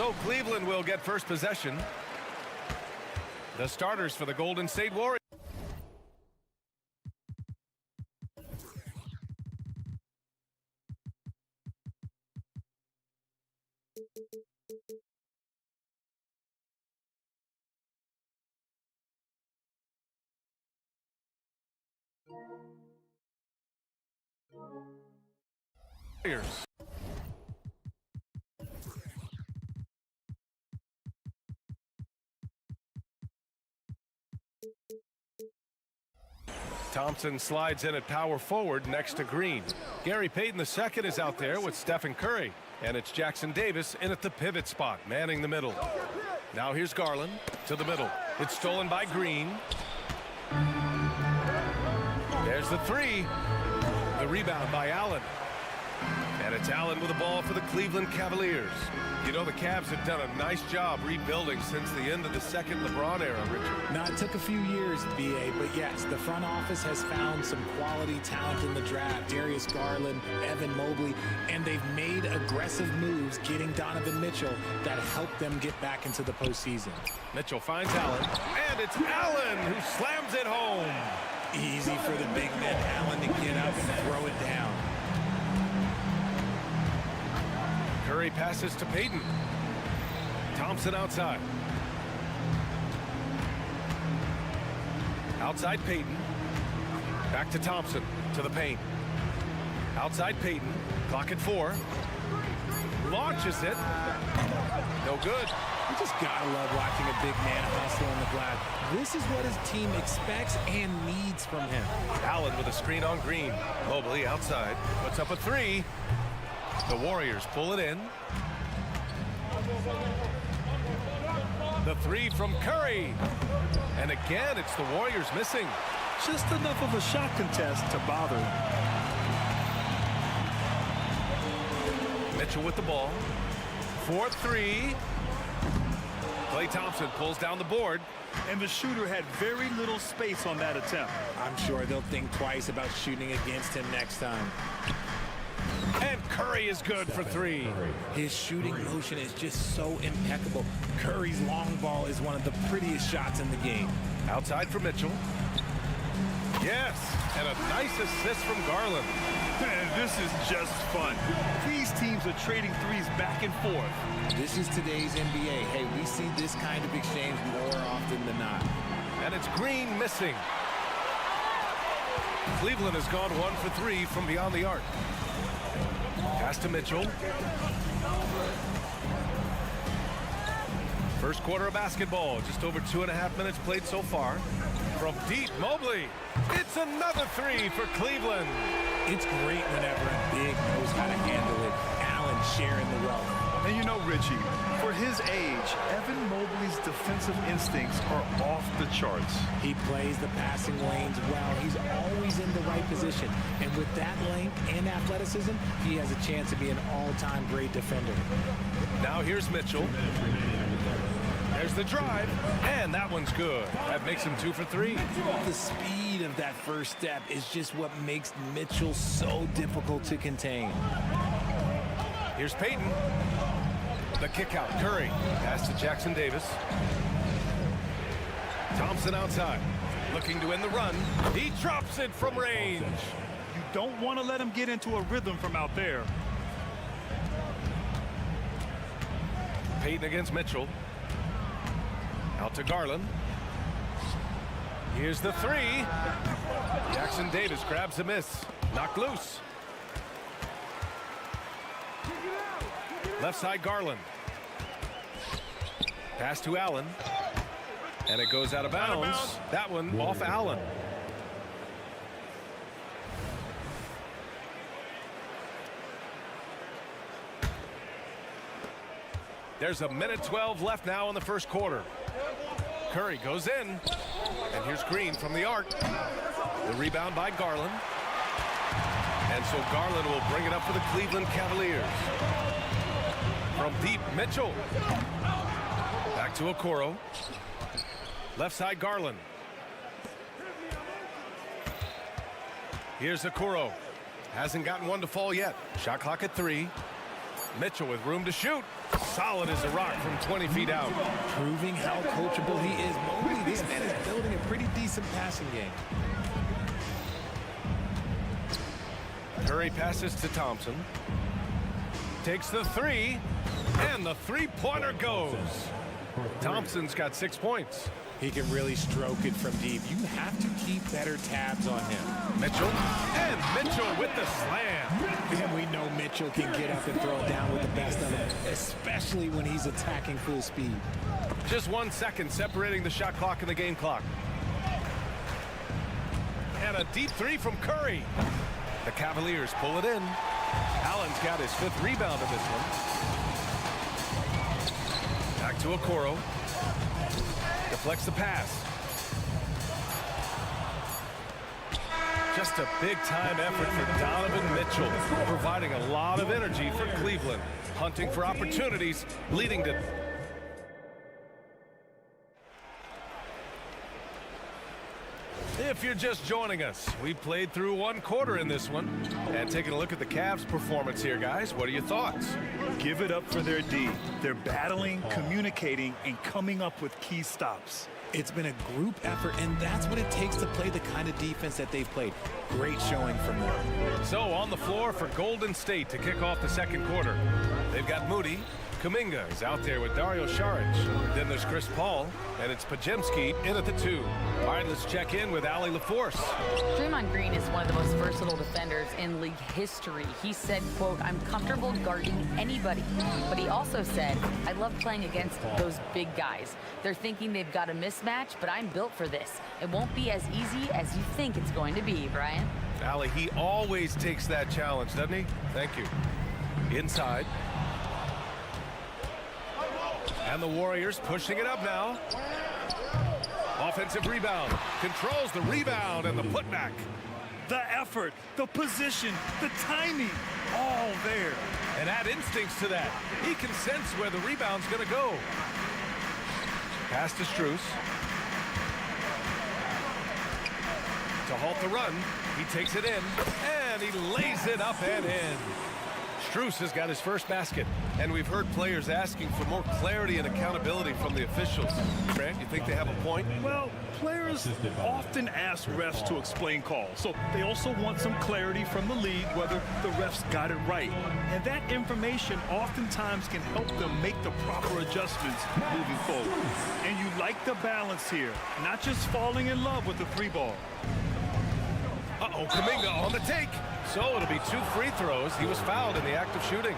So Cleveland will get first possession. The starters for the Golden State Warriors. Thompson slides in at power forward next to Green. Gary Payton II is out there with Stephen Curry. And it's Jackson Davis in at the pivot spot, manning the middle. Now here's Garland to the middle. It's stolen by Green. There's the three. The rebound by Allen. And it's Allen with the ball for the Cleveland Cavaliers. You know, the Cavs have done a nice job rebuilding since the end of the second LeBron era, Richard. Now, it took a few years, B.A., but yes, the front office has found some quality talent in the draft. Darius Garland, Evan Mobley, and they've made aggressive moves getting Donovan Mitchell that help them get back into the postseason. Mitchell finds Allen, and it's Allen who slams it home. Easy for the big man Allen to get up and throw it down. Curry passes to Payton. Thompson outside. Outside Payton. Back to Thompson to the paint. Outside Payton. Clock at 4. Launches it. No good. You just gotta love watching a big man hustle on the glass. This is what his team expects and needs from him. Allen with a screen on Green. Mobley outside. Puts up a 3. The Warriors pull it in. The 3 from Curry. And again, it's the Warriors missing. Just enough of a shot contest to bother him. Mitchell with the ball. 4-3. Klay Thompson pulls down the board. And the shooter had very little space on that attempt. I'm sure they'll think twice about shooting against him next time. And Curry is good for 3. His shooting motion is just so impeccable. Curry's long ball is one of the prettiest shots in the game. Outside for Mitchell. Yes, and a nice assist from Garland. Man, this is just fun. These teams are trading threes back and forth. This is today's NBA. Hey, we see this kind of exchange more often than not. And it's Green missing. Cleveland has gone 1 for 3 from beyond the arc. Pass to Mitchell. First quarter of basketball. Just over 2.5 minutes played so far. From deep, Mobley. It's another 3 for Cleveland. It's great whenever a big knows how to handle it. Allen sharing the wealth. And you know, Richie, for his age, Evan Mobley's defensive instincts are off the charts. He plays the passing lanes well. He's always in the right position. And with that length and athleticism, he has a chance to be an all-time great defender. Now here's Mitchell. There's the drive, and that one's good. That makes him 2 for 3. The speed of that first step is just what makes Mitchell so difficult to contain. Here's Payton. The kick out. Curry. Pass to Jackson Davis. Thompson outside. Looking to end the run. He drops it from range. You don't want to let him get into a rhythm from out there. Payton against Mitchell. Out to Garland. Here's the 3. Jackson Davis grabs a miss. Knocked loose. Left side Garland. Pass to Allen. And it goes out of bounds. That one off Allen. There's 1:12 left now in the first quarter. Curry goes in. And here's Green from the arc. The rebound by Garland. And so Garland will bring it up for the Cleveland Cavaliers. From deep, Mitchell. Back to Okoro. Left side, Garland. Here's Okoro. Hasn't gotten one to fall yet. Shot clock at 3. Mitchell with room to shoot. Solid as a rock from 20 feet out. Proving how coachable he is. Mobley, this man is building a pretty decent passing game. Curry passes to Thompson. Takes the three, and the three-pointer goes. Thompson's got 6 points. He can really stroke it from deep. You have to keep better tabs on him. Mitchell, and Mitchell with the slam. And we know Mitchell can get up and throw it down with the best of them, especially when he's attacking full speed. Just 1 second separating the shot clock and the game clock. And a deep three from Curry. The Cavaliers pull it in. Allen's got his 5th rebound in this one. Back to Okoro. Deflects the pass. Just a big-time effort for Donovan Mitchell, providing a lot of energy for Cleveland, hunting for opportunities, leading to... If you're just joining us, we played through 1 quarter in this one. And taking a look at the Cavs' performance here, guys, what are your thoughts? Give it up for their D. They're battling, communicating, and coming up with key stops. It's been a group effort, and that's what it takes to play the kind of defense that they've played. Great showing from them. So on the floor for Golden State to kick off the 2nd quarter. They've got Moody. Kuminga is out there with Dario Saric. Then there's Chris Paul, and it's Podziemski in at the 2. All right, let's check in with Allie LaForce. Draymond Green is one of the most versatile defenders in league history. He said, quote, "I'm comfortable guarding anybody." But he also said, "I love playing against those big guys. They're thinking they've got a mismatch, but I'm built for this. It won't be as easy as you think it's going to be," Brian. Allie, he always takes that challenge, doesn't he? Thank you. Inside. And the Warriors pushing it up now. Offensive rebound. Controls the rebound and the putback. The effort, the position, the timing, all there. And add instincts to that. He can sense where the rebound's going to go. Pass to Strus. To halt the run, he takes it in, and he lays it up and in. Strus has got his first basket, and we've heard players asking for more clarity and accountability from the officials. Grant, you think they have a point? Well, players often ask refs to explain calls, so they also want some clarity from the league whether the refs got it right. And that information oftentimes can help them make the proper adjustments moving forward. And you like the balance here, not just falling in love with the 3-ball. Uh-oh, Kuminga on the take. So it'll be 2 free throws. He was fouled in the act of shooting.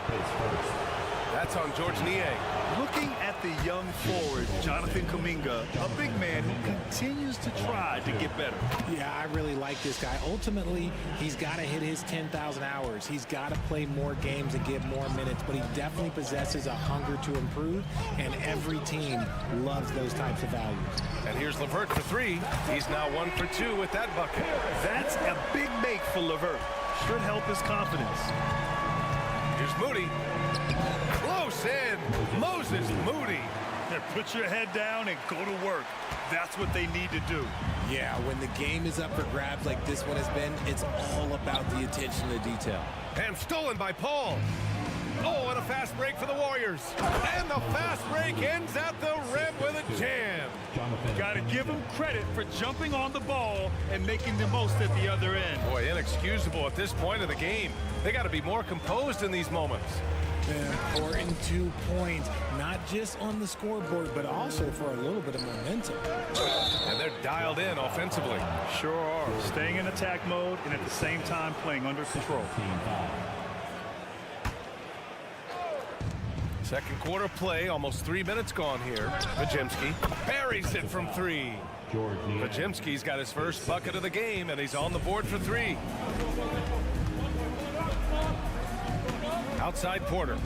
That's on George Niang. Looking at the young forward, Jonathan Kuminga, a big man who continues to try to get better. Yeah, I really like this guy. Ultimately, he's got to hit his 10,000 hours. He's got to play more games and get more minutes, but he definitely possesses a hunger to improve, and every team loves those types of values. And here's LeVert for 3. He's now 1 for 2 with that bucket. That's a big make for LeVert. Should help his confidence. Here's Moody. Close in. Moses Moody. Put your head down and go to work. That's what they need to do. Yeah, when the game is up for grabs like this one has been, it's all about the attention to detail. And stolen by Paul. Oh, and a fast break for the Warriors. And the fast break ends at the rim with a jam. Got to give him credit for jumping on the ball and making the most at the other end. Boy, inexcusable at this point of the game. They got to be more composed in these moments. Important 2 points, not just on the scoreboard, but also for a little bit of momentum. And they're dialed in offensively. Sure are. Staying in attack mode and at the same time playing under control. Second quarter play, almost 3 minutes gone here. Podziemski buries it from 3. Podziemski's got his first bucket of the game, and he's on the board for 3. Outside Porter.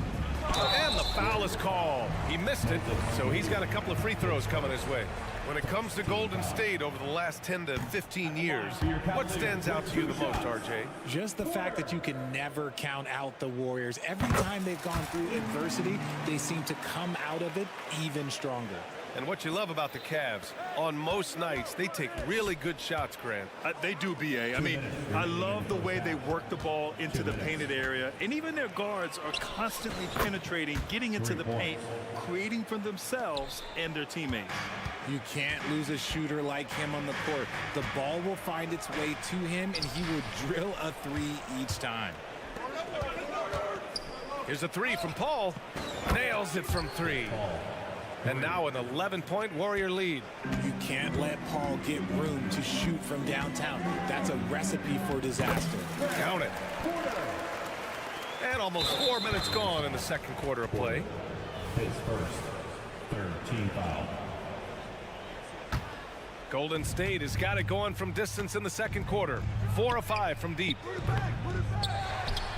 And the foul is called. He missed it, so he's got a couple of free throws coming his way. When it comes to Golden State over the last 10 to 15 years, what stands out to you the most, RJ? Just the fact that you can never count out the Warriors. Every time they've gone through adversity, they seem to come out of it even stronger. And what you love about the Cavs, on most nights, they take really good shots, Grant. They do, B.A. I mean, I love the way they work the ball into the painted area. And even their guards are constantly penetrating, getting into the paint, creating for themselves and their teammates. You can't lose a shooter like him on the court. The ball will find its way to him, and he will drill a three each time. Here's a three from Paul. Nails it from three. And now an 11-point Warrior lead. You can't let Paul get room to shoot from downtown. That's a recipe for disaster. Count it. And almost 4 minutes gone in the second quarter of play. His first, third team foul. Golden State has got it going from distance in the second quarter. 4 of 5 from deep.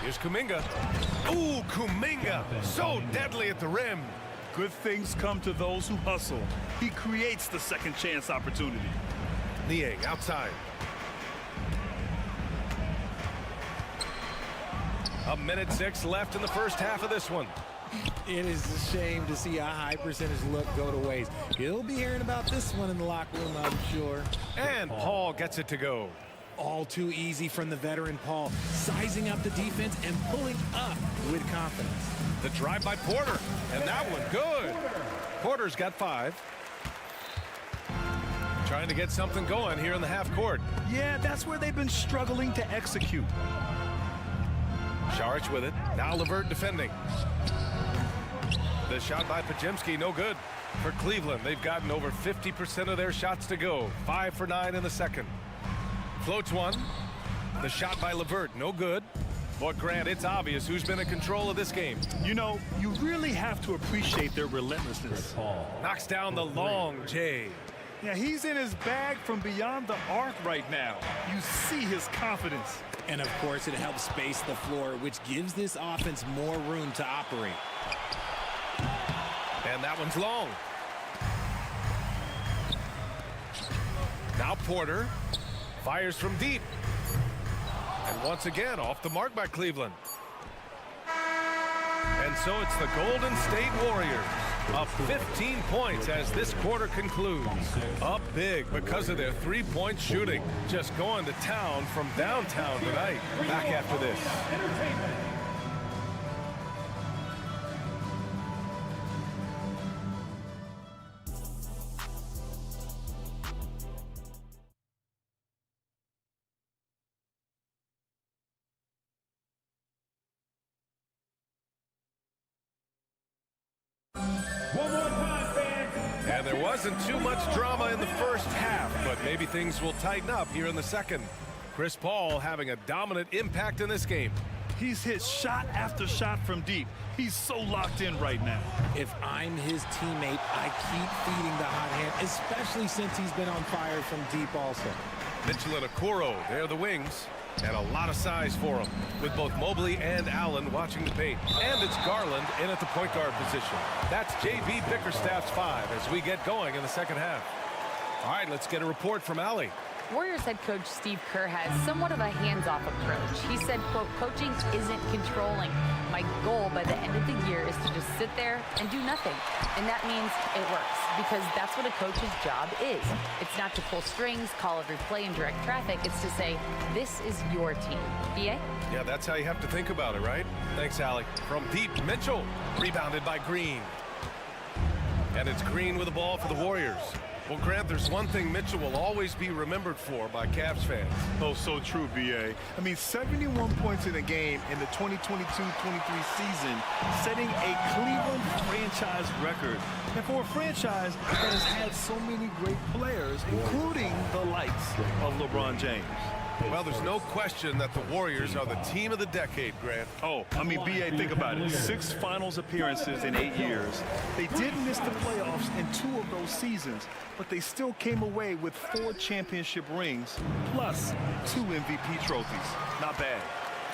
Here's Kuminga. Ooh, Kuminga. So deadly at the rim. Good things come to those who hustle. He creates the second chance opportunity. Niang outside. A minute 6 left in the first half of this one. It is a shame to see a high percentage look go to waste. You'll be hearing about this one in the locker room, I'm sure. And Paul gets it to go. All too easy from the veteran Paul, sizing up the defense and pulling up with confidence. The drive by Porter, and that one good. Porter's got 5. Trying to get something going here in the half court. Yeah, that's where they've been struggling to execute. Saric with it. Now LeVert defending. The shot by Podziemski, no good. For Cleveland, they've gotten over 50% of their shots to go. 5 for 9 in the second. Floats one. The shot by LeVert, no good. But Grant, it's obvious who's been in control of this game. You know, you really have to appreciate their relentlessness. Knocks down the long J. Yeah, he's in his bag from beyond the arc right now. You see his confidence. And of course, it helps space the floor, which gives this offense more room to operate. And that one's long. Now Porter fires from deep. And once again, off the mark by Cleveland. And so it's the Golden State Warriors up 15 points as this quarter concludes. Up big because of their three-point shooting. Just going to town from downtown tonight. Back after this. And there wasn't too much drama in the first half, but maybe things will tighten up here in the second. Chris Paul having a dominant impact in this game. He's hit shot after shot from deep. He's so locked in right now. If I'm his teammate, I keep feeding the hot hand, especially since he's been on fire from deep also. Mitchell and Okoro, they're the wings. And a lot of size for them, with both Mobley and Allen watching the paint. And it's Garland in at the point guard position. That's J.B. Bickerstaff's 5 as we get going in the second half. All right, let's get a report from Allie. Warriors head coach Steve Kerr has somewhat of a hands-off approach. He said, quote, coaching isn't controlling. My goal by the end of the year is to just sit there and do nothing. And that means it works because that's what a coach's job is. It's not to pull strings, call every play, and direct traffic. It's to say, this is your team. BA? Yeah, that's how you have to think about it, right? Thanks, Allie. From deep, Mitchell, rebounded by Green. And it's Green with the ball for the Warriors. Well, Grant, there's one thing Mitchell will always be remembered for by Cavs fans. Oh, so true, B.A. I mean, 71 points in a game in the 2022-23 season, setting a Cleveland franchise record. And for a franchise that has had so many great players, including the likes of LeBron James. Well, there's no question that the Warriors are the team of the decade, Grant. Oh, I mean, B.A., think about it. 6 finals appearances in 8 years. They did miss the playoffs in 2 of those seasons, but they still came away with 4 championship rings, plus 2 MVP trophies. Not bad.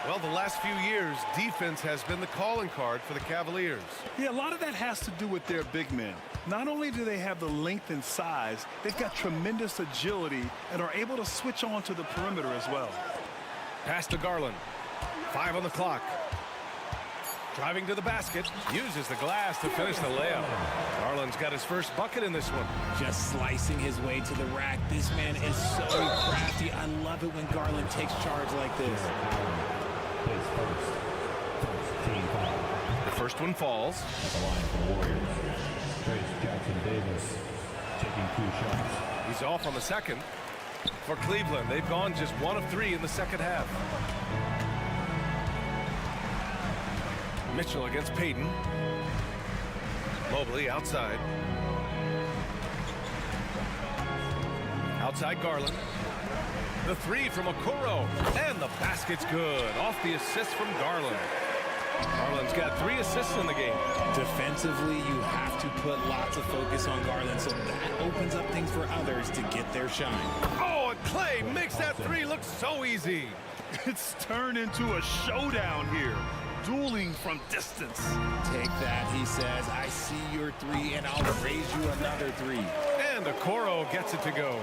Well, the last few years, defense has been the calling card for the Cavaliers. Yeah, a lot of that has to do with their big men. Not only do they have the length and size, they've got tremendous agility and are able to switch on to the perimeter as well. Pass to Garland. 5 on the clock. Driving to the basket, uses the glass to finish the layup. Garland's got his first bucket in this one. Just slicing his way to the rack. This man is so crafty. I love it when Garland takes charge like this. His first team foul. The first one falls. At the line for the Warriors, Trace Jackson Davis taking 2 shots. He's off on the second. For Cleveland, they've gone just 1 of 3 in the second half. Mitchell against Payton. Mobley outside. Outside Garland. The 3 from Okoro. And the basket's good. Off the assist from Garland. Garland's got 3 assists in the game. Defensively, you have to put lots of focus on Garland, so that opens up things for others to get their shine. Oh, and Clay makes that 3 look so easy. It's turned into a showdown here. Dueling from distance. Take that, he says. I see your 3, and I'll raise you another 3. And Okoro gets it to go.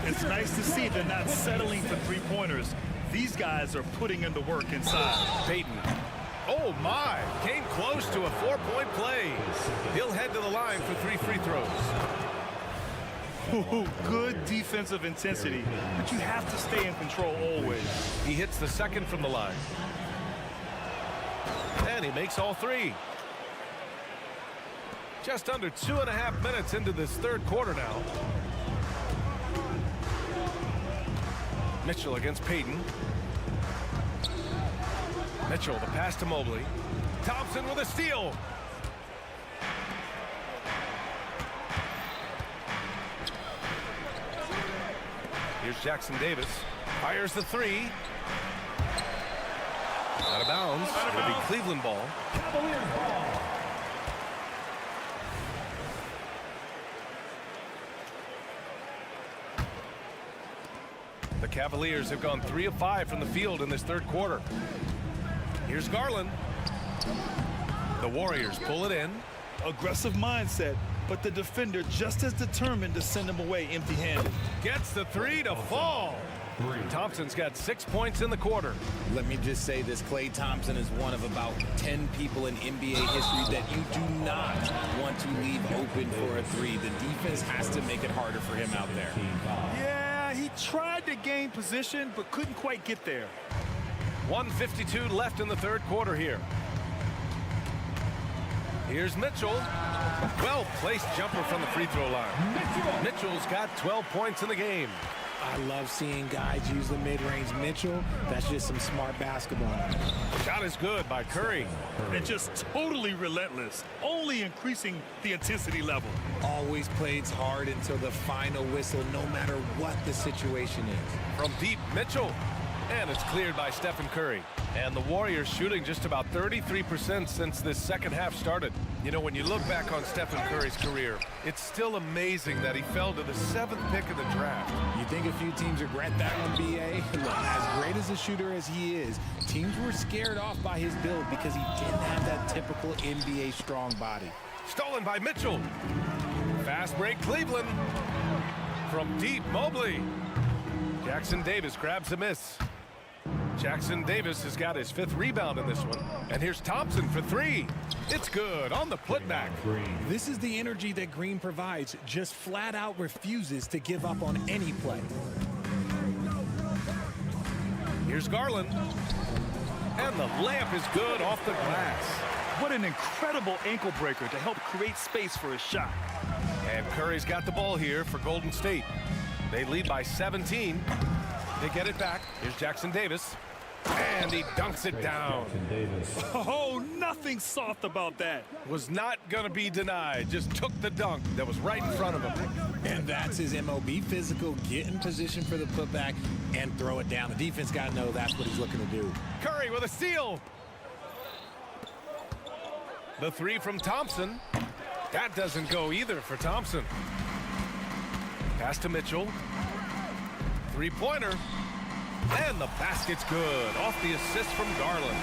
It's nice to see they're not settling for 3-pointers. These guys are putting in the work inside. Payton. Oh, my. Came close to a 4-point play. He'll head to the line for 3 free throws. Ooh, good defensive intensity, but you have to stay in control always. He hits the second from the line. And he makes all 3. Just under 2.5 minutes into this third quarter now. Mitchell against Payton. Mitchell, the pass to Mobley. Thompson with a steal. Here's Jackson Davis. Fires the 3. Out of bounds. It'll be Cleveland ball. Cavaliers ball. The Cavaliers have gone 3 of 5 from the field in this third quarter. Here's Garland. The Warriors pull it in. Aggressive mindset, but the defender just as determined to send him away empty-handed. Gets the 3 to fall. Thompson's got 6 points in the quarter. Let me just say this, Klay Thompson is one of about 10 people in NBA history that you do not want to leave open for a 3. The defense has to make it harder for him out there. Yeah, he tried to gain position, but couldn't quite get there. 1:52 left in the third quarter here. Here's Mitchell. Well-placed jumper from the free throw line. Mitchell's got 12 points in the game. I love seeing guys use the mid-range. Mitchell, that's just some smart basketball. Shot is good by Curry. And just totally relentless, only increasing the intensity level. Always plays hard until the final whistle, no matter what the situation is. From deep, Mitchell. And it's cleared by Stephen Curry. And the Warriors shooting just about 33% since this second half started. You know, when you look back on Stephen Curry's career, it's still amazing that he fell to the 7th pick of the draft. You think a few teams regret that one, B.A.? Look, as great as a shooter as he is, teams were scared off by his build because he didn't have that typical NBA strong body. Stolen by Mitchell. Fast break, Cleveland. From deep, Mobley. Jackson Davis grabs the miss. Jackson Davis has got his 5th rebound in this one. And here's Thompson for 3. It's good on the putback. This is the energy that Green provides, just flat out refuses to give up on any play. Here's Garland. And the layup is good off the glass. What an incredible ankle breaker to help create space for his shot. And Curry's got the ball here for Golden State. They lead by 17. They get it back. Here's Jackson Davis. And he dunks it down. Oh, nothing soft about that. Was not going to be denied. Just took the dunk that was right in front of him. And that's his MO. Be physical, get in position for the putback, and throw it down. The defense got to know that's what he's looking to do. Curry with a steal. The 3 from Thompson. That doesn't go either for Thompson. Pass to Mitchell. 3-pointer. And the basket's good. Off the assist from Garland.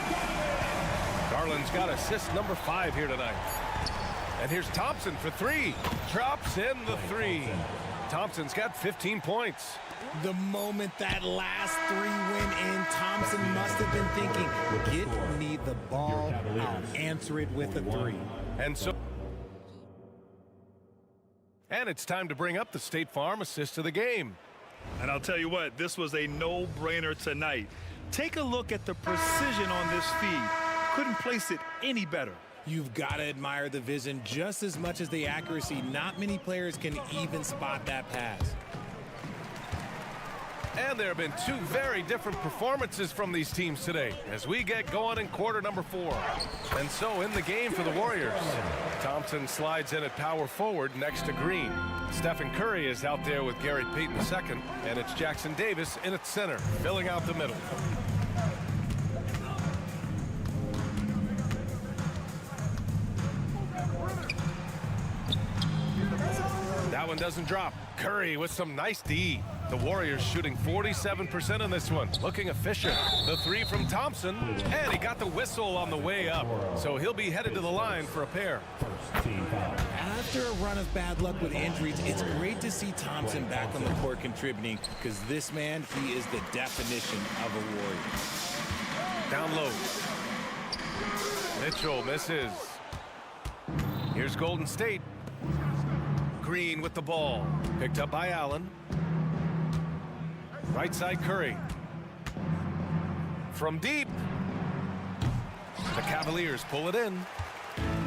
Garland's got assist number 5 here tonight. And here's Thompson for 3. Drops in the 3. Thompson's got 15 points. The moment that last three went in, Thompson must have been thinking, get me the ball, I'll answer it with a three. And it's time to bring up the State Farm assist of the game. And I'll tell you what, this was a no-brainer tonight. Take a look at the precision on this feed. Couldn't place it any better. You've got to admire the vision just as much as the accuracy. Not many players can even spot that pass. And there have been two very different performances from these teams today as we get going in quarter number 4. And so in the game for the Warriors, Thompson slides in at power forward next to Green. Stephen Curry is out there with Gary Payton II, and it's Jackson Davis in at center, filling out the middle. That one doesn't drop. Curry with some nice D. The Warriors shooting 47% on this one, looking efficient. The three from Thompson, and he got the whistle on the way up. So he'll be headed to the line for a pair. After a run of bad luck with injuries, it's great to see Thompson back on the court contributing, because this man, he is the definition of a Warrior. Down low. Mitchell misses. Here's Golden State. Green with the ball. Picked up by Allen. Right side Curry. From deep. The Cavaliers pull it in.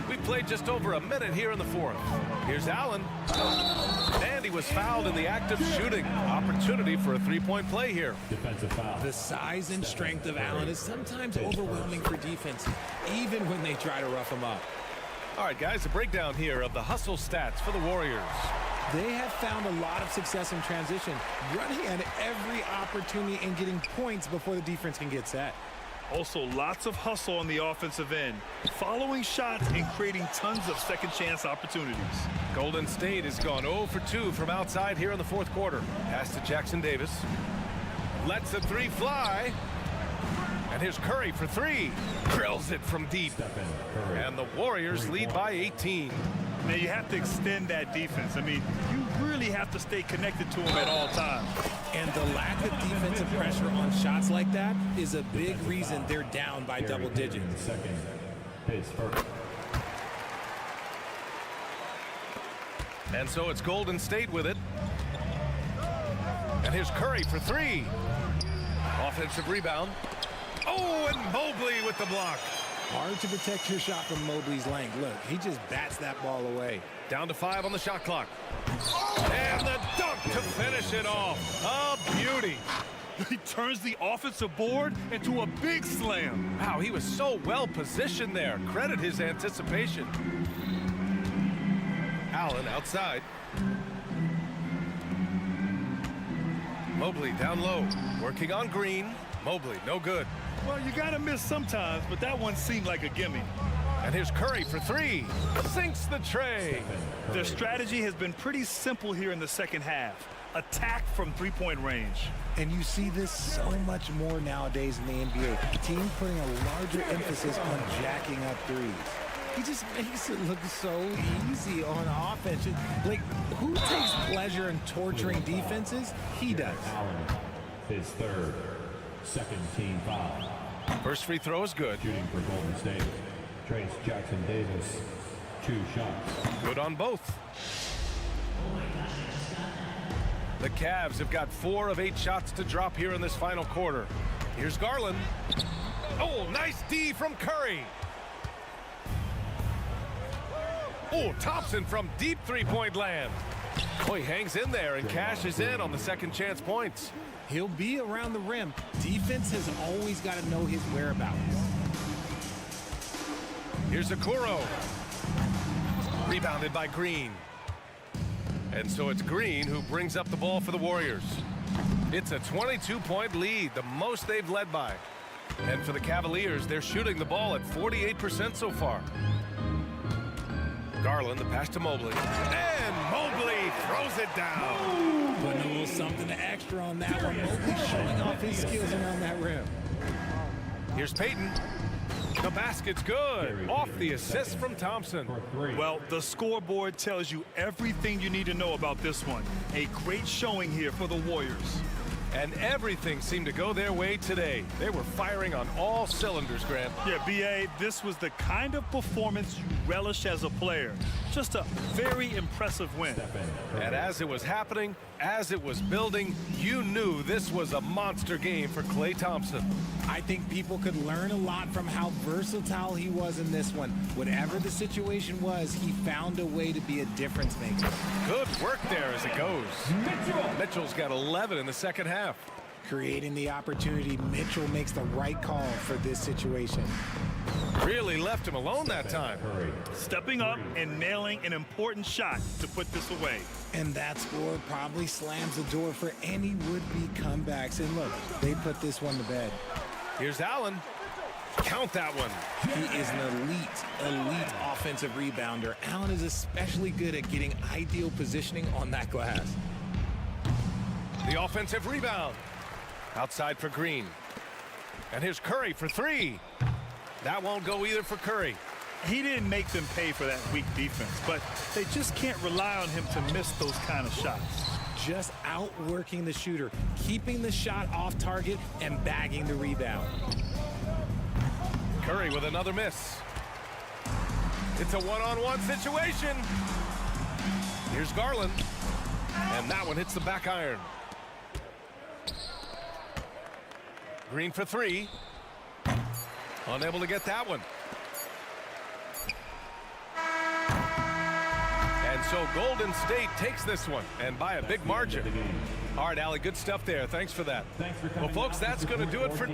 We've played just over a minute here in the fourth. Here's Allen. And he was fouled in the act of shooting. Opportunity for a three-point play here. Defensive foul. The size and strength of Allen is sometimes overwhelming for defense, even when they try to rough him up. All right, guys, a breakdown here of the hustle stats for the Warriors. They have found a lot of success in transition, running at every opportunity and getting points before the defense can get set. Also, lots of hustle on the offensive end, following shots and creating tons of second chance opportunities. Golden State has gone 0 for 2 from outside here in the fourth quarter. Pass to Jackson Davis. Lets the three fly. And here's Curry for three. Drills it from deep. And the Warriors lead by 18. Now, you have to extend that defense. I mean, you really have to stay connected to them at all times. And the lack of defensive pressure on shots like that is a big reason they're down by double digits. Second. Pace first. And so it's Golden State with it. And here's Curry for three. Offensive rebound. Oh, and Mobley with the block. Hard to protect your shot from Mobley's length. Look, he just bats that ball away. Down to 5 on the shot clock. And the dunk to finish it off. A beauty. He turns the offensive board into a big slam. Wow, he was so well positioned there. Credit his anticipation. Allen outside. Mobley down low. Working on Green. Mobley, no good. Well, you got to miss sometimes, but that one seemed like a gimme. And here's Curry for three. Sinks the tray. Their strategy has been pretty simple here in the second half. Attack from three-point range. And you see this so much more nowadays in the NBA. Teams putting a larger emphasis on jacking up threes. He just makes it look so easy on offense. Like, who takes pleasure in torturing defenses? He does. Allen, his third. Second team foul. First free throw is good. Shooting for Golden State. Trace Jackson Davis. 2 shots. Good on both. The Cavs have got 4 of 8 shots to drop here in this final quarter. Here's Garland. Oh, nice D from Curry. Oh, Thompson from deep three-point land. Oh, he hangs in there and cashes in on the second chance points. He'll be around the rim. Defense has always got to know his whereabouts. Here's Okoro. Rebounded by Green. And so it's Green who brings up the ball for the Warriors. It's a 22-point lead, the most they've led by. And for the Cavaliers, they're shooting the ball at 48% so far. Garland, the pass to Mobley. And Mobley throws it down. Putting a little something extra on that one. Mobley showing off his skills around that rim. Here's Payton. The basket's good. Off the assist from Thompson. Well, the scoreboard tells you everything you need to know about this one. A great showing here for the Warriors. And everything seemed to go their way today. They were firing on all cylinders, Grant. Yeah, B.A., this was the kind of performance you relish as a player. Just a very impressive win. And as it was happening, as it was building, you knew this was a monster game for Klay Thompson. I think people could learn a lot from how versatile he was in this one. Whatever the situation was, he found a way to be a difference maker. Good work there as it goes. Mitchell's got 11 in the second half. Creating the opportunity, Mitchell makes the right call for this situation. Really left him alone that time. Stepping up and nailing an important shot to put this away. And that score probably slams the door for any would-be comebacks. And look, they put this one to bed. Here's Allen. Count that one. He is an elite offensive rebounder. Allen is especially good at getting ideal positioning on that glass. The offensive rebound. Outside for Green. And here's Curry for three. That won't go either for Curry. He didn't make them pay for that weak defense, but they just can't rely on him to miss those kind of shots. Just outworking the shooter, keeping the shot off target, and bagging the rebound. Curry with another miss. It's a one-on-one situation. Here's Garland. And that one hits the back iron. Green for three. Unable to get that one. And so Golden State takes this one, and by a big margin. All right, Allie, good stuff there. Thanks for that. Well, folks, that's going to do it for...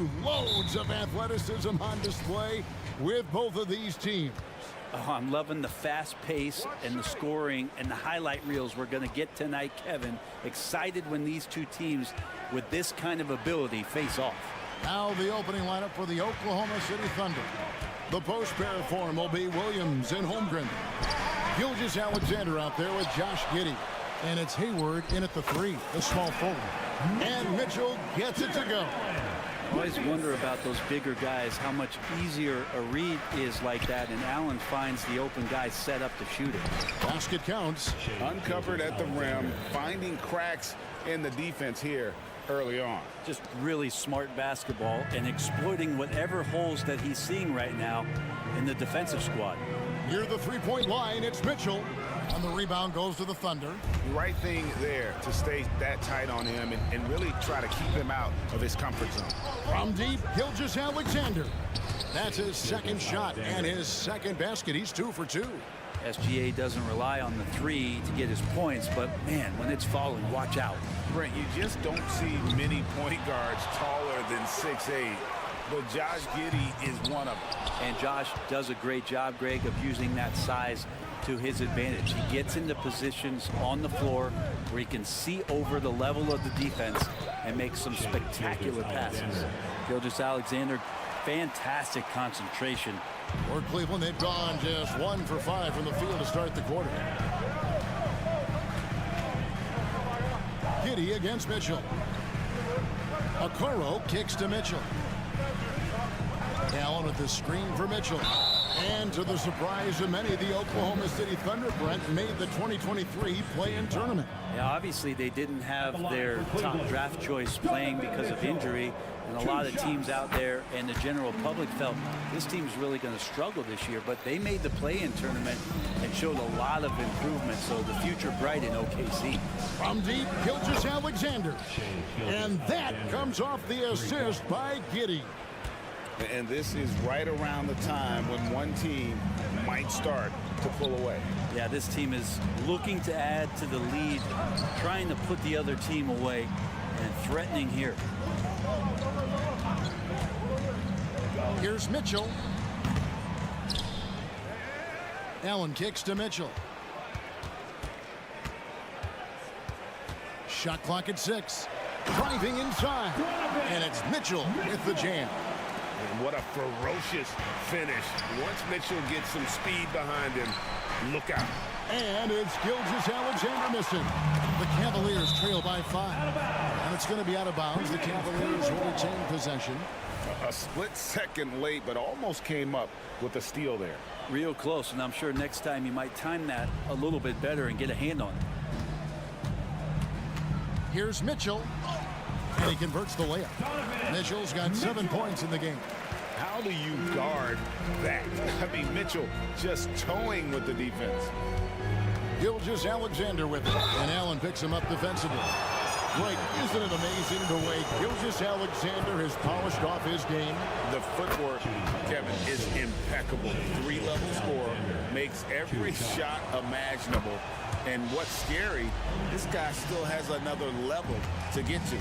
you loads of athleticism on display with both of these teams. Oh, I'm loving the fast pace and the scoring and the highlight reels we're going to get tonight, Kevin. Excited when these two teams with this kind of ability face off. Now the opening lineup for the Oklahoma City Thunder. The post pair form will be Williams and Holmgren. Gilgeous-Alexander out there with Josh Giddey. And it's Hayward in at the 3, the small forward. And Mitchell gets it to go. Always wonder about those bigger guys, how much easier a read is like that, and Allen finds the open guy set up to shoot it. Basket counts. Uncovered at the rim, finding cracks in the defense here early on. Just really smart basketball and exploiting whatever holes that he's seeing right now in the defensive squad. Near the three-point line, it's Mitchell. On the rebound goes to the Thunder. Right thing there to stay that tight on him and really try to keep him out of his comfort zone. From deep, Gilgeous-Alexander. That's his second shot and his second basket. He's 2 for 2. SGA doesn't rely on the 3 to get his points, but man, when it's falling, watch out. Brent, you just don't see many point guards taller than 6'8", but Josh Giddey is one of them. And Josh does a great job, Greg, of using that size to his advantage. He gets into positions on the floor where he can see over the level of the defense and make some spectacular passes. Gilgeous-Alexander, fantastic concentration. For Cleveland, they've gone just 1 for 5 from the field to start the quarter. Giddey against Mitchell. Okoro kicks to Mitchell. Allen with the screen for Mitchell. And to the surprise of many, the Oklahoma City Thunder, Brent, made the 2023 play-in tournament. Yeah, obviously they didn't have their top draft choice playing because of injury, and a lot of teams out there and the general public felt this team's really going to struggle this year, but they made the play-in tournament and showed a lot of improvement, so the future bright in OKC. From deep, Gilgeous-Alexander. And that comes off the assist by Giddey. And this is right around the time when one team might start to pull away. Yeah, this team is looking to add to the lead, trying to put the other team away, and threatening here. Here's Mitchell. Allen kicks to Mitchell. Shot clock at 6. Driving inside. And it's Mitchell with the jam. And what a ferocious finish. Once Mitchell gets some speed behind him, look out. And it's Gilgeous-Alexander missing. The Cavaliers trail by 5. And it's going to be out of bounds. The Cavaliers will retain possession. A split second late, but almost came up with a steal there. Real close, and I'm sure next time you might time that a little bit better and get a hand on it. Here's Mitchell. And he converts the layup. Mitchell's got 7 points in the game. How do you guard that? I mean, Mitchell just towing with the defense. Gilgeous-Alexander with it. And Allen picks him up defensively. Great. Isn't it amazing the way Gilgeous-Alexander has polished off his game? The footwork, Kevin, is impeccable. 3-level scorer, makes every shot imaginable. And what's scary, this guy still has another level to get to.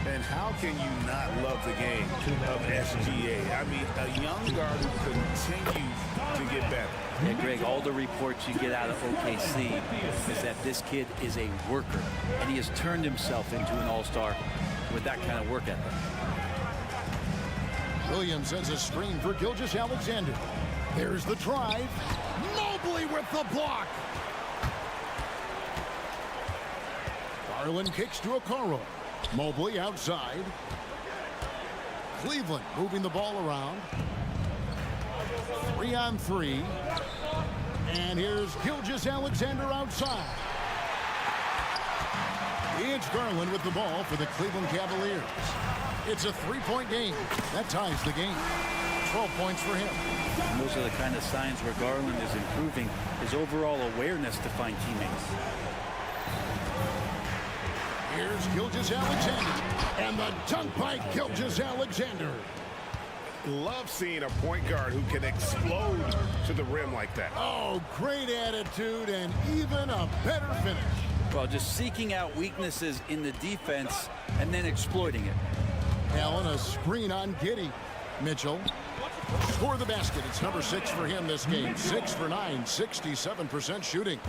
And how can you not love the game of SGA? I mean, a young guard who continues to get better. Yeah, Greg, all the reports you get out of OKC is that this kid is a worker, and he has turned himself into an all-star with that kind of work ethic. Williams sends a screen for Gilgeous-Alexander. There's the drive. Mobley with the block. Garland kicks to Okoro. Mobley outside. Cleveland moving the ball around. 3-on-3. And here's Gilgeous-Alexander outside. It's Garland with the ball for the Cleveland Cavaliers. It's a 3-point game. That ties the game. 12 points for him. And those are the kind of signs where Garland is improving his overall awareness to find teammates. Here's Gilgeous-Alexander. And the dunk by Gilgeous-Alexander. Love seeing a point guard who can explode to the rim like that. Oh, great attitude and even a better finish. Well, just seeking out weaknesses in the defense and then exploiting it. Allen, a screen on Giddey. Mitchell score the basket. It's number 6 for him this game. 6 for 9, 67% shooting.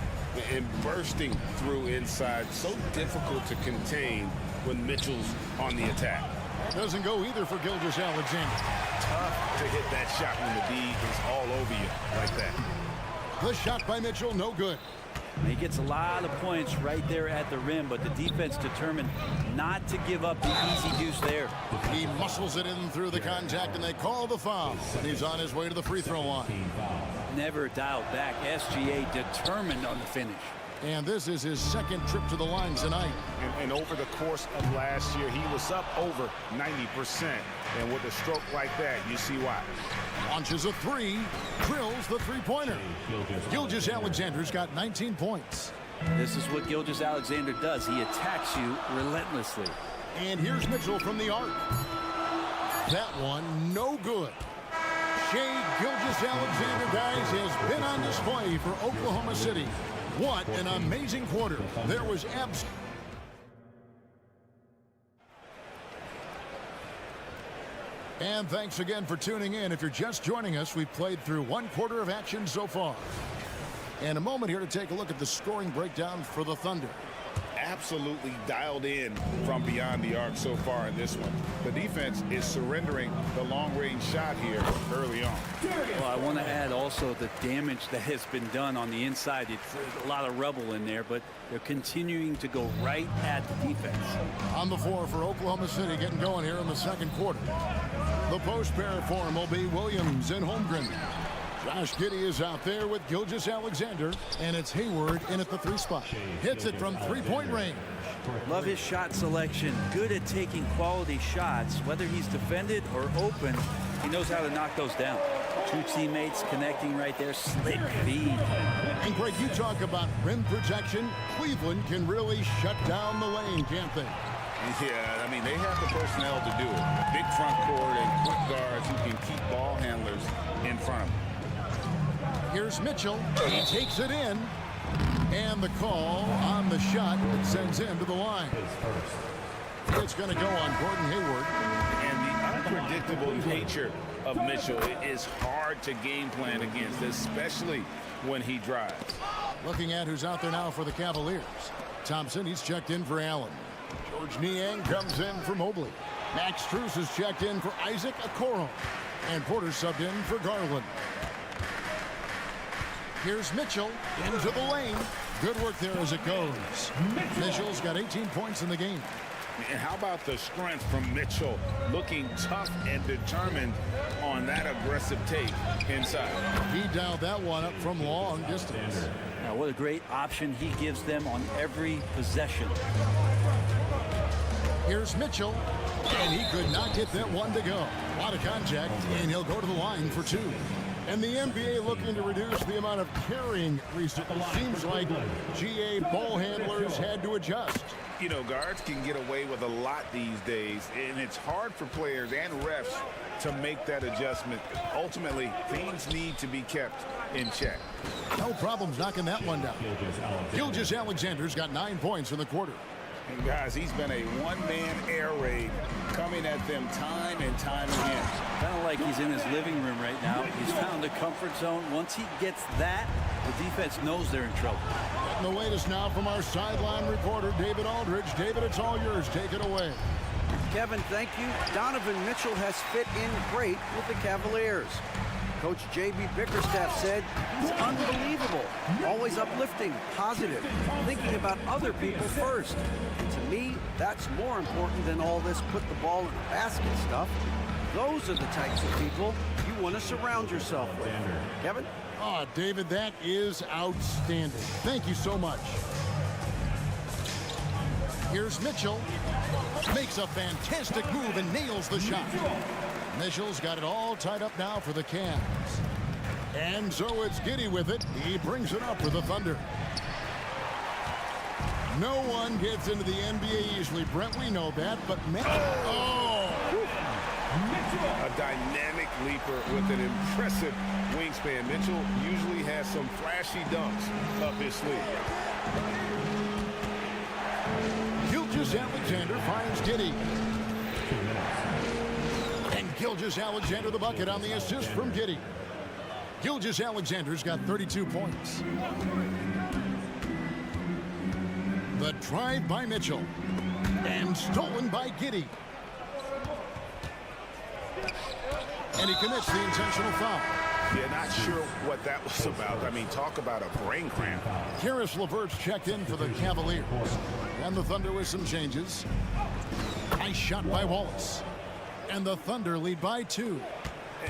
And bursting through inside, so difficult to contain when Mitchell's on the attack. Doesn't go either for Gilgeous-Alexander. Tough to hit that shot when the D is all over you like that. The shot by Mitchell, no good. He gets a lot of points right there at the rim, but the defense determined not to give up the easy deuce there. He muscles it in through the contact, and they call the foul. And he's on his way to the free throw line. Never dialed back. SGA determined on the finish. And this is his second trip to the line tonight. And over the course of last year, he was up over 90%. And with a stroke like that, you see why. Launches a three, drills the three-pointer. Gilgeous-Alexander's got 19 points. This is what Gilgeous-Alexander does. He attacks you relentlessly. And here's Mitchell from the arc. That one, no good. Shai Gilgeous-Alexander, guys, has been on display for Oklahoma City. What an amazing quarter. There was And thanks again for tuning in. If you're just joining us, we've played through one quarter of action so far. And a moment here to take a look at the scoring breakdown for the Thunder. Absolutely dialed in from beyond the arc so far in this one. The defense is surrendering the long-range shot here early on. Well, I want to add also the damage that has been done on the inside. It's a lot of rubble in there, but they're continuing to go right at the defense. On the floor for Oklahoma City, getting going here in the second quarter. The post pair for him will be Williams and Holmgren. Josh Giddey is out there with Gilgeous-Alexander, and it's Hayward in at the 3 spot. Hits it from three-point range. Love his shot selection. Good at taking quality shots. Whether he's defended or open, he knows how to knock those down. 2 teammates connecting right there. Slick feed. And Greg, you talk about rim protection. Cleveland can really shut down the lane, can't they? Yeah, I mean, they have the personnel to do it. Big front court and quick guards who can keep ball handlers in front of them. Here's Mitchell. He takes it in. And the call on the shot that sends him to the line. It's going to go on Gordon Hayward. And the unpredictable nature of Mitchell is hard to game plan against, especially when he drives. Looking at who's out there now for the Cavaliers. Thompson, he's checked in for Allen. George Niang comes in for Mobley. Max Strus is checked in for Isaac Okoro. And Porter subbed in for Garland. Here's Mitchell into the lane. Good work there as it goes. Mitchell's got 18 points in the game. And how about the strength from Mitchell, looking tough and determined on that aggressive take inside. He dialed that one up from long distance. Now, what a great option he gives them on every possession. Here's Mitchell, and he could not get that one to go. A lot of contact, and he'll go to the line for 2. And the NBA looking to reduce the amount of carrying recently. Seems like GA ball handlers had to adjust. You know, guards can get away with a lot these days, and it's hard for players and refs to make that adjustment. Ultimately, things need to be kept in check. No problems knocking that one down. Gilgeous-Alexander's got 9 points in the quarter. And guys, he's been a one-man air raid coming at them time and time again. Kind of like he's in his living room right now. He's found a comfort zone. Once he gets that, the defense knows they're in trouble. And the latest now from our sideline reporter, David Aldridge. David, it's all yours. Take it away. Kevin, thank you. Donovan Mitchell has fit in great with the Cavaliers. Coach J.B. Bickerstaff said he's unbelievable, always uplifting, positive, thinking about other people first. And to me, that's more important than all this put the ball in the basket stuff. Those are the types of people you want to surround yourself with. Kevin? Oh, David, that is outstanding. Thank you so much. Here's Mitchell. Makes a fantastic move and nails the shot. Mitchell's got it all tied up now for the Cavs. And so it's Giddey with it. He brings it up for the Thunder. No one gets into the NBA easily, Brent. We know that, but A dynamic leaper with an impressive wingspan. Mitchell usually has some flashy dunks up his sleeve. Gilgeous-Alexander finds Giddey. Gilgeous-Alexander the bucket on the assist from Giddey. Gilgeous-Alexander's got 32 points. The drive by Mitchell. And stolen by Giddey. And he commits the intentional foul. Yeah, not sure what that was about. I mean, talk about a brain cramp. Karis LeVert's checked in for the Cavaliers. And the Thunder with some changes. Nice shot by Wallace. And the Thunder lead by 2.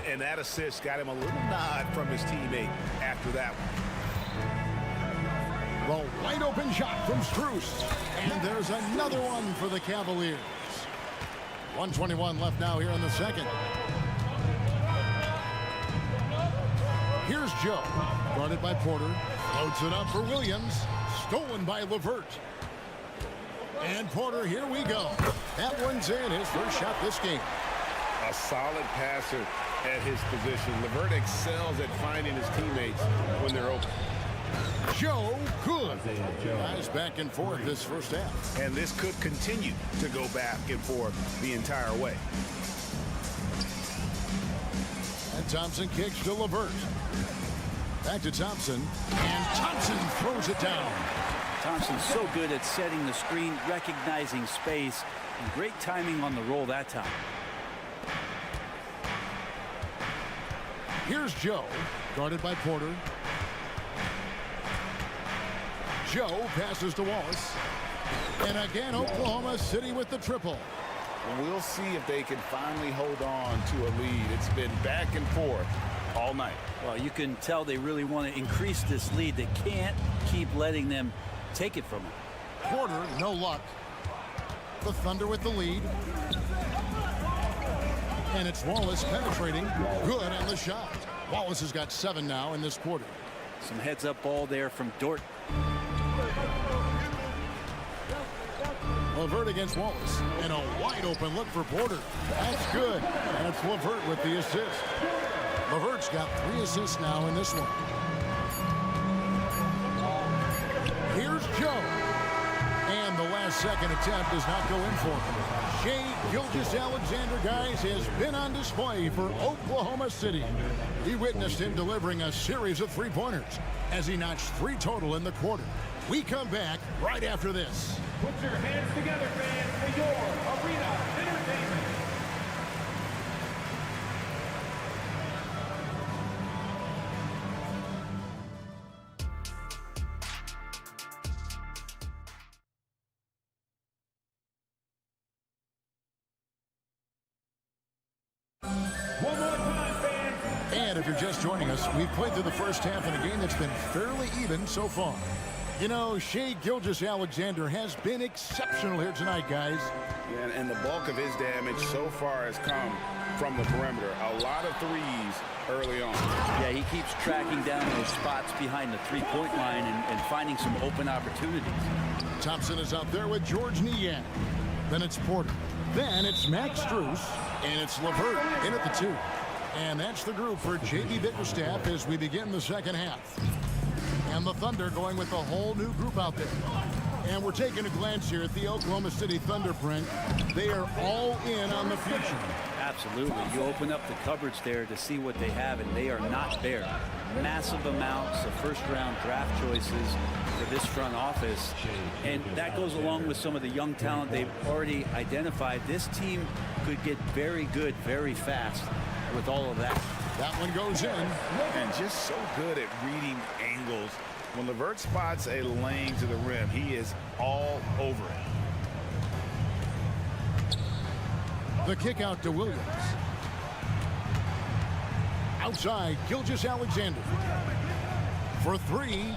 And that assist got him a little nod from his teammate after that one. The wide open shot from Strus. And there's another one for the Cavaliers. 1:21 left now here in the second. Here's Joe, guarded by Porter, floats it up for Williams, stolen by LeVert. And Porter, here we go. That one's in, his first shot this game. A solid passer at his position. LeVert excels at finding his teammates when they're open. Joe, good. Guys back and forth this first half. And this could continue to go back and forth the entire way. And Thompson kicks to LeVert. Back to Thompson. And Thompson throws it down. Thompson's so good at setting the screen, recognizing space, and great timing on the roll that time. Here's Joe, guarded by Porter. Joe passes to Wallace. And again, Oklahoma City with the triple. We'll see if they can finally hold on to a lead. It's been back and forth all night. Well, you can tell they really want to increase this lead. They can't keep letting them take it from them. Porter, no luck. The Thunder with the lead. And it's Wallace penetrating. Good on the shot. Wallace has got 7 now in this quarter. Some heads-up ball there from Dort. LeVert against Wallace. And a wide open look for Porter. That's good. That's LeVert with the assist. LeVert's got 3 assists now in this one. Here's Joe. And the last second attempt does not go in for him. Shai Gilgeous-Alexander, guys, has been on display for Oklahoma City. We witnessed him delivering a series of 3-pointers as he notched 3 total in the quarter. We come back right after this. Put your hands together, fans, for your arena entertainment. One more time, fans. And if you're just joining us, we've played through the first half in a game that's been fairly even so far. You know, Shai Gilgeous-Alexander has been exceptional here tonight, guys. And the bulk of his damage so far has come from the perimeter. A lot of threes early on. Yeah, he keeps tracking down those spots behind the three-point line and finding some open opportunities. Thompson is out there with George Niang. Then it's Porter. Then it's Max Strus. And it's LeVert in at the 2. And that's the group for J.B. Bickerstaff as we begin the second half. And the Thunder going with a whole new group out there. And we're taking a glance here at the Oklahoma City Thunder, Brent. They are all in on the future. Absolutely. You open up the cupboards there to see what they have, and they are not there. Massive amounts of first-round draft choices for this front office. And that goes along with some of the young talent they've already identified. This team could get very good very fast with all of that. That one goes in. And just so good at reading angles. When LeVert spots a lane to the rim, he is all over it. The kick out to Williams. Outside, Gilgeous-Alexander. For 3.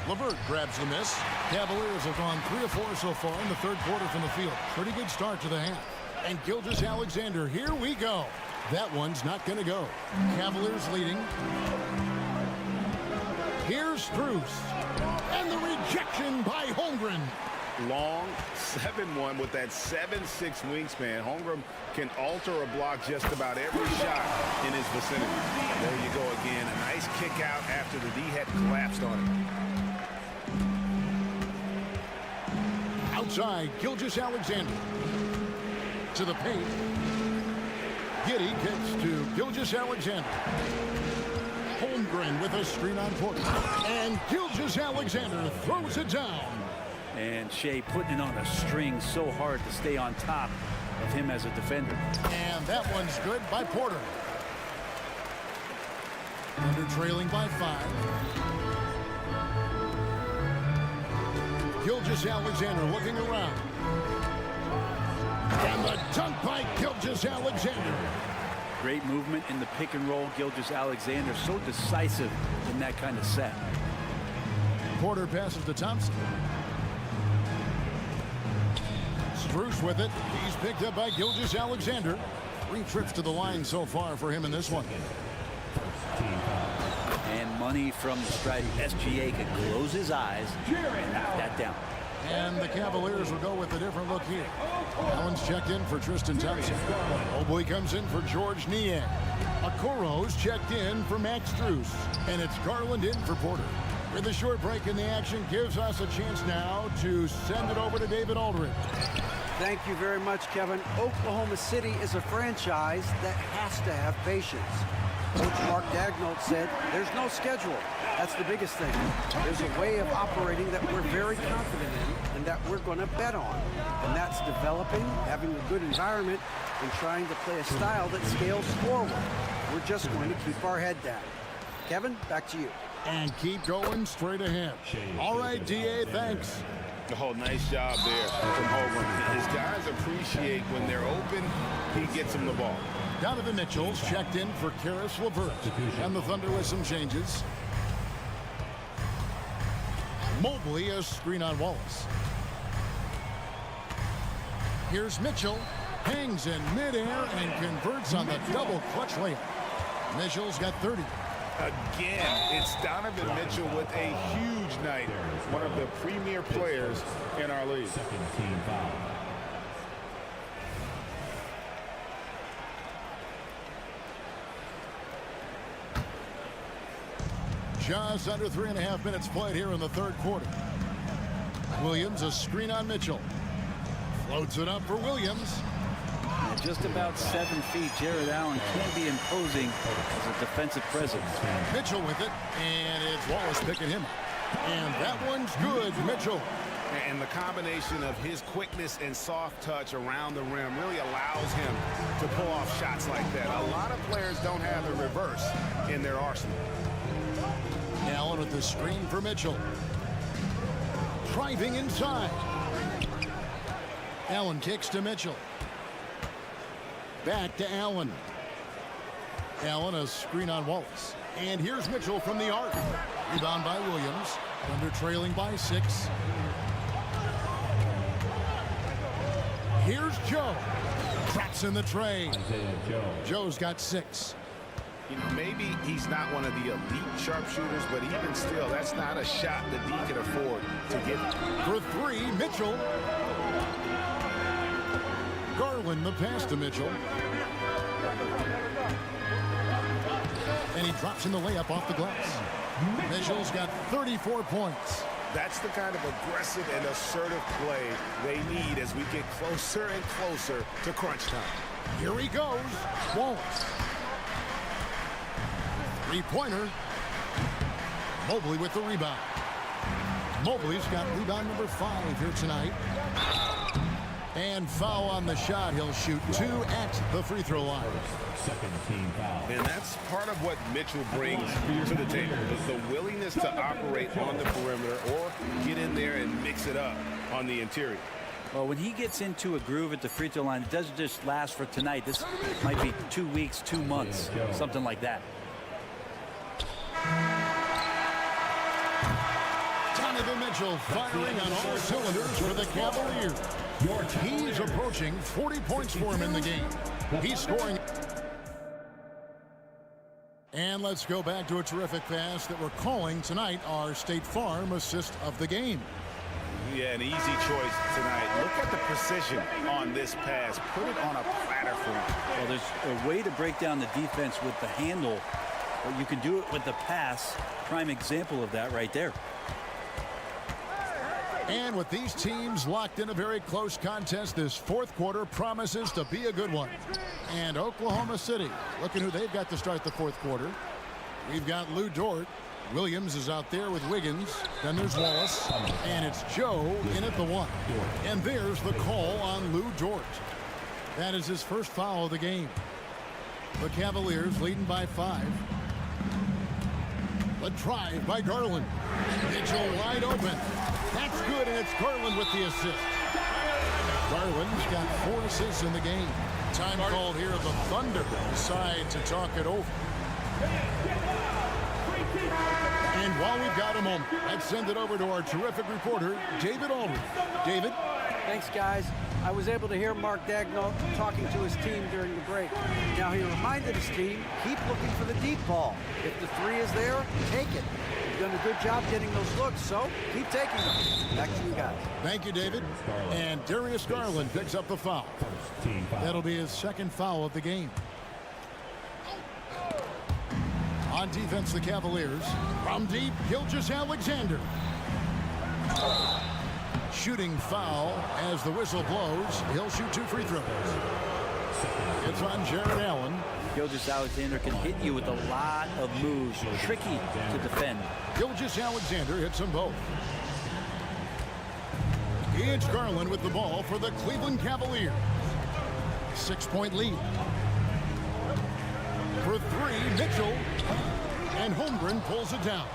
LeVert grabs the miss. Cavaliers have gone 3 of 4 so far in the third quarter from the field. Pretty good start to the half. And Gilgeous-Alexander, here we go. That one's not going to go. Cavaliers leading. Here's Strus. And the rejection by Holmgren. Long 7-1 with that 7'6" wingspan. Holmgren can alter a block just about every shot in his vicinity. There you go again. A nice kick out after the D had collapsed on him. Outside, Gilgeous-Alexander. To the paint. Giddy kicks to Gilgeous-Alexander. Holmgren with a screen on Porter. And Gilgeous-Alexander throws it down. And Shea putting it on a string so hard to stay on top of him as a defender. And that one's good by Porter. Under trailing by 5. Gilgeous-Alexander looking around. And the dunk by Gilgeous-Alexander. Great movement in the pick and roll. Gilgeous-Alexander so decisive in that kind of set. Porter passes to Thompson. Strus with it. He's picked up by Gilgeous-Alexander. 3 trips to the line so far for him in this one. And money from the stride. SGA could close his eyes and knock that down. And the Cavaliers will go with a different look here. Allen's checked in for Tristan Thompson. Mobley comes in for George Niang. Okoro's checked in for Max Strus. And it's Garland in for Porter. With a short break in the action gives us a chance now to send it over to David Aldridge. Thank you very much, Kevin. Oklahoma City is a franchise that has to have patience. Coach Mark Daigneault said, there's no schedule. That's the biggest thing. There's a way of operating that we're very confident in and that we're going to bet on. And that's developing, having a good environment, and trying to play a style that scales forward. We're just going to keep our head down. Kevin, back to you. And keep going straight ahead. All right, D.A., thanks. Oh, nice job there from Holmgren. His guys appreciate when they're open, he gets them the ball. Donovan Mitchell's checked in for Karis LeVert. And the Thunder with some changes. Mobley a screen on Wallace. Here's Mitchell. Hangs in midair and converts on the double clutch layup. Mitchell's got 30. Again, it's Donovan Mitchell with a huge night. One of the premier players in our league. Second team foul. Just under 3.5 minutes played here in the third quarter. Williams a screen on Mitchell. Floats it up for Williams. At just about 7 feet, Jared Allen can be imposing as a defensive presence. Mitchell with it, and it's Wallace picking him up. And that one's good, Mitchell. And the combination of his quickness and soft touch around the rim really allows him to pull off shots like that. A lot of players don't have the reverse in their arsenal. Allen with the screen for Mitchell. Driving inside. Allen kicks to Mitchell. Back to Allen. Allen a screen on Wallace. And here's Mitchell from the arc. Rebound by Williams. Thunder trailing by 6. Here's Joe. Traps in the tray. Joe's got 6. You know, maybe he's not one of the elite sharpshooters, but even still, that's not a shot that he can afford to get. For 3, Mitchell. Garland the pass to Mitchell. And he drops in the layup off the glass. Mitchell's got 34 points. That's the kind of aggressive and assertive play they need as we get closer and closer to crunch time. Here he goes. Wallace. 3-pointer. Mobley with the rebound. Mobley's got rebound number 5 here tonight. And foul on the shot. He'll shoot 2 at the free throw line. Second team foul. And that's part of what Mitchell brings to the table. The willingness to operate on the perimeter or get in there and mix it up on the interior. Well, when he gets into a groove at the free throw line, it doesn't just last for tonight. This might be 2 weeks, 2 months, something like that. Donovan Mitchell firing on all cylinders for the Cavaliers. He's approaching 40 points for him in the game. He's scoring. And let's go back to a terrific pass that we're calling tonight our State Farm assist of the game. Yeah, an easy choice tonight. Look at the precision on this pass. Put it on a platter for him. Well, there's a way to break down the defense with the handle, but you can do it with the pass. Prime example of that right there. And with these teams locked in a very close contest, this fourth quarter promises to be a good one. And Oklahoma City, looking who they've got to start the fourth quarter. We've got Lou Dort. Williams is out there with Wiggins. Then there's Wallace. And it's Joe in at the 1. And there's the call on Lou Dort. That is his first foul of the game. The Cavaliers leading by 5. The drive by Garland. Mitchell wide open. That's good, and it's Garland with the assist. Garland's got 4 assists in the game. Time called here. The Thunder decide to talk it over. And while we've got a moment, let's send it over to our terrific reporter, David Aldridge. David? Thanks, guys. I was able to hear Mark Daigneault talking to his team during the break. Now, he reminded his team, keep looking for the deep ball. If the 3 is there, take it. You've done a good job getting those looks, so keep taking them. Back to you guys. Thank you, David. And Darius Garland picks up the foul. That'll be his second foul of the game. On defense, the Cavaliers. From deep, Gilgeous-Alexander. Shooting foul as the whistle blows. He'll shoot 2 free throws. It's on Jared Allen. Gilgeous-Alexander can hit you with a lot of moves. Tricky to defend. Gilgeous-Alexander hits them both. It's Garland with the ball for the Cleveland Cavaliers. 6-point lead. For 3, Mitchell. And Holmgren pulls it down.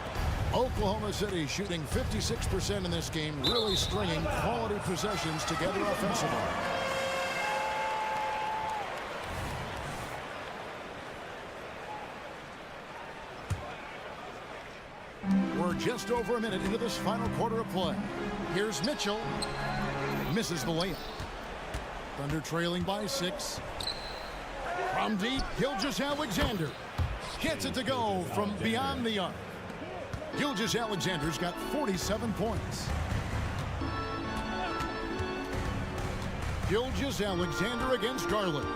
Oklahoma City shooting 56% in this game, really stringing quality possessions together offensively. We're just over a minute into this final quarter of play. Here's Mitchell. Misses the layup. Thunder trailing by 6. From deep, Gilgeous-Alexander gets it to go from beyond the arc. Gilgeous-Alexander's got 47 points. Gilgeous-Alexander against Garland.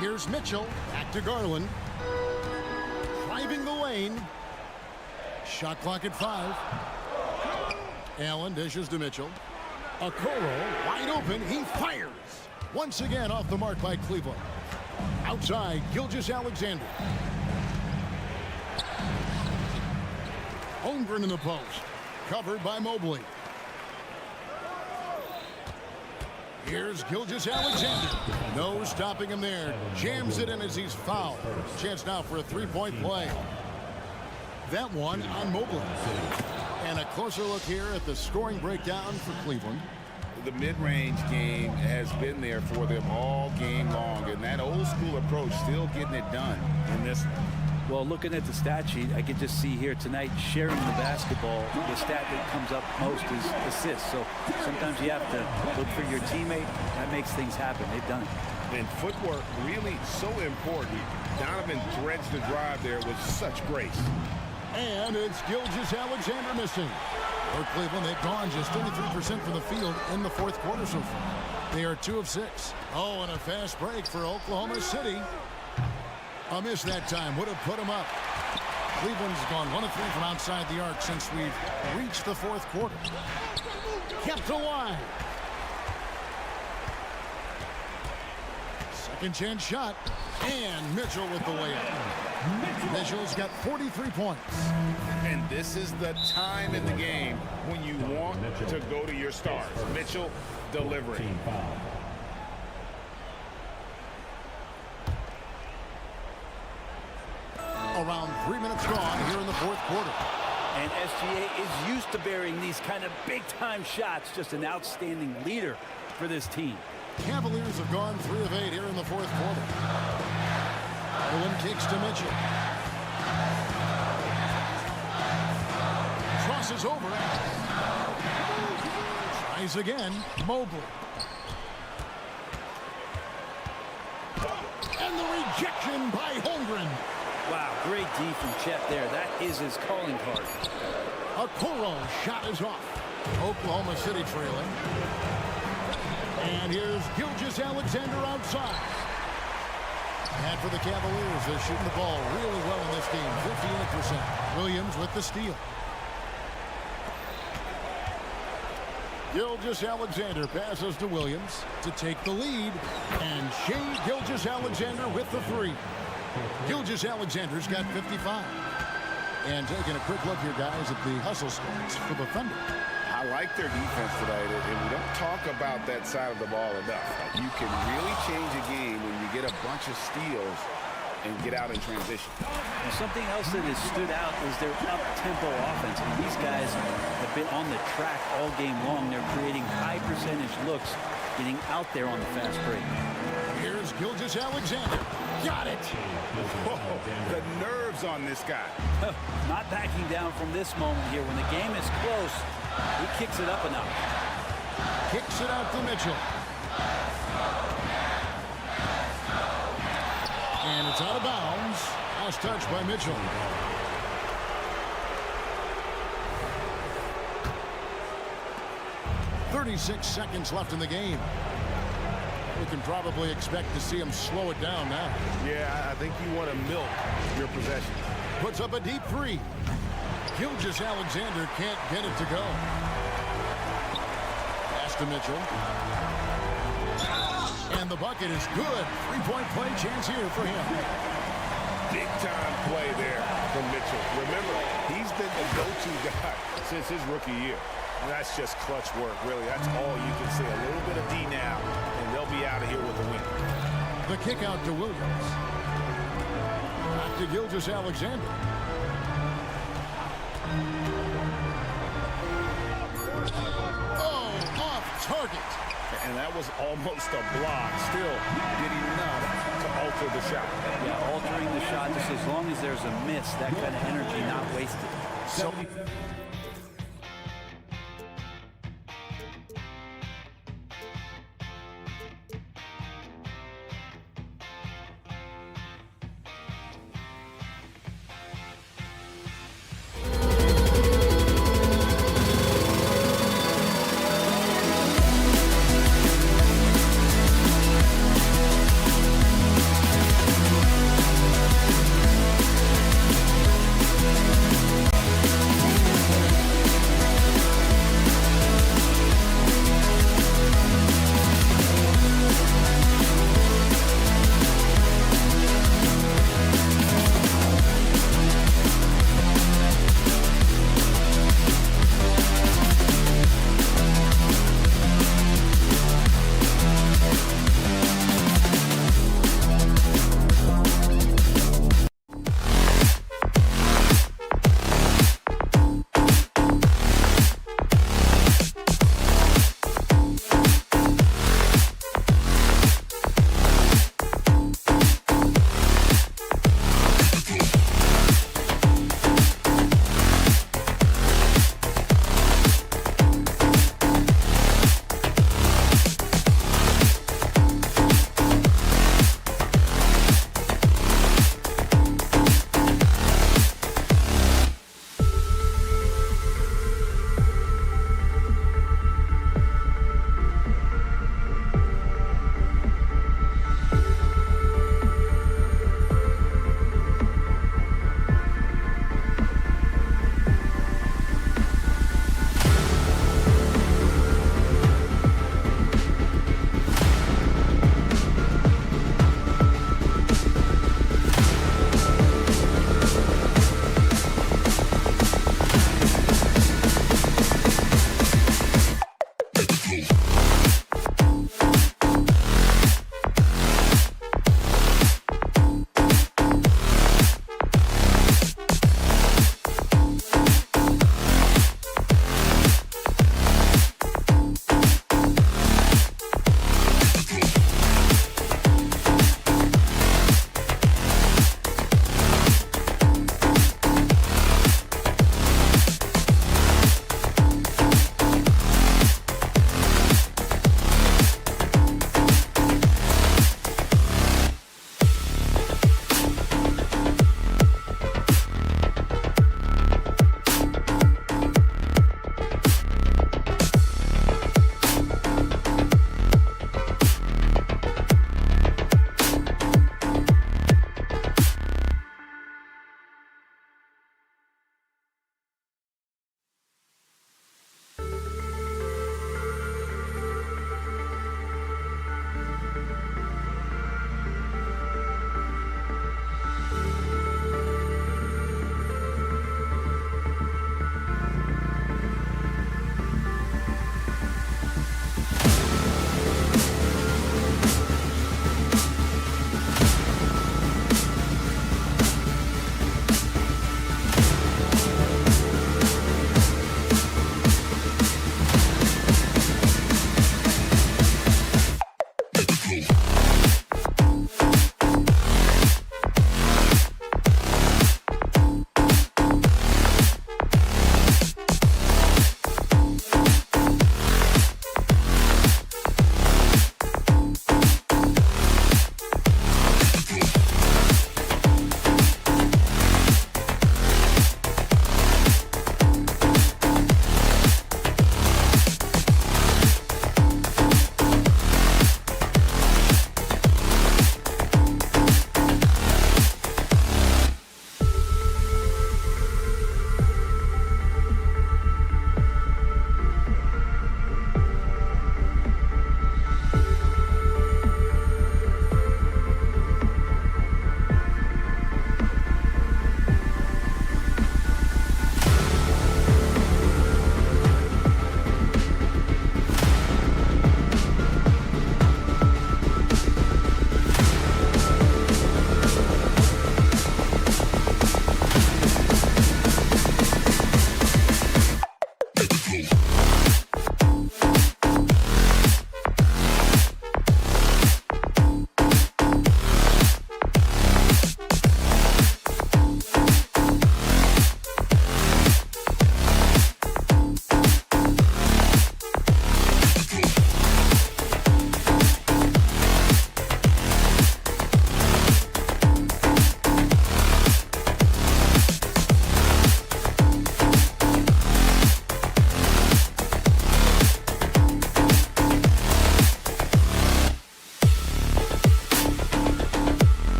Here's Mitchell. Back to Garland. Driving the lane. Shot clock at 5. Allen dishes to Mitchell. Okoro wide open. He fires. Once again off the mark by Cleveland. Outside, Gilgeous-Alexander. Holmgren in the post. Covered by Mobley. Here's Gilgeous-Alexander. No stopping him there. Jams it in as he's fouled. Chance now for a 3-point play. That one on Mobley. And a closer look here at the scoring breakdown for Cleveland. The mid-range game has been there for them all game long, and that old-school approach still getting it done in this. Well, looking at the stat sheet, I can just see here tonight sharing the basketball. The stat that comes up most is assists. So sometimes you have to look for your teammate. That makes things happen. They've done it. And footwork really so important. Donovan threads the drive there with such grace. And it's Gilgeous-Alexander missing. For Cleveland, they've gone just 33% from the field in the fourth quarter so far. They are 2 of 6. Oh, and a fast break for Oklahoma City. A miss that time would have put them up. Cleveland's gone 1 of 3 from outside the arc since we've reached the fourth quarter. Kept alive. Second chance shot. And Mitchell with the layup. Mitchell's got 43 points. And this is the time in the game when you want to go to your stars. Mitchell delivering. Around 3 minutes gone here in the fourth quarter. And SGA is used to burying these kind of big-time shots. Just an outstanding leader for this team. Cavaliers have gone 3 of 8 here in the fourth quarter. Owen kicks to Mitchell. Crosses over. Tries again. Mobley. And the rejection by Holmgren. Wow, great D from Chet there. That is his calling card. Okoro shot is off. Oklahoma City trailing. And here's Gilgeous-Alexander outside. And for the Cavaliers, they're shooting the ball really well in this game, 58%. Williams with the steal. Gilgeous-Alexander passes to Williams to take the lead. And Shea Gilgeous-Alexander with the 3. Gilgeous-Alexander's got 55. And taking a quick look here, guys, at the hustle stats for the Thunder. I like their defense tonight, and we don't talk about that side of the ball enough. You can really change a game when you get a bunch of steals and get out in transition. And something else that has stood out is their up-tempo offense. And these guys have been on the track all game long. They're creating high percentage looks, getting out there on the fast break. Here's Gilgeous-Alexander. Got it. Whoa, the nerves on this guy. Not backing down from this moment here. When the game is close, he kicks it up enough. Kicks it out to Mitchell. And it's out of bounds. Last touch by Mitchell. "36 seconds left in the game. We can probably expect to see him slow it down now. Yeah, I think you want to milk your possession. Puts up a deep 3. Gilgeous-Alexander can't get it to go. Pass to Mitchell. And the bucket is good. 3-point play chance here for him. Big time play there from Mitchell. Remember, he's been the go-to guy since his rookie year. And that's just clutch work, really. That's all you can say. A little bit of D now, and they'll be out of here with a win. The kick out to Williams. Back to Gilgeous-Alexander. Oh, off target. And that was almost a block. Still did enough to alter the shot. Yeah, altering the shot, just as long as there's a miss, that kind of energy not wasted. So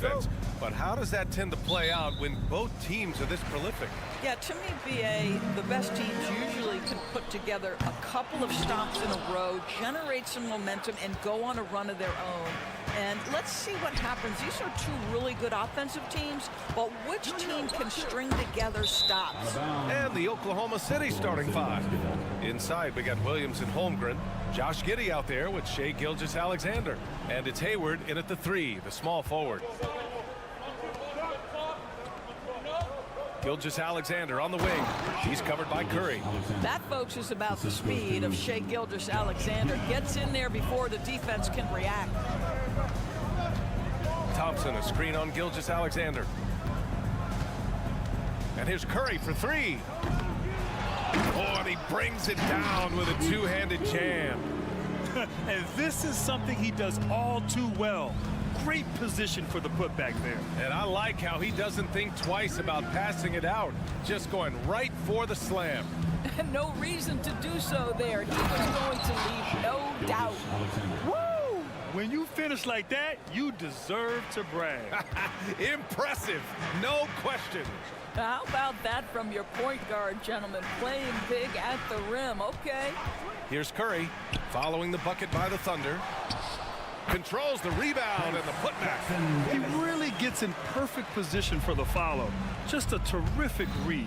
defense. But how does that tend to play out when both teams are this prolific? Yeah, to me, BA, the best teams usually can put together a couple of stops in a row, generate some momentum, and go on a run of their own. And let's see what happens. These are two really good offensive teams, but which team can string together stops? And the Oklahoma City starting five. Inside, we got Williams and Holmgren. Josh Giddey out there with Shai Gilgeous-Alexander. And it's Hayward in at the 3, the small forward. Gilgeous-Alexander on the wing. He's covered by Curry. That, folks, is about the speed of Shai Gilgeous-Alexander. Gets in there before the defense can react. Thompson, a screen on Gilgeous-Alexander. And here's Curry for 3. Oh, and he brings it down with a two-handed jam. And this is something he does all too well. Great position for the putback there. And I like how he doesn't think twice about passing it out, just going right for the slam. No reason to do so there. He was going to leave no doubt. Woo! When you finish like that, you deserve to brag. Impressive, no question. How about that from your point guard, gentlemen? Playing big at the rim, okay. Here's Curry, following the bucket by the Thunder. Controls the rebound and the putback. He really gets in perfect position for the follow. Just a terrific read.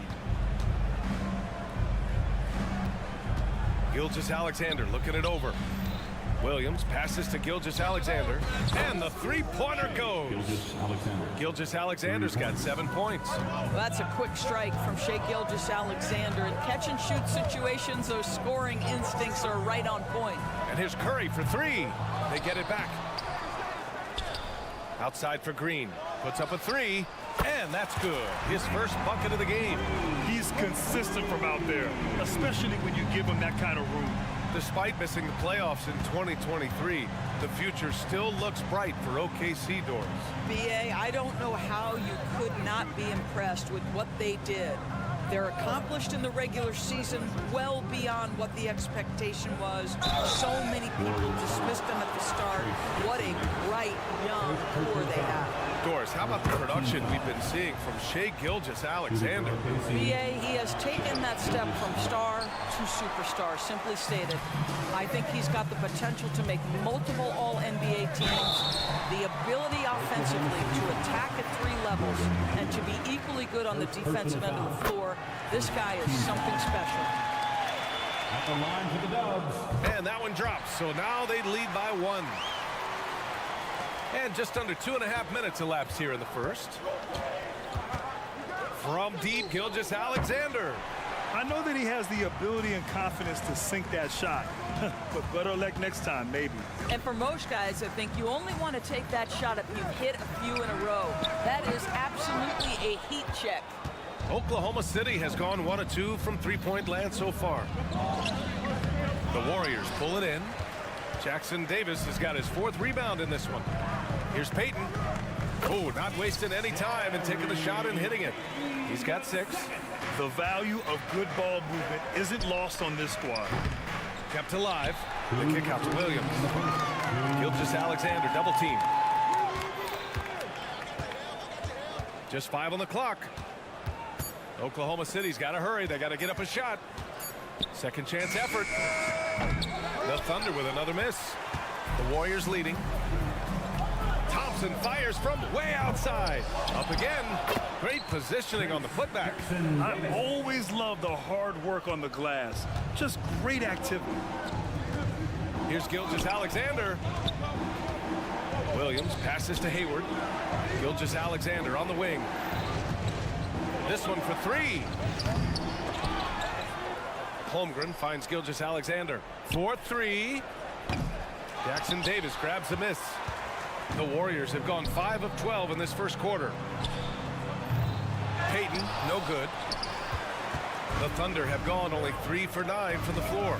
Gilgeous-Alexander looking it over. Williams passes to Gilgeous-Alexander, and the three-pointer goes. Gilgeous-Alexander's got 7 points. Well, that's a quick strike from Shai Gilgeous-Alexander. In catch-and-shoot situations, those scoring instincts are right on point. And here's Curry for 3. They get it back. Outside for Green. Puts up a 3, and that's good. His first bucket of the game. He's consistent from out there, especially when you give him that kind of room. Despite missing the playoffs in 2023, the future still looks bright for OKC doors. BA, I don't know how you could not be impressed with what they did. They're accomplished in the regular season, well beyond what the expectation was. So many people dismissed them at the start. What a bright young core they have. Doris, how about the production we've been seeing from Shai Gilgeous-Alexander? BA, he has taken that step from star to superstar, simply stated. I think he's got the potential to make multiple All-NBA teams, the ability offensively to attack at 3 levels, and to be equally good on the defensive end of the floor. This guy is something special. At the line for the Dubs. And that one drops, so now they lead by 1. And just under 2.5 minutes elapsed here in the first. From deep, Gilgeous-Alexander. I know that he has the ability and confidence to sink that shot, but better luck next time, maybe. And for most guys, I think you only want to take that shot if you've hit a few in a row. That is absolutely a heat check. Oklahoma City has gone 1 of 2 from three-point land so far. The Warriors pull it in. Jackson Davis has got his 4th rebound in this one. Here's Payton. Oh, not wasting any time and taking the shot and hitting it. He's got 6. The value of good ball movement isn't lost on this squad. Kept alive. The kick out to Williams. Gilgeous-Alexander double team. Just 5 on the clock. Oklahoma City's got to hurry. They got to get up a shot. Second chance effort. The Thunder with another miss. The Warriors leading. Thompson fires from way outside. Up again. Great positioning on the putback. I always love the hard work on the glass. Just great activity. Here's Gilgeous-Alexander. Williams passes to Hayward. Gilgeous-Alexander on the wing. This one for 3. Holmgren finds Gilgeous-Alexander. 4-3. Jackson Davis grabs the miss. The Warriors have gone 5 of 12 in this first quarter. Payton, no good. The Thunder have gone only 3 for 9 from the floor.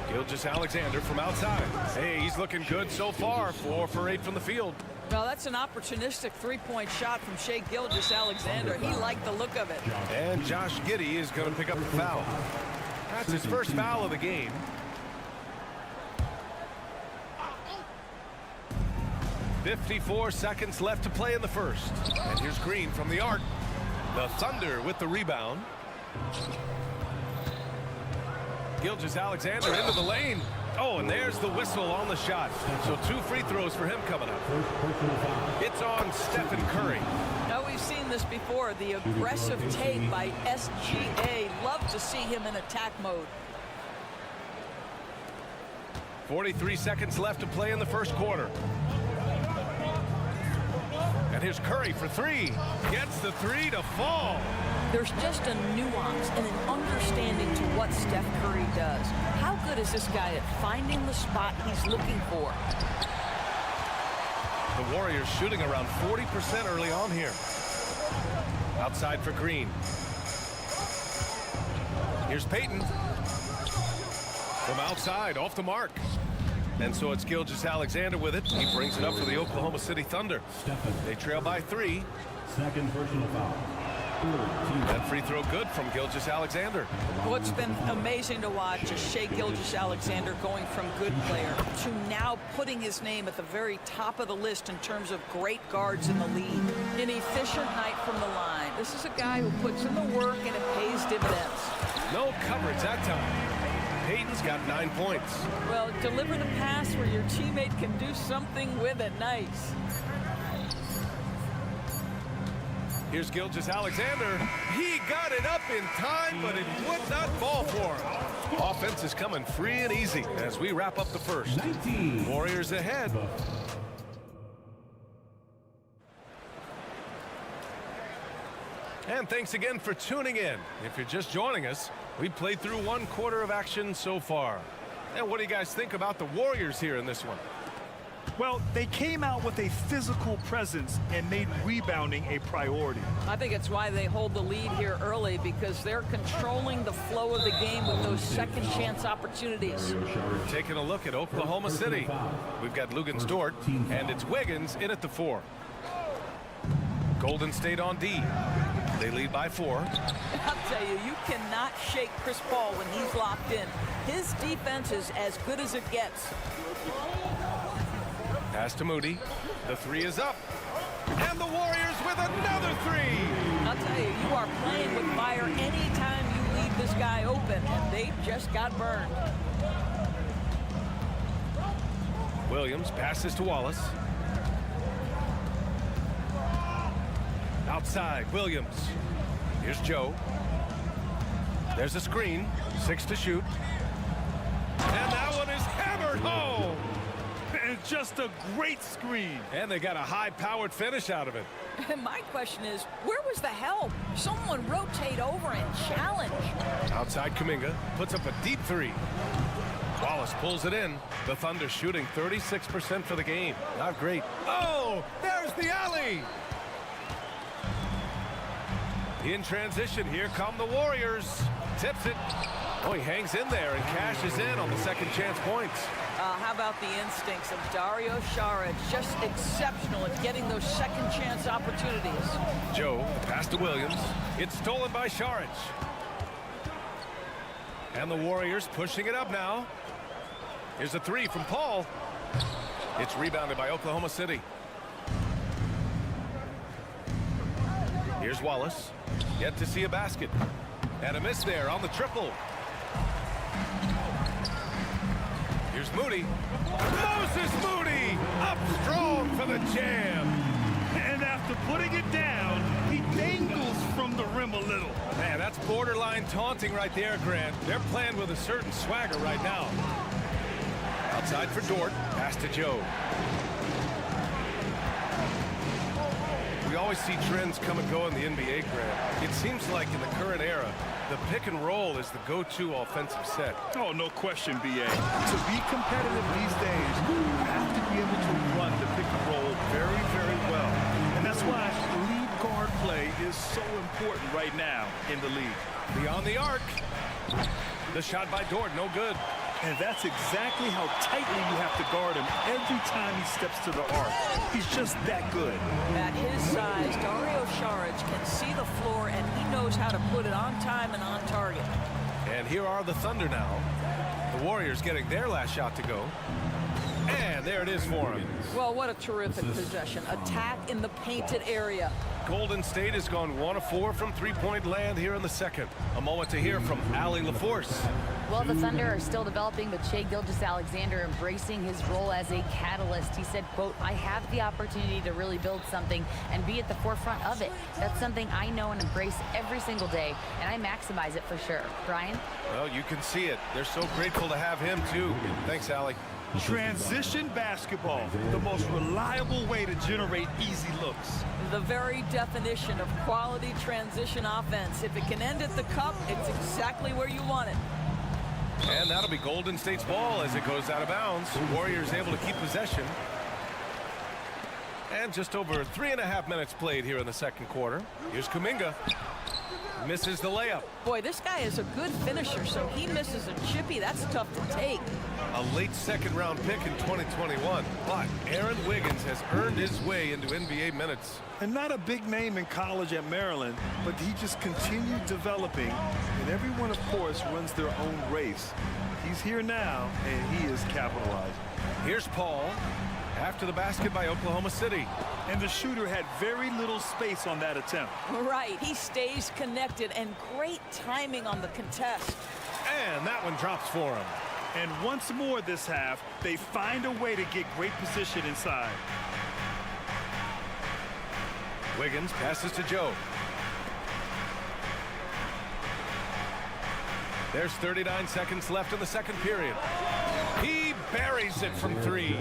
Gilgeous-Alexander from outside. Hey, he's looking good so far. 4 for 8 from the field. Well, that's an opportunistic 3-point shot from Shai Gilgeous-Alexander. He liked the look of it. And Josh Giddey is going to pick up the foul. That's his first foul of the game. 54 seconds left to play in the first. And here's Green from the arc. The Thunder with the rebound. Gilgeous-Alexander into the lane. Oh, and there's the whistle on the shot. So 2 free throws for him coming up. It's on Stephen Curry. Now, we've seen this before. The aggressive take by SGA. Love to see him in attack mode. 43 seconds left to play in the first quarter. And here's Curry for 3. Gets the 3 to fall. There's just a nuance and an understanding to what Steph Curry does. How good is this guy at finding the spot he's looking for? The Warriors shooting around 40% early on here. Outside for Green. Here's Payton. From outside, off the mark. And so it's Gilgeous-Alexander with it. He brings it up for the Oklahoma City Thunder. They trail by 3. Second personal foul. That free throw good from Gilgeous-Alexander. What's been amazing to watch is Shai Gilgeous-Alexander going from good player to now putting his name at the very top of the list in terms of great guards in the league. An efficient night from the line. This is a guy who puts in the work and it pays dividends. No coverage that time. Payton's got 9 points. Well, deliver the pass where your teammate can do something with it. Nice. Here's Gilgeous-Alexander. He got it up in time, but it would not fall for him. Offense is coming free and easy as we wrap up the first. 19. Warriors ahead. And thanks again for tuning in. If you're just joining us, we played through 1 quarter of action so far. And what do you guys think about the Warriors here in this one? Well, they came out with a physical presence and made rebounding a priority. I think it's why they hold the lead here early, because they're controlling the flow of the game with those second chance opportunities. Taking a look at Oklahoma City. We've got Lugens Dort, and it's Wiggins in at the 4. Golden State on D. They lead by 4. I'll tell you, you cannot shake Chris Paul when he's locked in. His defense is as good as it gets. Pass to Moody. The 3 is up. And the Warriors with another 3. I'll tell you, you are playing with fire anytime you leave this guy open, and they just got burned. Williams passes to Wallace. Outside, Williams. Here's Joe. There's a screen. 6 to shoot. And that one is hammered home. And just a great screen. And they got a high-powered finish out of it. My question is, where was the help? Someone rotate over and challenge. Outside, Kuminga puts up a deep 3. Wallace pulls it in. The Thunder shooting 36% for the game. Not great. Oh, there's the alley. In transition, here come the Warriors. Tips it. Oh, he hangs in there and cashes in on the second chance points. How about the instincts of Dario Saric? Just exceptional at getting those second chance opportunities. Joe, pass to Williams. It's stolen by Saric. And the Warriors pushing it up now. Here's a 3 from Paul. It's rebounded by Oklahoma City. Here's Wallace. Yet to see a basket. And a miss there on the triple. Here's Moody. Moses Moody up strong for the jam. And after putting it down, he dangles from the rim a little. Man, that's borderline taunting right there, Grant. They're playing with a certain swagger right now. Outside for Dort. Pass to Joe. We always see trends come and go in the NBA, Grant. It seems like in the current era, the pick and roll is the go-to offensive set. Oh, no question, B.A. To be competitive these days, you have to be able to run the pick and roll very, very well. And that's why lead guard play is so important right now in the league. Beyond the arc. The shot by Dort, no good. And that's exactly how tightly you have to guard him every time he steps to the arc. He's just that good. At his size, Dario Saric can see the floor, and he knows how to put it on time and on target. And here are the Thunder now. The Warriors getting their last shot to go. And there it is for him. Well, what a terrific possession. Attack in the painted area. Golden State has gone 1 of 4 from three-point land here in the second. A moment to hear from Allie LaForce. Well, the Thunder are still developing, but Shai Gilgeous-Alexander embracing his role as a catalyst. He said, quote, I have the opportunity to really build something and be at the forefront of it. That's something I know and embrace every single day, and I maximize it for sure. Brian? Well, you can see it. They're so grateful to have him, too. Thanks, Allie. Transition basketball, the most reliable way to generate easy looks. The very definition of quality transition offense. If it can end at the cup, it's exactly where you want it. And that'll be Golden State's ball as it goes out of bounds. Warriors able to keep possession. And just over 3.5 minutes played here in the second quarter. Here's Kuminga. Misses the layup. Boy, this guy is a good finisher, so he misses a chippy. That's tough to take. A late second-round pick in 2021. But Aaron Wiggins has earned his way into NBA minutes. And not a big name in college at Maryland, but he just continued developing. And everyone, of course, runs their own race. He's here now, and he is capitalizing. Here's Paul after the basket by Oklahoma City. And the shooter had very little space on that attempt. Right, he stays connected, and great timing on the contest. And that one drops for him. And once more this half, they find a way to get great position inside. Wiggins passes to Joe. There's 39 seconds left in the second period. He buries it from 3.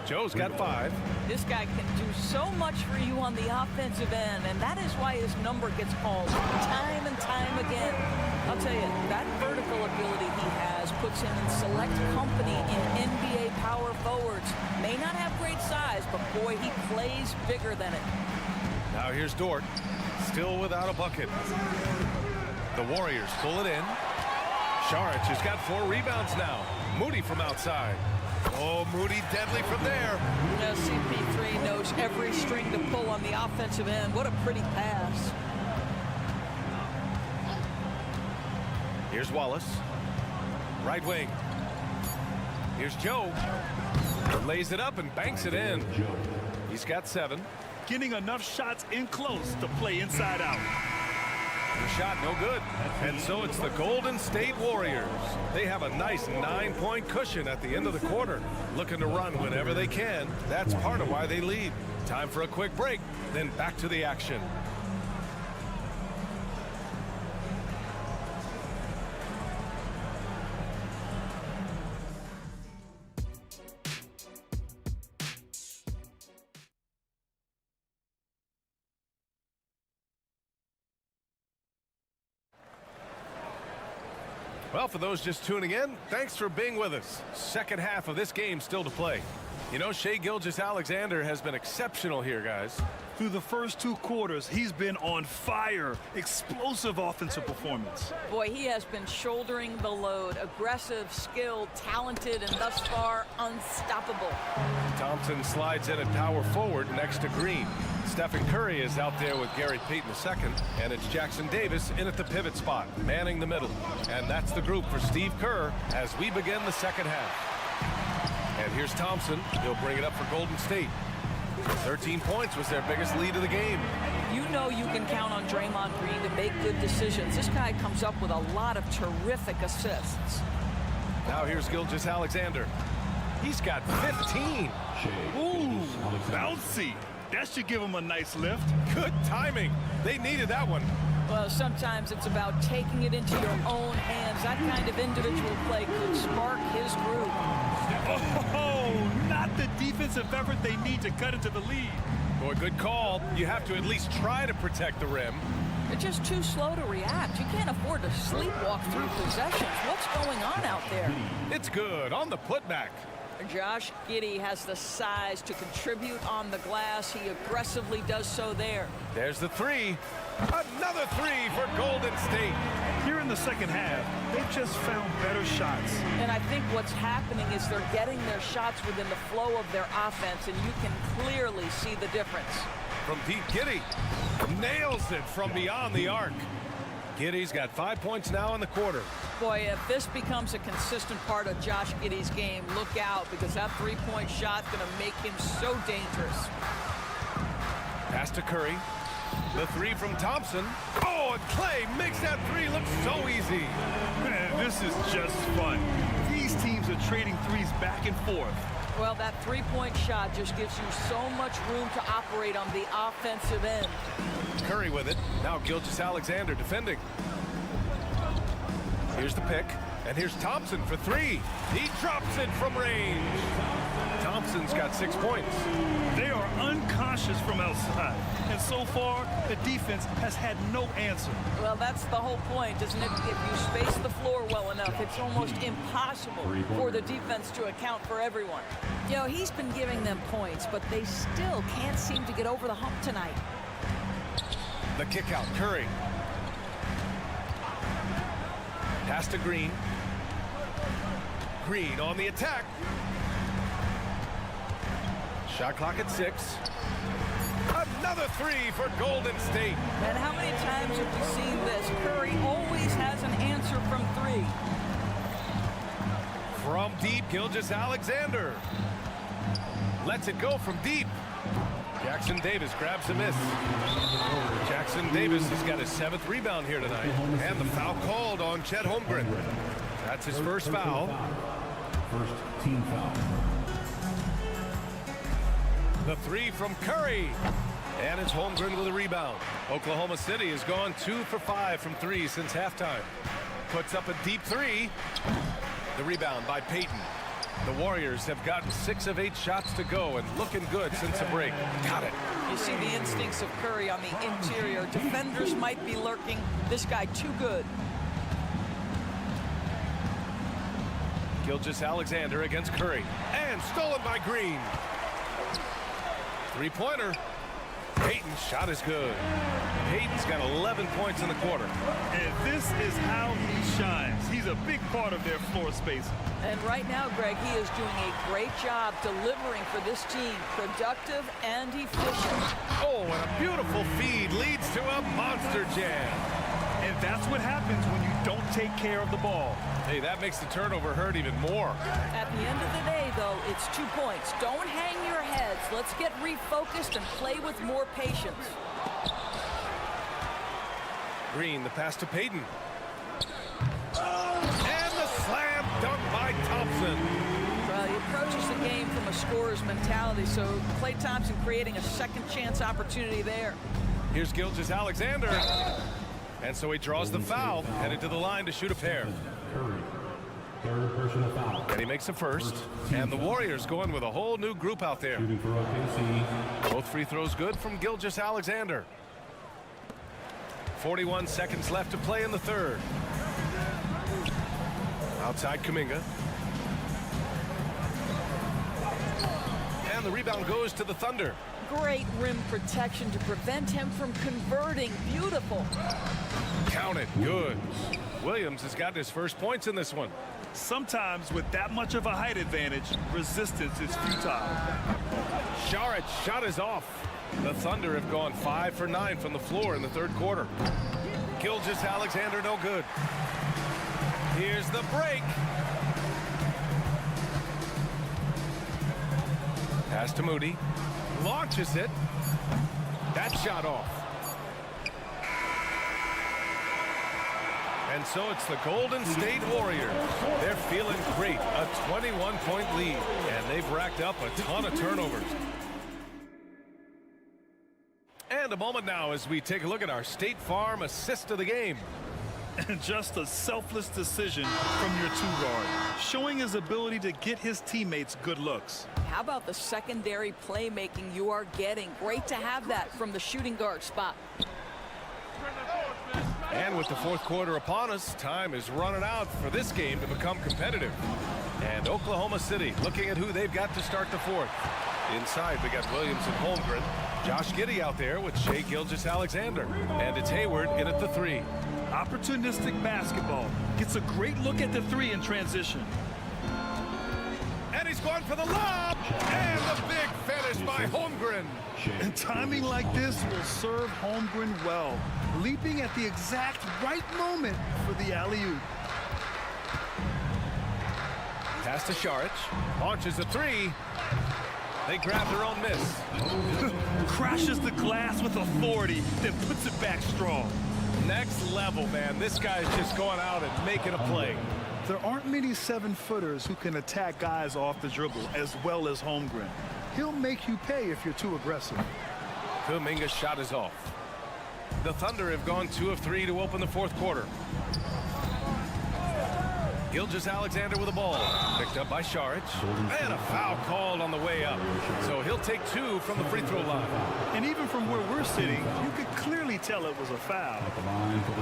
Joe's got 5. This guy can do so much for you on the offensive end, and that is why his number gets called time and time again. I'll tell you, that vertical ability he has puts him in select company in NBA power forwards. May not have great size, but boy, he plays bigger than it. Now here's Dort, still without a bucket. The Warriors pull it in. Saric has got 4 rebounds now. Moody from outside. Oh, Moody deadly from there. Now CP3 knows every string to pull on the offensive end. What a pretty pass. Here's Wallace. Right wing. Here's Joe. Lays it up and banks it in. He's got 7. Getting enough shots in close to play inside out. The shot no good. And so it's the Golden State Warriors. They have a nice 9-point cushion at the end of the quarter. Looking to run whenever they can. That's part of why they lead. Time for a quick break, then back to the action. Well, for those just tuning in, thanks for being with us. Second half of this game still to play. You know, Shai Gilgeous-Alexander has been exceptional here, guys. Through the first 2 quarters, he's been on fire. Explosive offensive performance. Boy, he has been shouldering the load. Aggressive, skilled, talented, and thus far unstoppable. Thompson slides in at power forward next to Green. Stephen Curry is out there with Gary Payton II, and it's Jackson Davis in at the pivot spot, manning the middle. And that's the group for Steve Kerr as we begin the second half. And here's Thompson. He'll bring it up for Golden State. 13 points was their biggest lead of the game. You know you can count on Draymond Green to make good decisions. This guy comes up with a lot of terrific assists. Now here's Gilgeous-Alexander. He's got 15. Ooh, bouncy. That should give him a nice lift. Good timing. They needed that one. Well, sometimes it's about taking it into your own hands. That kind of individual play could spark his groove. Oh, not the defensive effort they need to cut into the lead. Boy, good call. You have to at least try to protect the rim. They're just too slow to react. You can't afford to sleepwalk through possessions. What's going on out there? It's good on the putback. Josh Giddey has the size to contribute on the glass. He aggressively does so there. There's the 3. Another 3 for Golden State. Here in the second half, they've just found better shots. And I think what's happening is they're getting their shots within the flow of their offense, and you can clearly see the difference. From deep, Giddey nails it from beyond the arc. Giddey's got 5 points now in the quarter. Boy, if this becomes a consistent part of Josh Giddey's game, look out, because that three-point shot's going to make him so dangerous. Pass to Curry. The three from Thompson. Oh, and Clay makes that three look so easy. Man, this is just fun. These teams are trading threes back and forth. Well, that three-point shot just gives you so much room to operate on the offensive end. Curry with it. Now Gilgeous-Alexander defending. Here's the pick, and here's Thompson for three. He drops it from range. Thompson's got 6 points. They are unconscious from outside, and so far, the defense has had no answer. Well, that's the whole point, isn't it? If you space the floor well enough, it's almost impossible for the defense to account for everyone. You know, he's been giving them points, but they still can't seem to get over the hump tonight. The kick out, Curry. Pass to Green. Green on the attack. Shot clock at 6. Another three for Golden State. And how many times have we seen this? Curry always has an answer from three. From deep, Gilgeous-Alexander. Lets it go from deep. Jackson Davis grabs a miss. Jackson Davis has got his 7th rebound here tonight. And the foul called on Chet Holmgren. That's his first foul. First team foul. The three from Curry. And it's Holmgren with a rebound. Oklahoma City has gone 2 for 5 from three since halftime. Puts up a deep three. The rebound by Payton. The Warriors have gotten 6 of 8 shots to go and looking good since the break. Got it. You see the instincts of Curry on the interior. Defenders might be lurking. This guy too good. Gilgeous-Alexander against Curry. And stolen by Green. Three-pointer. Payton's shot is good. Payton's got 11 points in the quarter. And this is how he shines. He's a big part of their floor space. And right now, Greg, he is doing a great job delivering for this team. Productive and efficient. Oh, and a beautiful feed leads to a monster jam. And that's what happens when you don't take care of the ball. Hey, that makes the turnover hurt even more. At the end of the day, though, it's 2 points. Don't hang your heads. Let's get refocused and play with more patience. Green, the pass to Payton. And the slam dunk by Thompson. Well, he approaches the game from a scorer's mentality, so Klay Thompson creating a second chance opportunity there. Here's Gilgeous-Alexander. And so he draws the foul, headed to the line to shoot a pair. Curry. Third personal foul. And he makes a first. And the Warriors going with a whole new group out there. Shooting for OKC. Both free throws good from Gilgeous-Alexander. 41 seconds left to play in the third. Outside Kuminga. And the rebound goes to the Thunder. Great rim protection to prevent him from converting. Beautiful. Count it. Good. Williams has got his first points in this one. Sometimes with that much of a height advantage, resistance is futile. Sharit's shot is off. The Thunder have gone 5 for 9 from the floor in the third quarter. Gilgeous-Alexander no good. Here's the break. Pass to Moody. Launches it. That shot off. And so it's the Golden State Warriors. They're feeling great. A 21-point lead. And they've racked up a ton of turnovers. And a moment now as we take a look at our State Farm assist of the game. And just a selfless decision from your two-guard, showing his ability to get his teammates good looks. How about the secondary playmaking you are getting? Great to have that from the shooting guard spot. And with the fourth quarter upon us, time is running out for this game to become competitive. And Oklahoma City looking at who they've got to start the fourth. Inside, we got Williams and Holmgren. Josh Giddey out there with Shai Gilgeous-Alexander. And it's Hayward in at the three. Opportunistic basketball. Gets a great look at the three in transition. And he's going for the lob. And the big finish by Holmgren. And timing like this will serve Holmgren well. Leaping at the exact right moment for the alley-oop. Pass to Sharich. Launches a three. They grab their own miss. Crashes the glass with authority, then puts it back strong. Next level, man. This guy's just going out and making a play. There aren't many 7-footers who can attack guys off the dribble as well as Holmgren. He'll make you pay if you're too aggressive. Kuminga's shot is off. The Thunder have gone 2 of 3 to open the fourth quarter. Gilgeous-Alexander with the ball. Picked up by Sharich. And a foul called on the way up. So he'll take 2 from the free throw line. And even from where we're sitting, you could clearly tell it was a foul.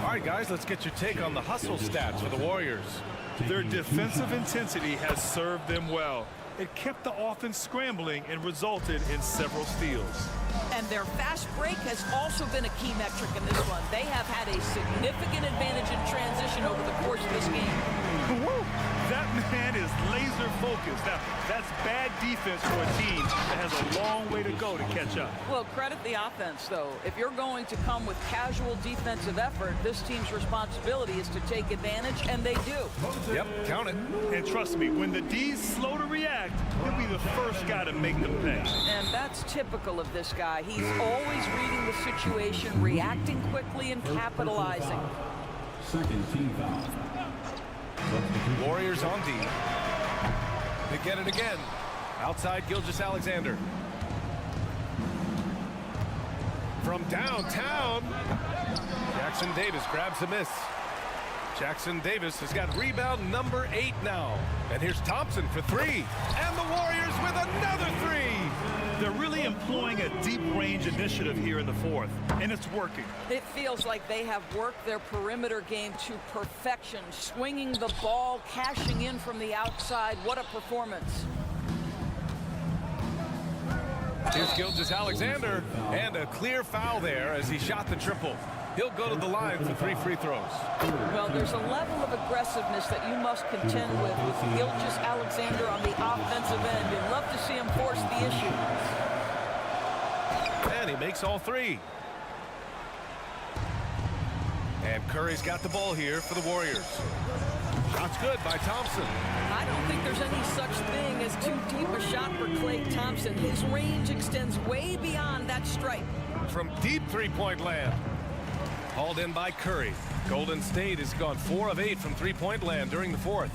All right, guys, let's get your take on the hustle stats for the Warriors. Their defensive intensity has served them well. It kept the offense scrambling and resulted in several steals. And their fast break has also been a key metric in this one. They have had a significant advantage in transition over the course of this game. Woo! That man is laser focused. Now, that's bad defense for a team that has a long way to go to catch up. Well, credit the offense, though. If you're going to come with casual defensive effort, this team's responsibility is to take advantage, and they do. Yep, count it. And trust me, when the D's slow to react, he'll be the first guy to make them pay. And that's typical of this guy. He's always reading the situation, reacting quickly, and capitalizing. Second team foul. Warriors on D. They get it again. Outside Gilgeous-Alexander. From downtown, Jackson Davis grabs the miss. Jackson Davis has got rebound number 8 now. And here's Thompson for 3. And the Warriors with another 3. They're really employing a deep range initiative here in the fourth, and it's working. It feels like they have worked their perimeter game to perfection, swinging the ball, cashing in from the outside. What a performance. Here's Gilgeous-Alexander, and a clear foul there as he shot the triple. He'll go to the line for 3 free throws. Well, there's a level of aggressiveness that you must contend with Gilgeous-Alexander on the offensive end. You'd love to see him force the issue. And he makes all 3. And Curry's got the ball here for the Warriors. Shot's good by Thompson. I don't think there's any such thing as too deep a shot for Klay Thompson. His range extends way beyond that stripe. From deep three-point land. Hauled in by Curry. Golden State has gone 4 of 8 from three-point land during the fourth.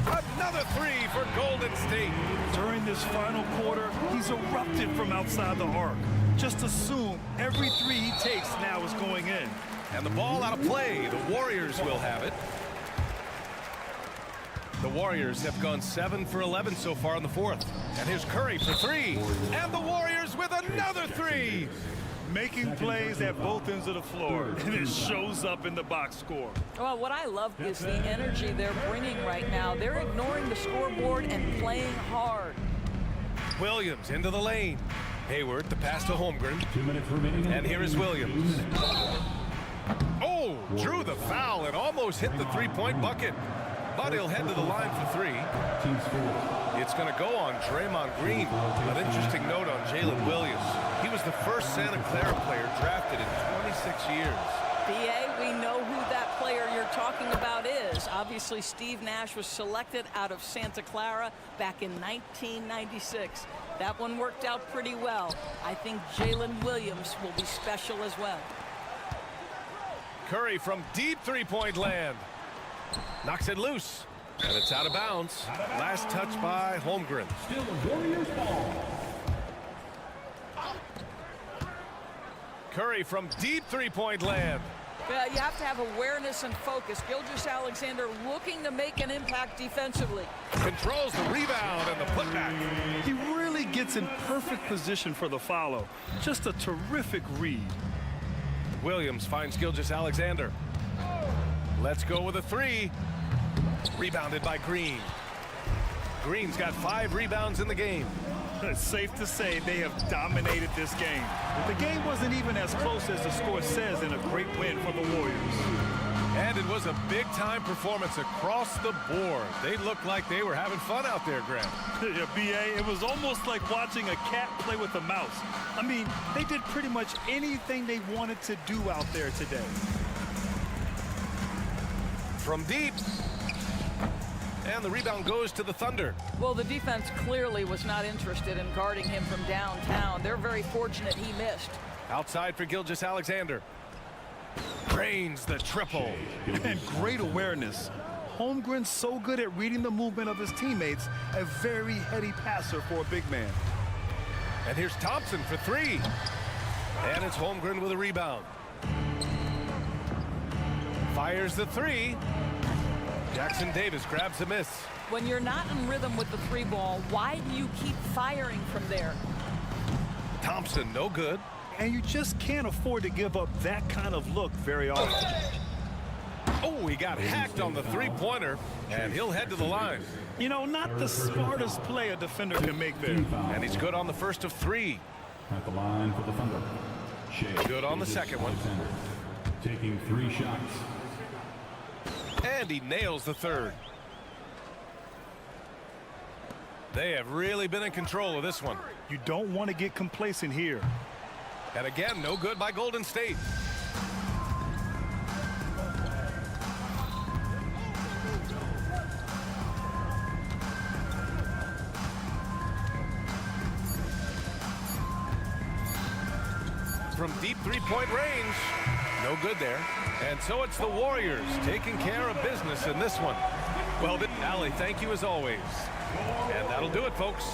Another 3 for Golden State. During this final quarter, he's erupted from outside the arc. Just assume every 3 he takes now is going in. And the ball out of play. The Warriors will have it. The Warriors have gone 7 for 11 so far in the fourth. And here's Curry for 3. And the Warriors with another 3. Making plays at both ends of the floor, and it shows up in the box score. Well, what I love is the energy they're bringing right now. They're ignoring the scoreboard and playing hard. Williams into the lane. Hayward, the pass to Holmgren. 2 minutes remaining. And here is Williams. Oh, drew the foul and almost hit the three-point bucket. But he'll head to the line for 3. Team score. It's going to go on Draymond Green. An interesting note on Jalen Williams. He was the first Santa Clara player drafted in 26 years. BA, we know who that player you're talking about is. Obviously, Steve Nash was selected out of Santa Clara back in 1996. That one worked out pretty well. I think Jalen Williams will be special as well. Curry from deep three-point land. Knocks it loose. And it's out of bounds. Last touch by Holmgren. Still the Warriors ball. Curry from deep three-point land. You have to have awareness and focus. Gilgeous-Alexander looking to make an impact defensively. Controls the rebound and the putback. He really gets in perfect position for the follow. Just a terrific read. Williams finds Gilgeous-Alexander. Let's go with a 3. Rebounded by Green. Green's got 5 rebounds in the game. It's safe to say they have dominated this game. The game wasn't even as close as the score says in a great win for the Warriors. And it was a big-time performance across the board. They looked like they were having fun out there, Grant. Yeah, B.A., it was almost like watching a cat play with a mouse. I mean, they did pretty much anything they wanted to do out there today. From deep. And and the rebound goes to the Thunder. Well, the defense clearly was not interested in guarding him from downtown. They're very fortunate he missed. Outside for Gilgeous-Alexander. Drains the triple. And great awareness. Holmgren's so good at reading the movement of his teammates. A very heady passer for a big man. And here's Thompson for three. And it's Holmgren with a rebound. Fires the three. Jackson Davis grabs a miss. When you're not in rhythm with the three ball, why do you keep firing from there? Thompson, no good. And you just can't afford to give up that kind of look very often. Oh, he got hacked on the three-pointer, and he'll head to the line. You know, not the smartest play a defender can make there. And he's good on the first of three. At the line for the Thunder. Good on the second one. Taking 3 shots. And he nails the third. They have really been in control of this one. You don't want to get complacent here. And again, no good by Golden State. From deep three-point range, no good there. And so it's the Warriors taking care of business in this one. Well, Allie, thank you as always. And that'll do it, folks.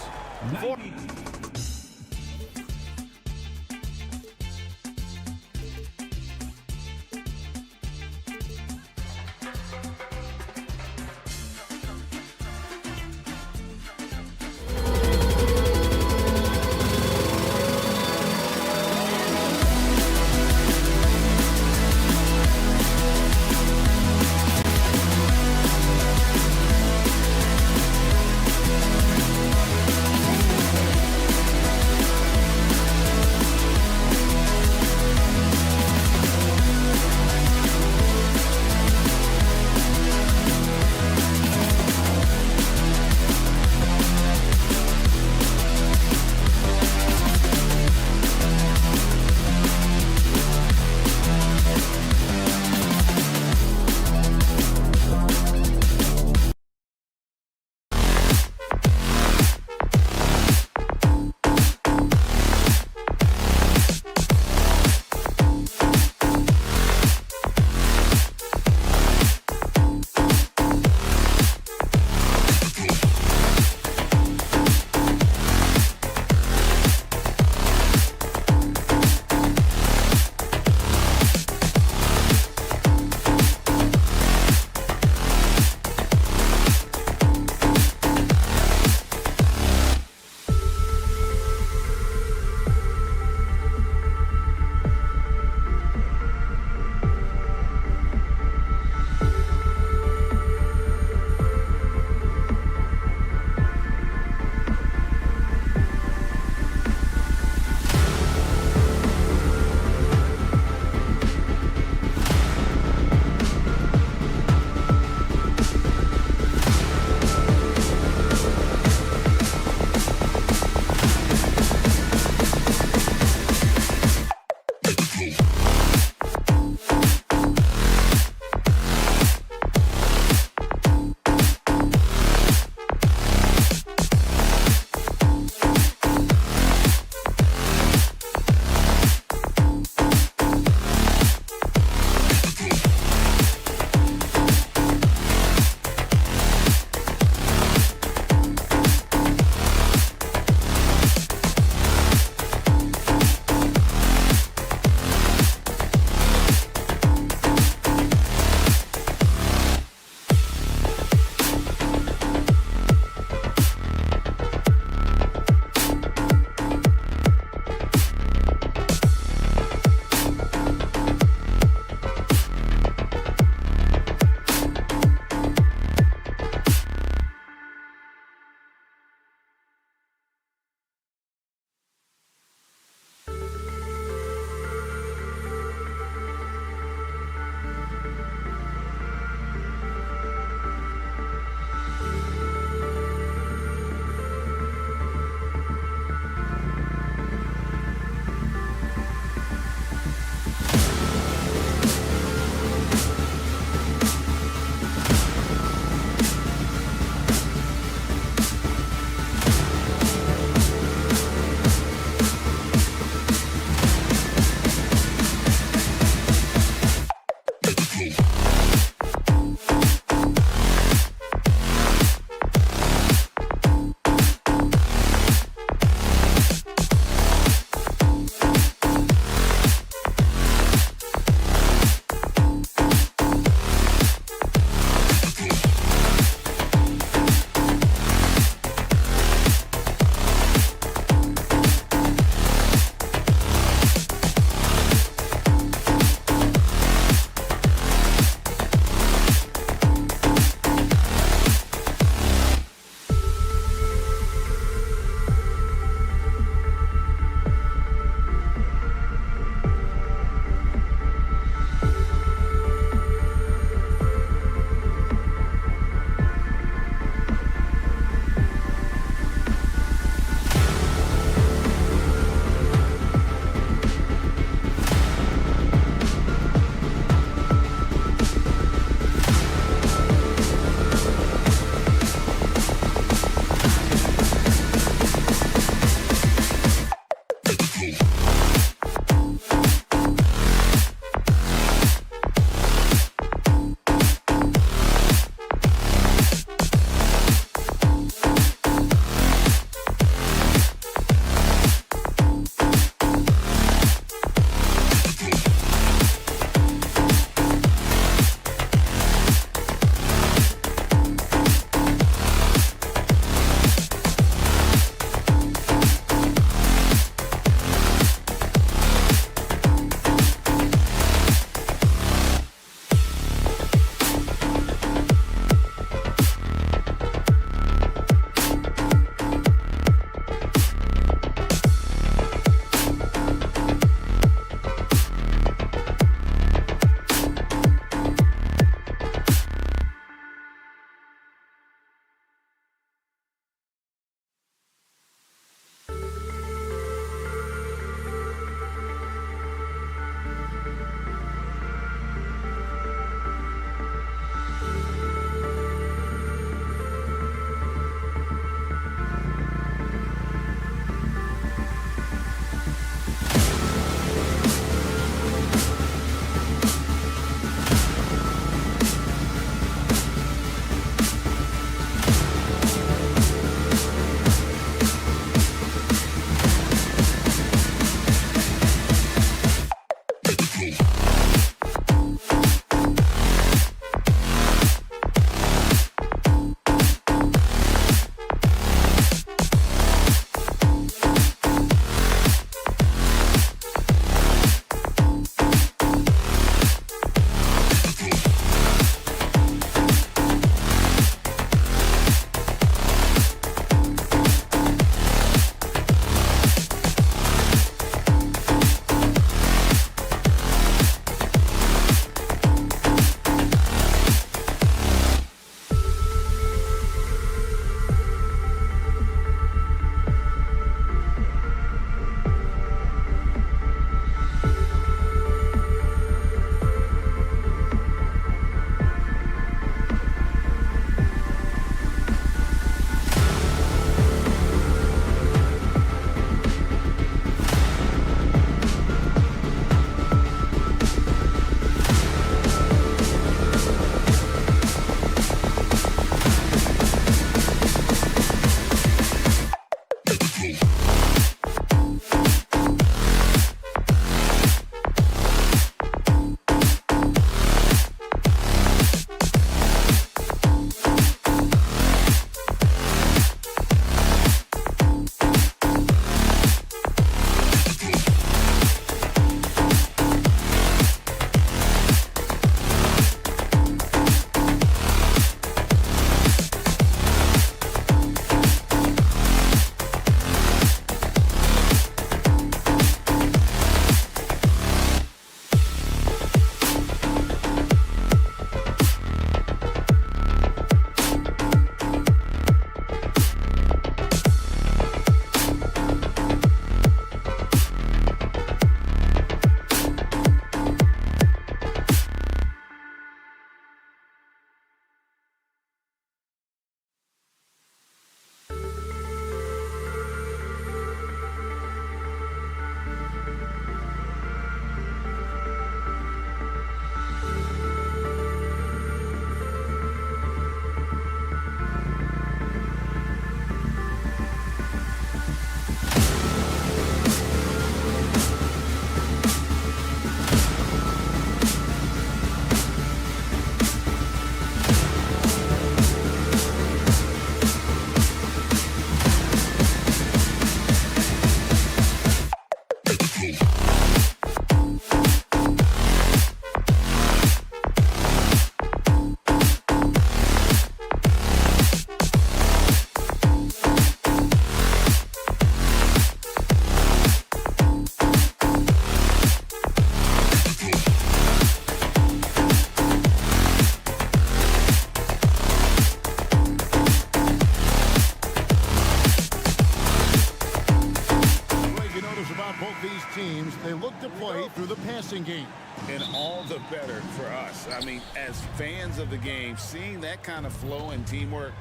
they look to play through the passing game. And all the better for us. I mean, as fans of the game, seeing that kind of flow and teamwork,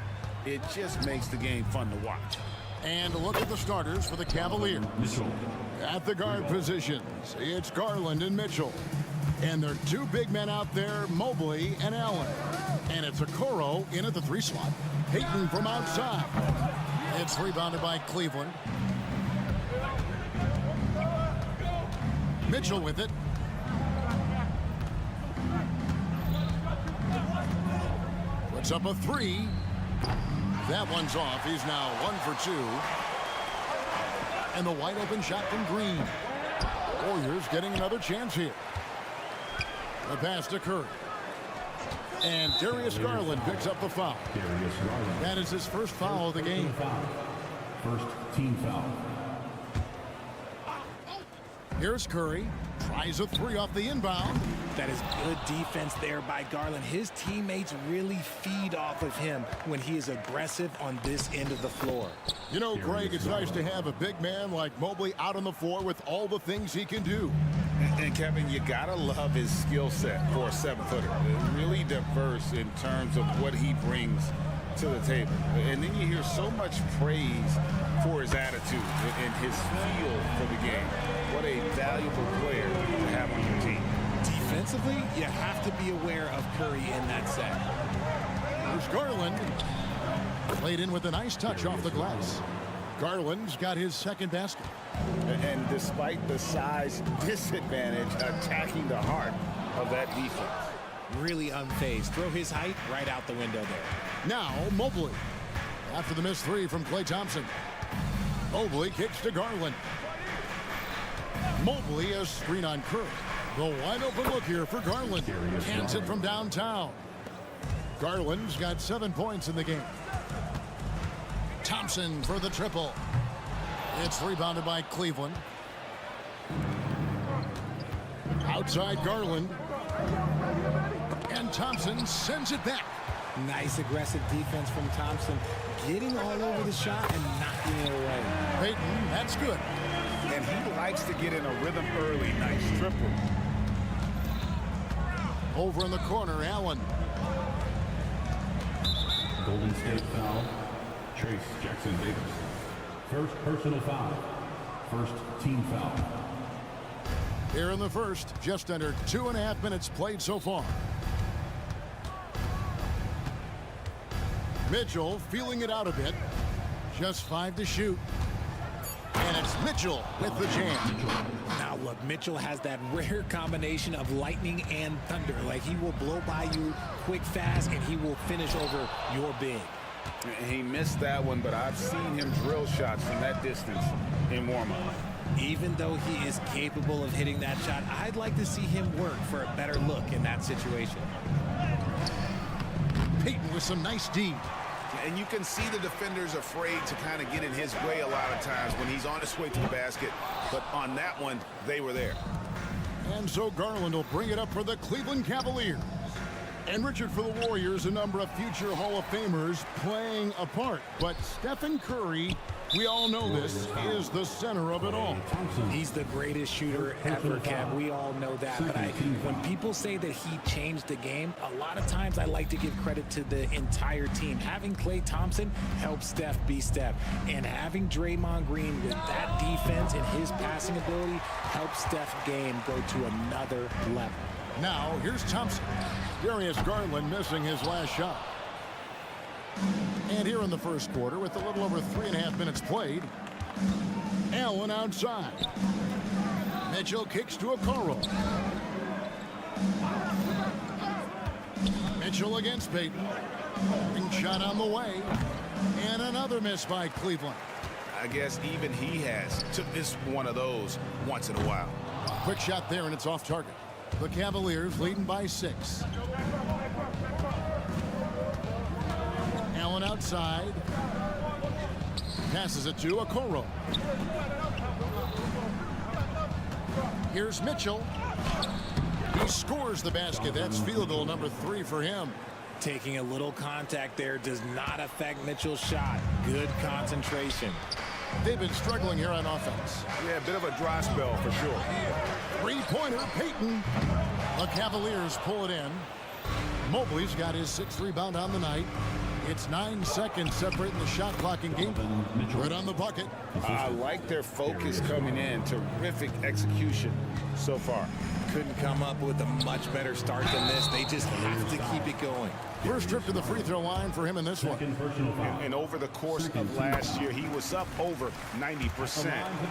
it just makes the game fun to watch. And look at the starters for the Cavaliers. At the guard positions, it's Garland and Mitchell. And there are 2 big men out there, Mobley and Allen. And it's Okoro in at the 3 slot. Payton from outside. It's rebounded by Cleveland. Mitchell with it. Puts up a 3. That one's off. He's now 1 for 2. And the wide open shot from Green. Warriors getting another chance here. The pass to Curry. And Darius Garland picks up the foul. That is his first foul of the game. First team foul. Here's Curry. Tries a 3 off the inbound. That is good defense there by Garland. His teammates really feed off of him when he is aggressive on this end of the floor. You know, Greg, it's nice to have a big man like Mobley out on the floor with all the things he can do. And Kevin, you gotta love his skill set for a 7-footer. Really diverse in terms of what he brings to the table. And then you hear so much praise for his attitude and his feel for the game. What a valuable player to have on your team. Defensively, you have to be aware of Curry in that set. Here's Garland. Played in with a nice touch off the glass. Garland's got his second basket. And despite the size disadvantage, attacking the heart of that defense. Really unfazed. Throw his height right out the window there. Now Mobley. After the missed 3 from Klay Thompson. Mobley kicks to Garland. Mobley a screen on Curry. The wide open look here for Garland. Cans it from downtown. Garland's got 7 points in the game. Thompson for the triple. It's rebounded by Cleveland. Outside Garland. And Thompson sends it back. Nice aggressive defense from Thompson. Getting all over the shot and knocking it away. Payton, that's good. And he likes to get in a rhythm early. Nice triple. Over in the corner, Allen. Golden State foul. Trace Jackson Davis. First personal foul. First team foul. Here in the first, just under 2.5 minutes played so far. Mitchell feeling it out a bit. Just 5 to shoot. And it's Mitchell with the jam. Now look, Mitchell has that rare combination of lightning and thunder. Like he will blow by you quick, fast, and he will finish over your big. He missed that one, but I've seen him drill shots from that distance in warm-up. Even though he is capable of hitting that shot, I'd like to see him work for a better look in that situation. Payton with some nice D. And you can see the defenders afraid to kind of get in his way a lot of times when he's on his way to the basket. But on that one, they were there. And so Garland will bring it up for the Cleveland Cavaliers. And Richard, for the Warriors, a number of future Hall of Famers playing a part. But Stephen Curry, we all know this, is the center of it all. He's the greatest shooter ever, Kev. We all know that. But when people say that he changed the game, a lot of times I like to give credit to the entire team. Having Klay Thompson helps Steph be Steph. And having Draymond Green with that defense and his passing ability helps Steph's game go to another level. Now, here's Thompson. Darius Garland missing his last shot. And here in the first quarter, with a little over 3.5 minutes played, Allen outside. Mitchell kicks to Okoro. Mitchell against Payton. Big shot on the way. And another miss by Cleveland. I guess even he has to miss one of those once in a while. Quick shot there, and it's off target. The Cavaliers leading by 6. Allen outside. Passes it to Okoro. Here's Mitchell. He scores the basket. That's field goal number 3 for him. Taking a little contact there does not affect Mitchell's shot. Good concentration. They've been struggling here on offense. Yeah, a bit of a dry spell for sure. Three-pointer, Payton. The Cavaliers pull it in. Mobley's got his 6th rebound on the night. It's 9 seconds separating the shot clock and game. Right on the bucket. I like their focus coming in. Terrific execution so far. Couldn't come up with a much better start than this. They just have to keep it going. First trip to the free throw line for him in this one. And over the course of last year, he was up over 90%.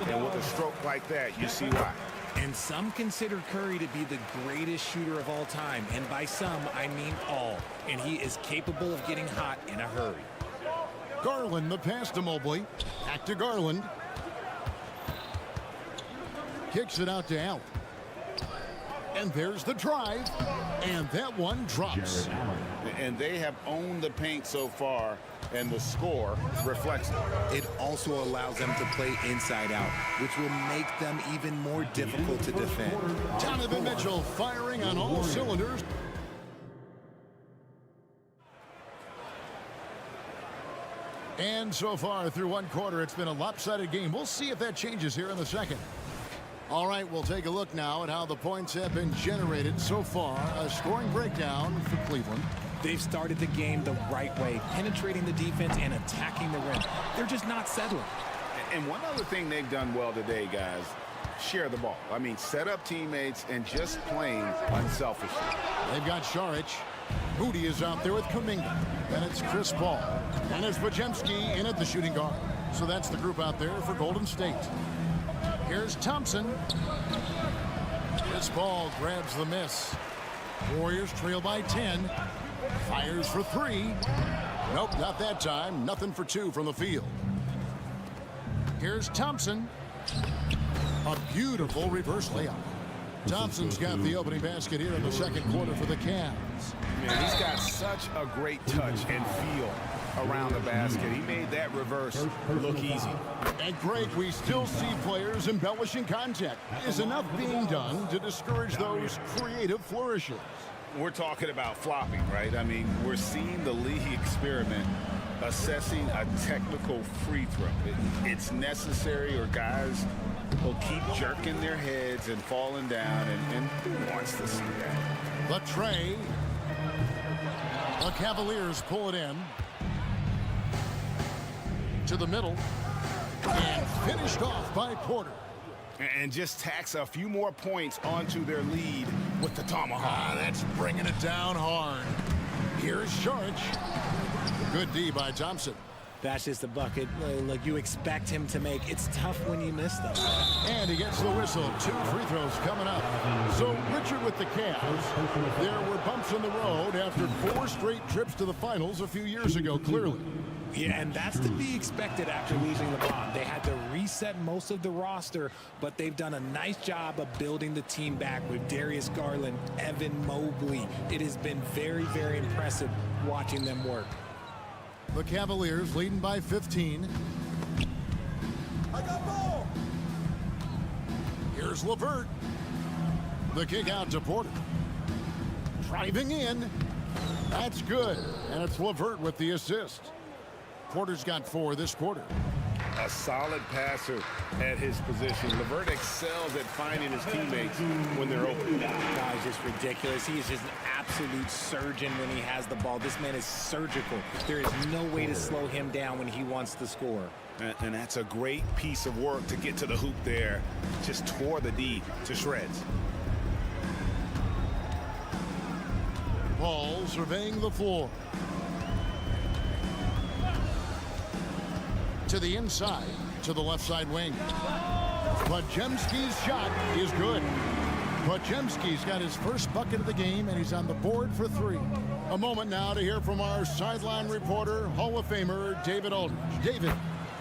And with a stroke like that, you see why. And some consider Curry to be the greatest shooter of all time. And by some, I mean all. And he is capable of getting hot in a hurry. Garland, the pass to Mobley. Back to Garland. Kicks it out to Allen. And there's the drive. And that one drops. And they have owned the paint so far, and the score reflects it. It also allows them to play inside out, which will make them even more difficult to defend. Donovan Mitchell firing on all cylinders. And so far through one quarter, it's been a lopsided game. We'll see if that changes here in the second. All right, we'll take a look now at how the points have been generated so far. A scoring breakdown for Cleveland. They've started the game the right way, penetrating the defense and attacking the rim. They're just not settling. And one other thing they've done well today, guys, share the ball. I mean, set up teammates and just playing unselfishly. They've got Saric. Moody is out there with Kuminga. And it's Chris Paul. And it's Podziemski in at the shooting guard. So that's the group out there for Golden State. Here's Thompson. Chris Paul grabs the miss. Warriors trail by 10. Fires for 3. Nope, not that time. Nothing for 2 from the field. Here's Thompson. A beautiful reverse layup. Thompson's got the opening basket here in the second quarter for the Cavs. Man, he's got such a great touch and feel around the basket. He made that reverse look easy. At Greg, we still see players embellishing contact. Is enough being done to discourage those creative flourishes? We're talking about flopping, right? I mean, we're seeing the league experiment assessing a technical free throw. It's necessary, or guys will keep jerking their heads and falling down, and who wants to see that? The tray. The Cavaliers pull it in to the middle and finished off by Porter. And just tacks a few more points onto their lead with the tomahawk. That's bringing it down hard. Here's Saric. Good D by Thompson. That's just a bucket like you expect him to make. It's tough when you miss them. And he gets the whistle. 2 free throws coming up. So Richard with the Cavs. There were bumps in the road after 4 straight trips to the finals a few years ago, clearly. Yeah, and that's to be expected after losing LeBron. They had to reset most of the roster, but they've done a nice job of building the team back with Darius Garland, Evan Mobley. It has been very, very impressive watching them work. The Cavaliers leading by 15. I got ball. Here's LeVert. The kick out to Porter. Driving in. That's good. And it's LeVert with the assist. Porter's got 4 this quarter. A solid passer at his position. LeVert excels at finding his teammates when they're open. That guy's just ridiculous. He is just an absolute surgeon when he has the ball. This man is surgical. There is no way to slow him down when he wants to score. And that's a great piece of work to get to the hoop there. Just tore the D to shreds. Paul surveying the floor. To the inside, to the left side wing. Podziemski's shot is good. Podziemski's got his first bucket of the game, and he's on the board for 3. A moment now to hear from our sideline reporter, Hall of Famer David Aldridge. David.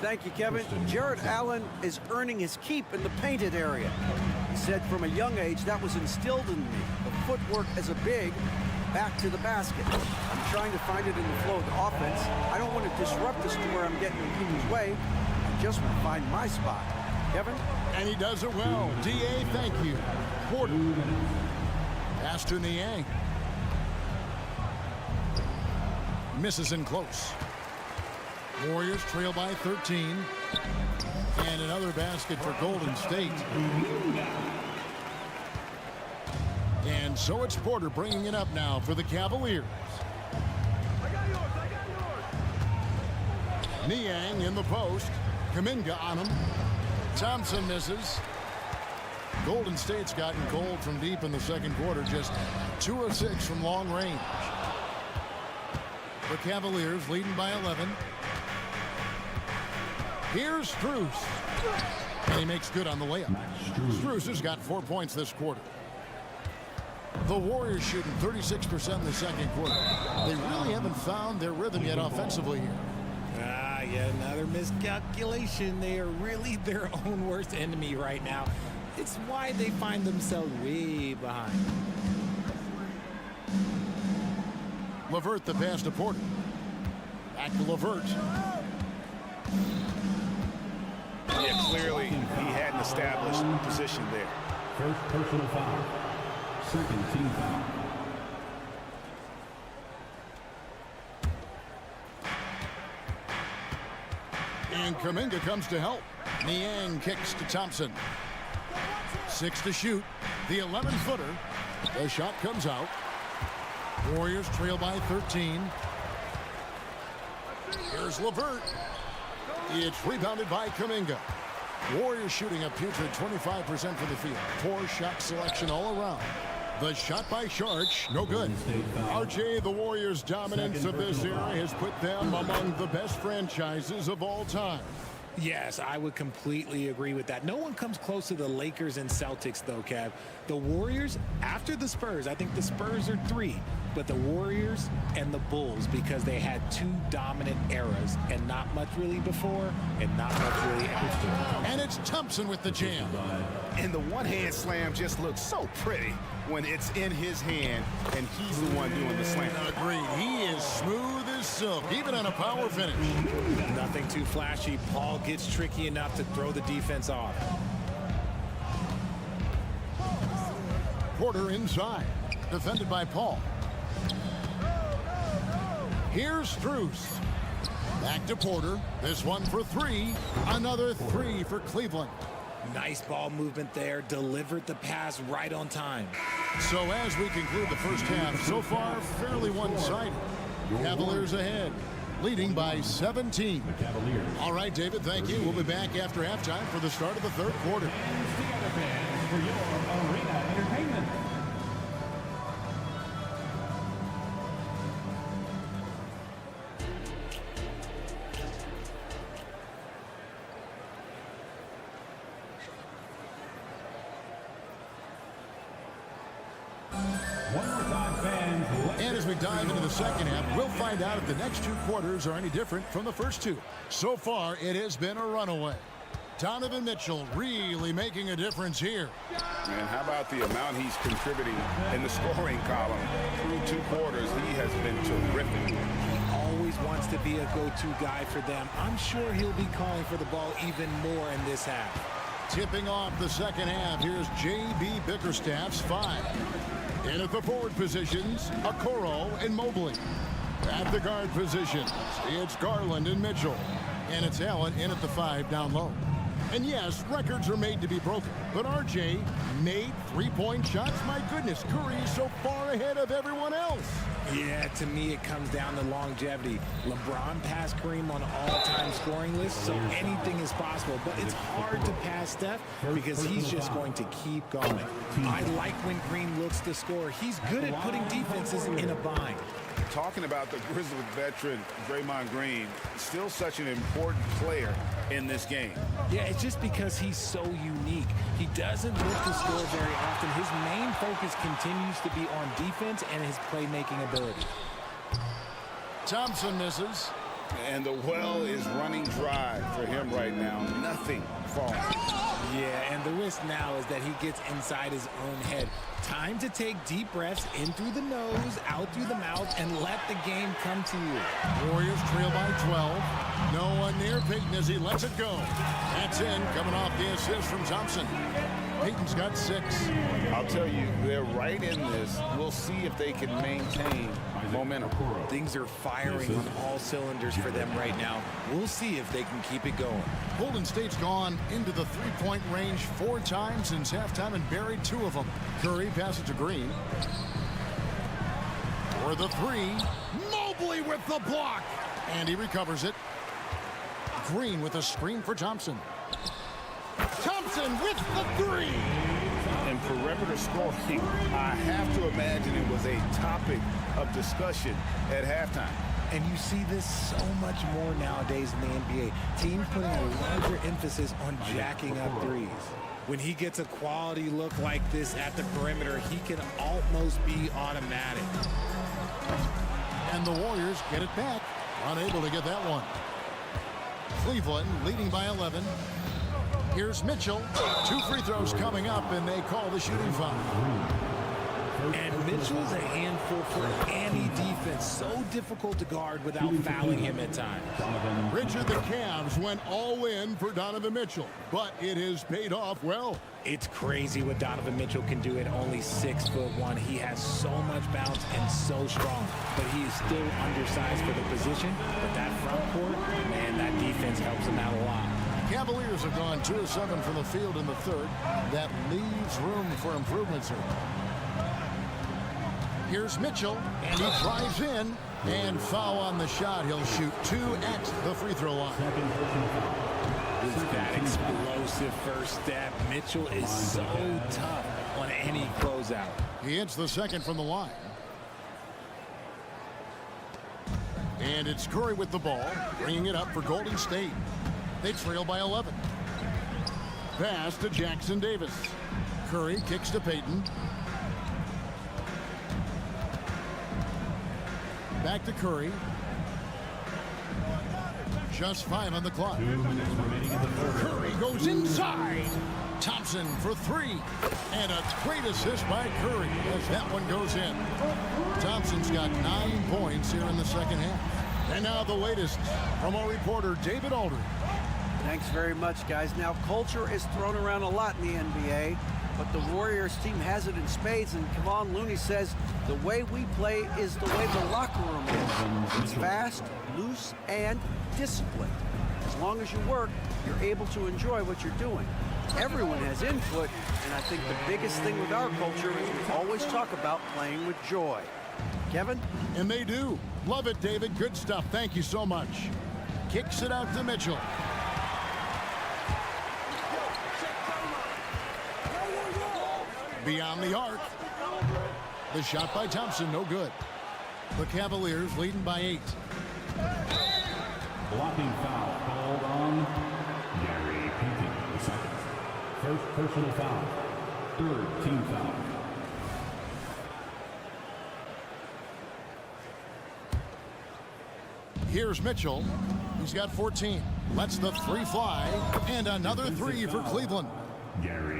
Thank you, Kevin. Jared Allen is earning his keep in the painted area. He said from a young age that was instilled in me. The footwork as a big, back to the basket. I'm trying to find it in the flow of the offense. I don't want to disrupt us to where I'm getting in people's way. I just want to find my spot. Kevin? And he does it well. D.A., thank you. Porter. Pass to Niang. Misses in close. Warriors trail by 13. And another basket for Golden State. And so it's Porter bringing it up now for the Cavaliers. Niang in the post. Kuminga on him. Thompson misses. Golden State's gotten cold from deep in the second quarter. Just 2 of 6 from long range. The Cavaliers leading by 11. Here's Strus. And he makes good on the layup. Strus has got 4 points this quarter. The Warriors shooting 36% in the second quarter. They really haven't found their rhythm yet offensively here. Yet another miscalculation. They are really their own worst enemy right now. It's why they find themselves way behind. LeVert the pass to Porter. Back to LeVert. Yeah, clearly he hadn't established position there. First personal foul. Second team foul. And Kuminga comes to help. Niang kicks to Thompson. 6 to shoot. The 11-footer. The shot comes out. Warriors trail by 13. Here's LeVert. It's rebounded by Kuminga. Warriors shooting a putrid 25% from the field. Poor shot selection all around. The shot by Sharch, no good. RJ, the Warriors' dominance of this era has put them among the best franchises of all time. Yes, I would completely agree with that. No one comes close to the Lakers and Celtics, though, Kev. The Warriors, after the Spurs, I think the Spurs are 3, but the Warriors and the Bulls, because they had 2 dominant eras and not much really before and not much really after. And it's Thompson with the jam. And the one-hand slam just looks so pretty when it's in his hand and he's the one doing the slam. Agreed. He is smooth as silk, even on a power finish. Nothing too flashy. Paul gets tricky enough to throw the defense off. Porter inside, defended by Paul. Here's Strus. Back to Porter. This one for 3. Another 3 for Cleveland. Nice ball movement there. Delivered the pass right on time. So as we conclude the first half, so far fairly one-sided. Cavaliers ahead, leading by 17. All right, David, thank you. We'll be back after halftime for the start of the third quarter. For your arena entertainment. And as we dive into the second half, we'll find out if the next 2 quarters are any different from the first 2. So far, it has been a runaway. Donovan Mitchell really making a difference here. Man, how about the amount he's contributing in the scoring column? Through 2 quarters, he has been terrific. He always wants to be a go-to guy for them. I'm sure he'll be calling for the ball even more in this half. Tipping off the second half, here's J.B. Bickerstaff's 5. In at the forward positions, Okoro and Mobley. At the guard positions, it's Garland and Mitchell. And it's Allen in at the 5 down low. And yes, records are made to be broken. But RJ made 3-point shots. My goodness, Curry is so far ahead of everyone else. Yeah, to me it comes down to longevity. LeBron passed Kareem on all-time scoring lists, so anything is possible. But it's hard to pass Steph because he's just going to keep going. I like when Green looks to score. He's good at putting defenses in a bind. Talking about the Grizzlies veteran, Draymond Green, still such an important player in this game. Yeah, it's just because he's so unique. He doesn't look to score very often. His main focus continues to be on defense and his playmaking ability. Thompson misses. And the well is running dry for him right now. Nothing falling. Yeah, and the risk now is that he gets inside his own head. Time to take deep breaths in through the nose, out through the mouth, and let the game come to you. Warriors trail by 12. No one near Peyton as he lets it go. That's in, coming off the assist from Thompson. Payton's got 6. I'll tell you, they're right in this. We'll see if they can maintain momentum. Things are firing on all cylinders for them right now. We'll see if they can keep it going. Golden State's gone into the three-point range 4 times since halftime and buried 2 of them. Curry passes to Green. For the 3. Mobley with the block. And he recovers it. Green with a screen for Thompson. Thompson with the 3. And perimeter scoring, I have to imagine it was a topic of discussion at halftime. And you see this so much more nowadays in the NBA. Teams putting a larger emphasis on jacking up threes. When he gets a quality look like this at the perimeter, he can almost be automatic. And the Warriors get it back. Unable to get that one. Cleveland leading by 11. Here's Mitchell. 2 free throws coming up, and they call the shooting foul. And Mitchell's a handful for any defense. So difficult to guard without fouling him at times. Richard, the Cavs went all in for Donovan Mitchell, but it has paid off well. It's crazy what Donovan Mitchell can do at only 6'1". He has so much bounce and so strong, but he is still undersized for the position. But that front court, man, that defense helps him out a lot. Cavaliers have gone 2 of 7 from the field in the third. That leaves room for improvements here. Here's Mitchell, and he drives in, and foul on the shot. He'll shoot 2 at the free throw line. With that explosive first step, Mitchell is so tough on any closeout. He hits the second from the line. And it's Curry with the ball, bringing it up for Golden State. They trail by 11. Pass to Jackson Davis. Curry kicks to Payton. Back to Curry. Just 5 on the clock. 2 minutes remaining in the third. Curry goes inside. Thompson for 3. And a great assist by Curry as that one goes in. Thompson's got 9 points here in the second half. And now the latest from our reporter, David Aldridge. Thanks very much, guys. Now, culture is thrown around a lot in the NBA, but the Warriors team has it in spades, and Kevon Looney says the way we play is the way the locker room is. It's fast, loose, and disciplined. As long as you work, you're able to enjoy what you're doing. Everyone has input, and I think the biggest thing with our culture is we always talk about playing with joy. Kevin? And they do. Love it, David. Good stuff. Thank you so much. Kicks it out to Mitchell. Beyond the arc. The shot by Thompson, no good. The Cavaliers leading by 8. Blocking foul called on Gary Payton, the second. First personal foul. 3rd team foul. Here's Mitchell. He's got 14. Lets the 3 fly. And another 3 for Cleveland.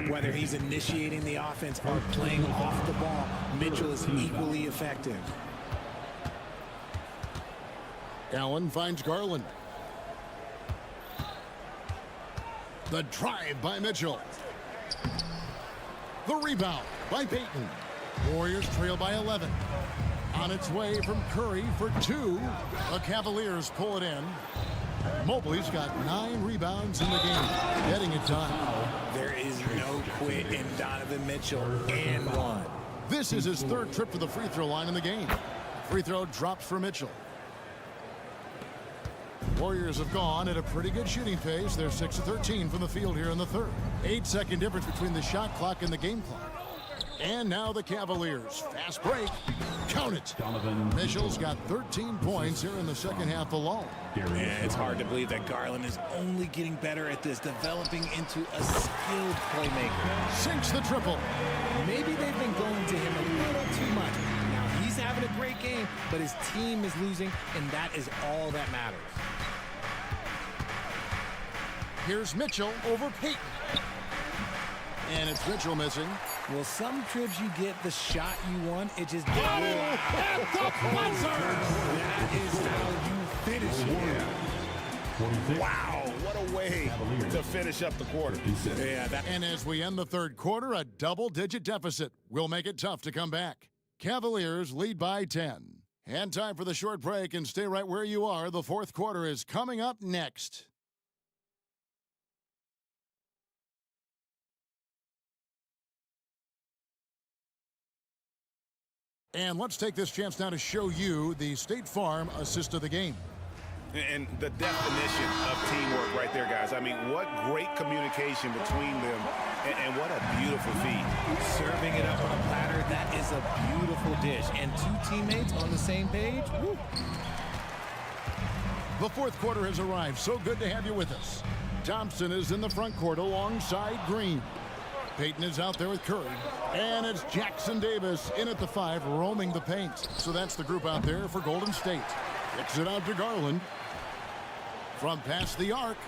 Whether he's initiating the offense or playing off the ball, Mitchell is equally effective. Allen finds Garland. The drive by Mitchell. The rebound by Payton. Warriors trail by 11. On its way from Curry for 2. The Cavaliers pull it in. Mobley's got 9 rebounds in the game. Getting it done. There is no quit in Donovan Mitchell and 1. This is his 3rd trip to the free throw line in the game. Free throw drops for Mitchell. Warriors have gone at a pretty good shooting pace. They're 6 of 13 from the field here in the third. 8-second difference between the shot clock and the game clock. And now the Cavaliers. Fast break. Count it. Mitchell's got 13 points here in the second half alone. Yeah, it's hard to believe that Garland is only getting better at this, developing into a skilled playmaker. Sinks the triple. Maybe they've been going to him a little too much. Now he's having a great game, but his team is losing, and that is all that matters. Here's Mitchell over Payton. And it's Mitchell missing. Well, some trips you get the shot you want. It just didn't at the buzzer! That is how you finish it. 46. Wow, what a way to finish up the quarter. And as we end the third quarter, a double-digit deficit will make it tough to come back. Cavaliers lead by 10. And time for the short break, and stay right where you are. The fourth quarter is coming up next. And let's take this chance now to show you the State Farm assist of the game. And the definition of teamwork right there, guys. I mean, what great communication between them, and what a beautiful feed. Serving it up on a platter, that is a beautiful dish. And two teammates on the same page. Woo. The fourth quarter has arrived. So good to have you with us. Thompson is in the front court alongside Green. Payton is out there with Curry. And it's Jackson Davis in at the 5, roaming the paint. So that's the group out there for Golden State. Kicks it out to Garland. From past the arc.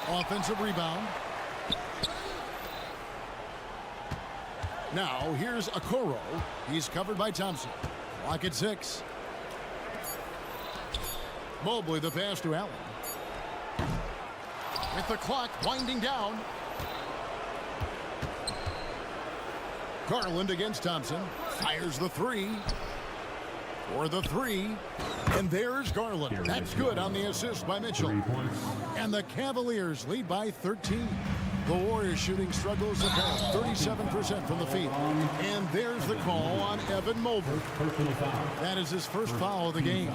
Offensive rebound. Now here's Okoro. He's covered by Thompson. Clock at 6. Mobley the pass to Allen. With the clock winding down. Garland against Thompson. Fires the 3. For the 3. And there's Garland. That's good on the assist by Mitchell. And the Cavaliers lead by 13. The Warriors shooting struggles at 37% from the field. And there's the call on Evan Mobley. That is his first foul of the game.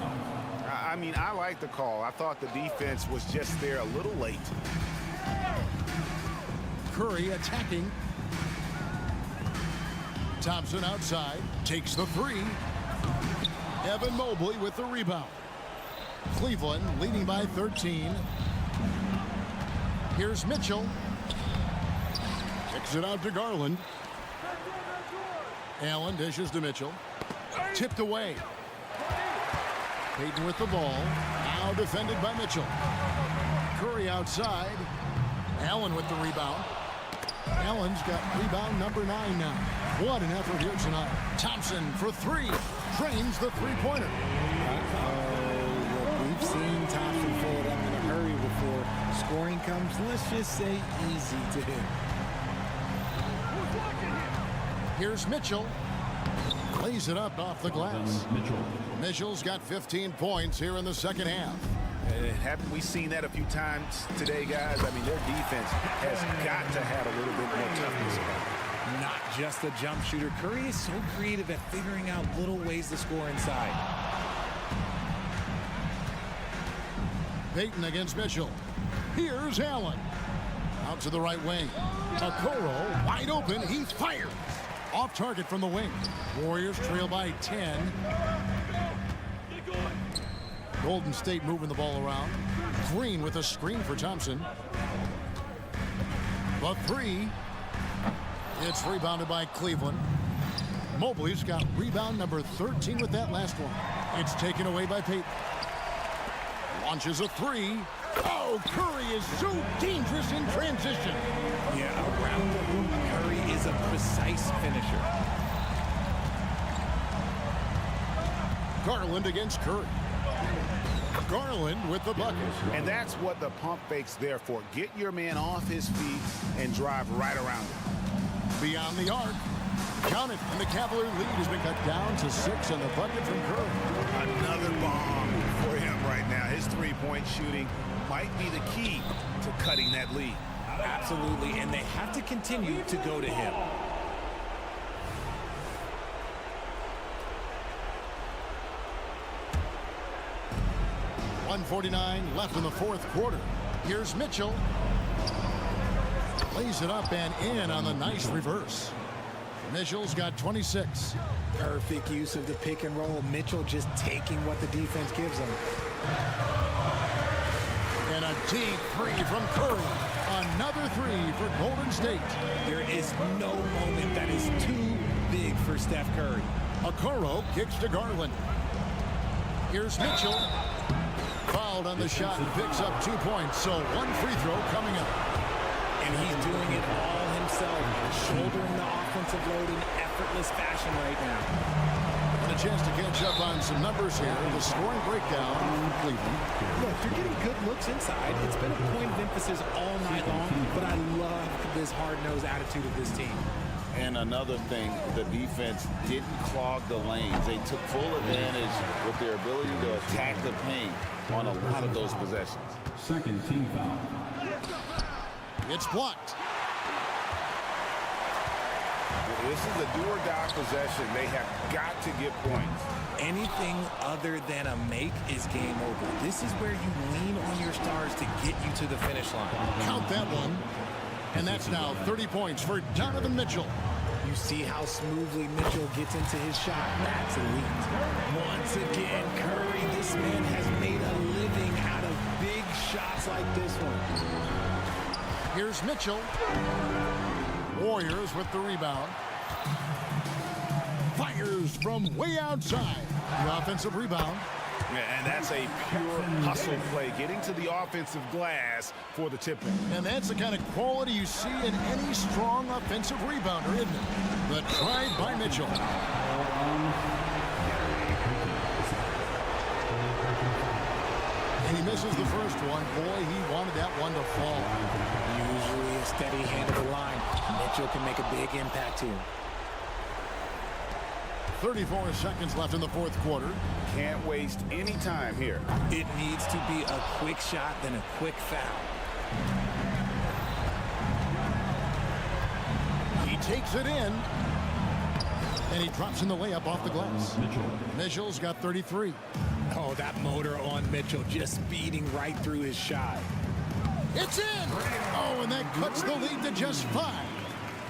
I mean, I like the call. I thought the defense was just there a little late. Curry attacking. Thompson outside. Takes the 3. Evan Mobley with the rebound. Cleveland leading by 13. Here's Mitchell. Kicks it out to Garland. Allen dishes to Mitchell. Tipped away. Payton with the ball. Now defended by Mitchell. Curry outside. Allen with the rebound. Allen's got rebound number 9 now. What an effort here tonight. Thompson for 3. Trains the three-pointer. We've seen Thompson pull it up in a hurry before. Scoring comes, let's just say, easy to him. Here's Mitchell. Lays it up off the glass. Mitchell's got 15 points here in the second half. Haven't we seen that a few times today, guys? I mean, their defense has got to have a little bit more toughness about it. Not just a jump shooter. Curry is so creative at figuring out little ways to score inside. Payton against Mitchell. Here's Allen. Out to the right wing. Okoro wide open. He fires. Off target from the wing. Warriors trail by 10. Golden State moving the ball around. Green with a screen for Thompson. The 3. It's rebounded by Cleveland. Mobley's got rebound number 13 with that last one. It's taken away by Payton. Launches a 3. Oh, Curry is so dangerous in transition. Yeah, around the hoop, Curry is a precise finisher. Garland against Curry. Garland with the bucket. And that's what the pump fake's there for. Get your man off his feet and drive right around him. Beyond the arc. Count it. And the Cavalier lead has been cut down to 6 on the bucket from Curry. Another bomb for him right now. His three-point shooting might be the key to cutting that lead. Absolutely. And they have to continue to go to him. .149 left in the fourth quarter. Here's Mitchell. Lays it up and in on the nice reverse. Mitchell's got 26. Perfect use of the pick and roll. Mitchell just taking what the defense gives him. And a deep 3 from Curry. Another 3 for Golden State. There is no moment that is too big for Steph Curry. Okoro kicks to Garland. Here's Mitchell. Fouled on the shot and picks up 2 points. So 1 free throw coming up. And he's doing it all himself, shouldering the offensive load in effortless fashion right now. And a chance to catch up on some numbers here. The scoring breakdown in Cleveland. Look, you're getting good looks inside. It's been a point of emphasis all night long, but I love this hard-nosed attitude of this team. And another thing, the defense didn't clog the lanes. They took full advantage with their ability to attack the paint on a lot of those possessions. Second team foul. It's blocked. This is a do-or-die possession. They have got to get points. Anything other than a make is game over. This is where you lean on your stars to get you to the finish line. Count that one. And that's now 30 points for Donovan Mitchell. You see how smoothly Mitchell gets into his shot. That's elite. Once again, Curry, this man has made a living out of big shots like this one. Here's Mitchell. Warriors with the rebound. Fires from way outside. The offensive rebound. Yeah, and that's a pure hustle play, getting to the offensive glass for the tip-in. And that's the kind of quality you see in any strong offensive rebounder, isn't it? The try by Mitchell. And he misses the first one. Boy, he wanted that one to fall. Usually a steady hand of the line. Mitchell can make a big impact here. 34 seconds left in the fourth quarter. Can't waste any time here. It needs to be a quick shot, then a quick foul. He takes it in. And he drops in the layup off the glass. Mitchell's got 33. Oh, that motor on Mitchell just speeding right through his shot. It's in! Oh, and that cuts the lead to just 5.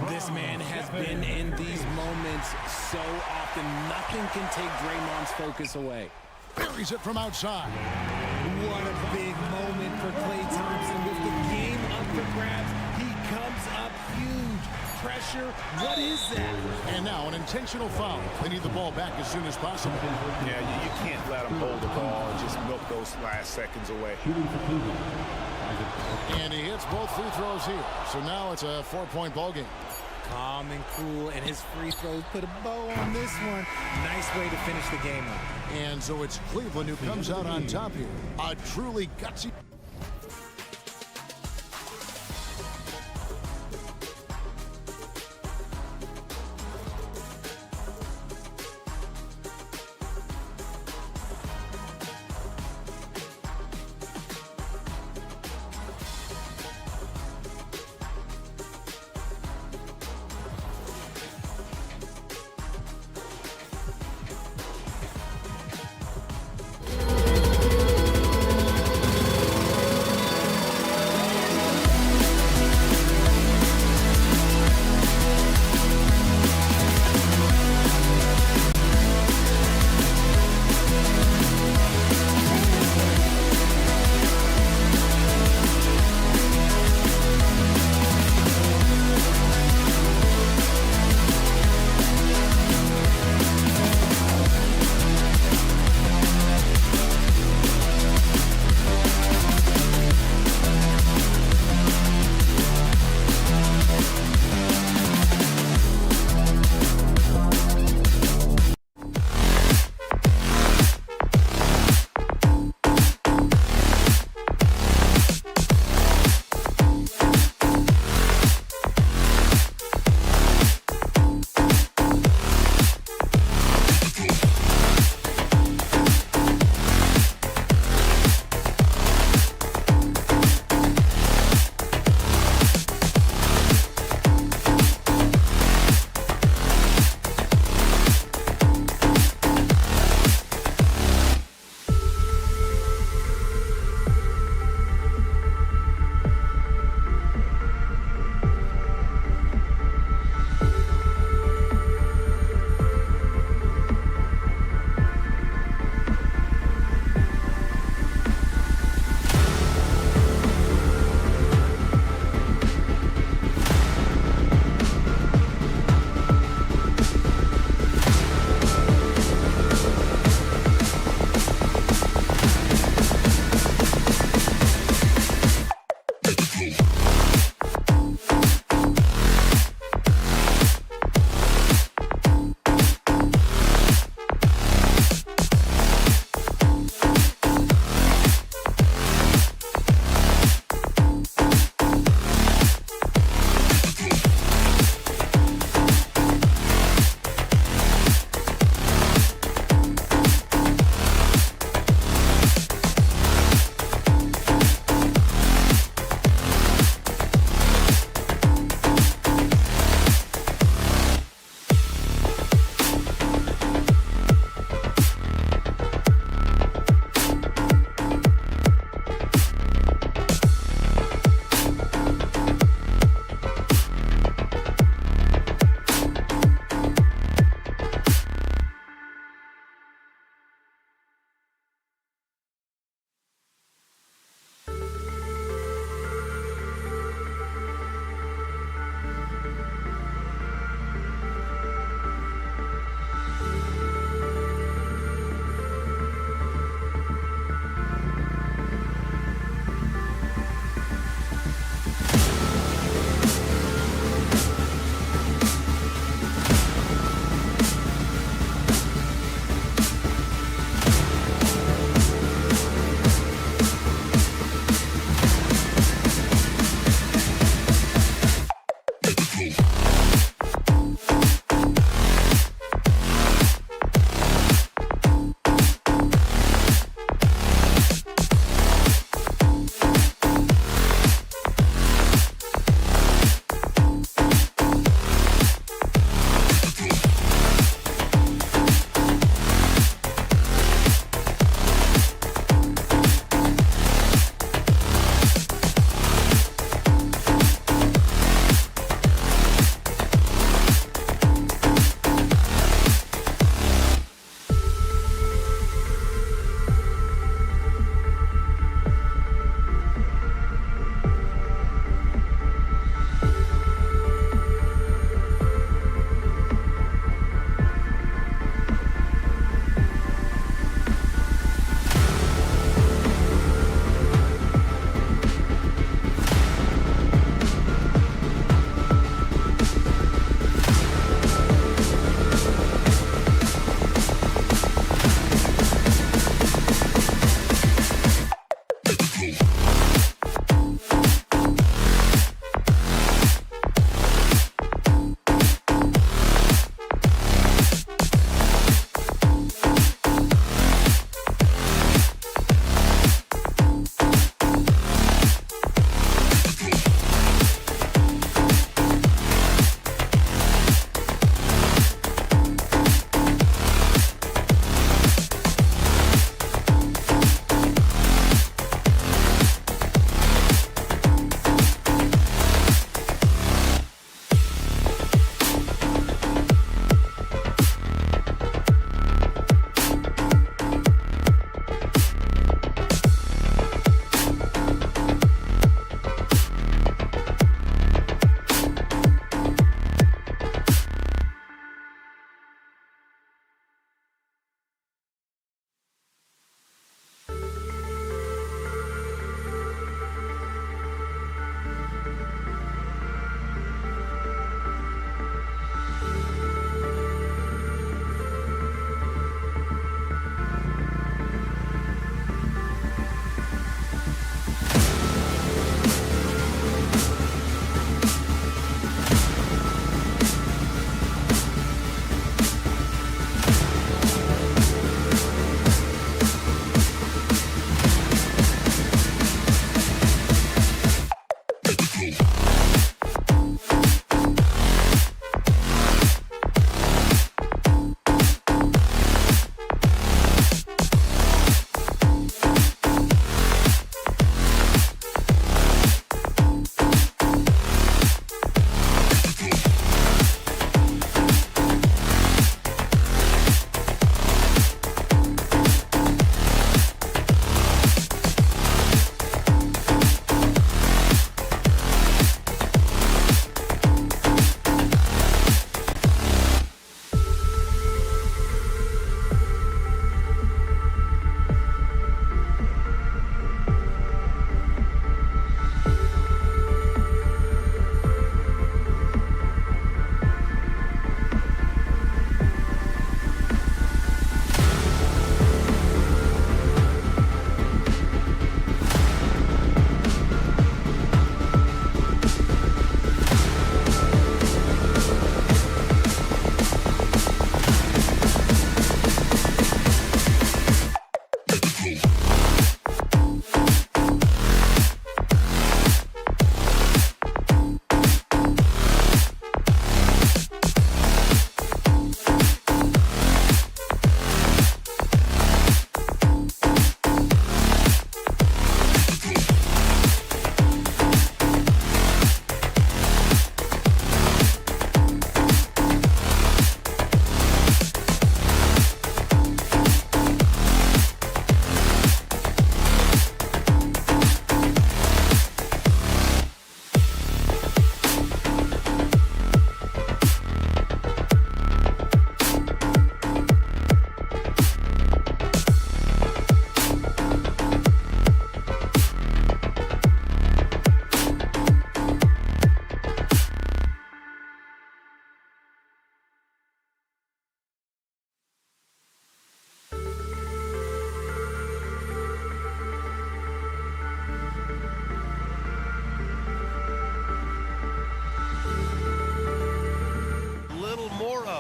This man has been in these moments so often. Nothing can take Draymond's focus away. Buries it from outside. What a big moment for Klay Thompson with the game up for grabs. He comes up huge. Pressure, what is that? And now an intentional foul. They need the ball back as soon as possible. Yeah, you can't let them hold the ball and just milk those last seconds away. And he hits both free throws here. So now it's a 4-point ball game. Calm and cool, and his free throws put a bow on this one. Nice way to finish the game up. And so it's Cleveland who comes out on top here. A truly gutsy.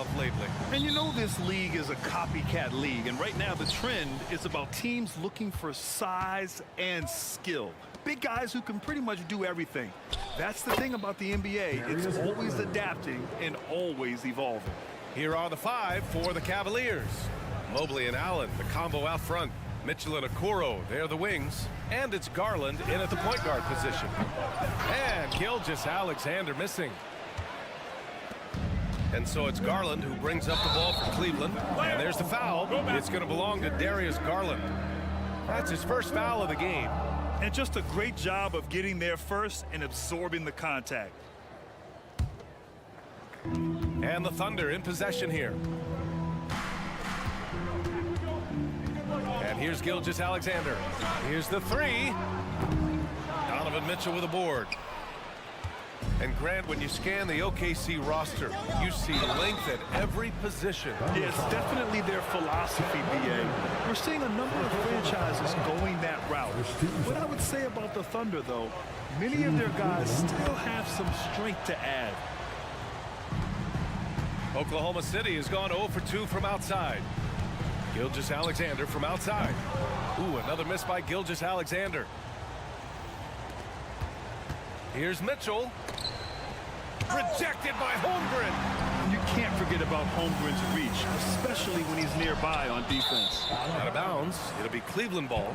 of lately. And you know this league is a copycat league, and right now the trend is about teams looking for size and skill. Big guys who can pretty much do everything. That's the thing about the NBA. It's always adapting and always evolving. Here are the 5 for the Cavaliers. Mobley and Allen, the combo out front. Mitchell and Okoro, they're the wings. And it's Garland in at the point guard position. And Gilgeous-Alexander missing. And so it's Garland who brings up the ball for Cleveland. And there's the foul. It's going to belong to Darius Garland. That's his first foul of the game. And just a great job of getting there first and absorbing the contact. And the Thunder in possession here. And here's Gilgeous-Alexander. Here's the 3. Donovan Mitchell with a board. And Grant, when you scan the OKC roster, you see length at every position. Yeah, it's definitely their philosophy, BA. We're seeing a number of franchises going that route. What I would say about the Thunder, though, many of their guys still have some strength to add. Oklahoma City has gone 0 for 2 from outside. Gilgeous-Alexander from outside. Ooh, another miss by Gilgeous-Alexander. Here's Mitchell. Rejected by Holmgren. You can't forget about Holmgren's reach, especially when he's nearby on defense. Out of bounds. It'll be Cleveland ball.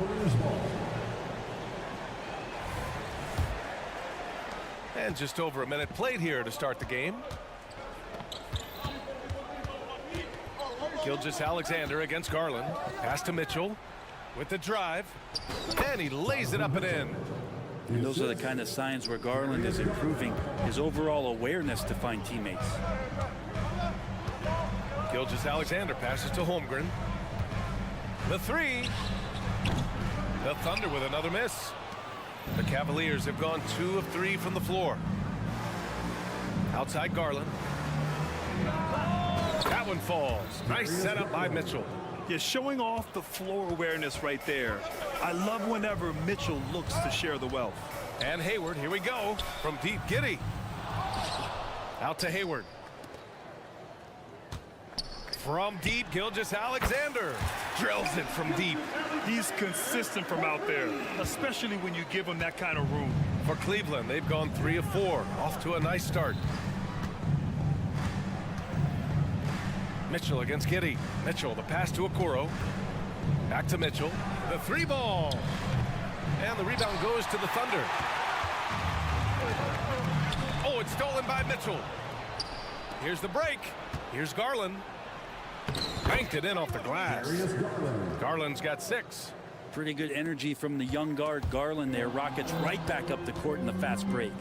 And just over a minute played here to start the game. Gilgeous-Alexander against Garland. Pass to Mitchell with the drive. And he lays it up and in. And those are the kind of signs where Garland is improving his overall awareness to find teammates. Gilgeous-Alexander passes to Holmgren. The 3. The Thunder with another miss. The Cavaliers have gone 2 of 3 from the floor. Outside Garland. That one falls. Nice setup by Mitchell. Yeah, showing off the floor awareness right there. I love whenever Mitchell looks to share the wealth. And Hayward, here we go. From deep, Giddey. Out to Hayward. From deep, Gilgeous-Alexander. Drills it from deep. He's consistent from out there, especially when you give him that kind of room. For Cleveland, they've gone 3 of 4. Off to a nice start. Mitchell against Giddey. Mitchell, the pass to Okoro. Back to Mitchell. The 3 ball. And the rebound goes to the Thunder. Oh, it's stolen by Mitchell. Here's the break. Here's Garland. Banked it in off the glass. Garland's got 6. Pretty good energy from the young guard Garland there. Rockets right back up the court in the fast break.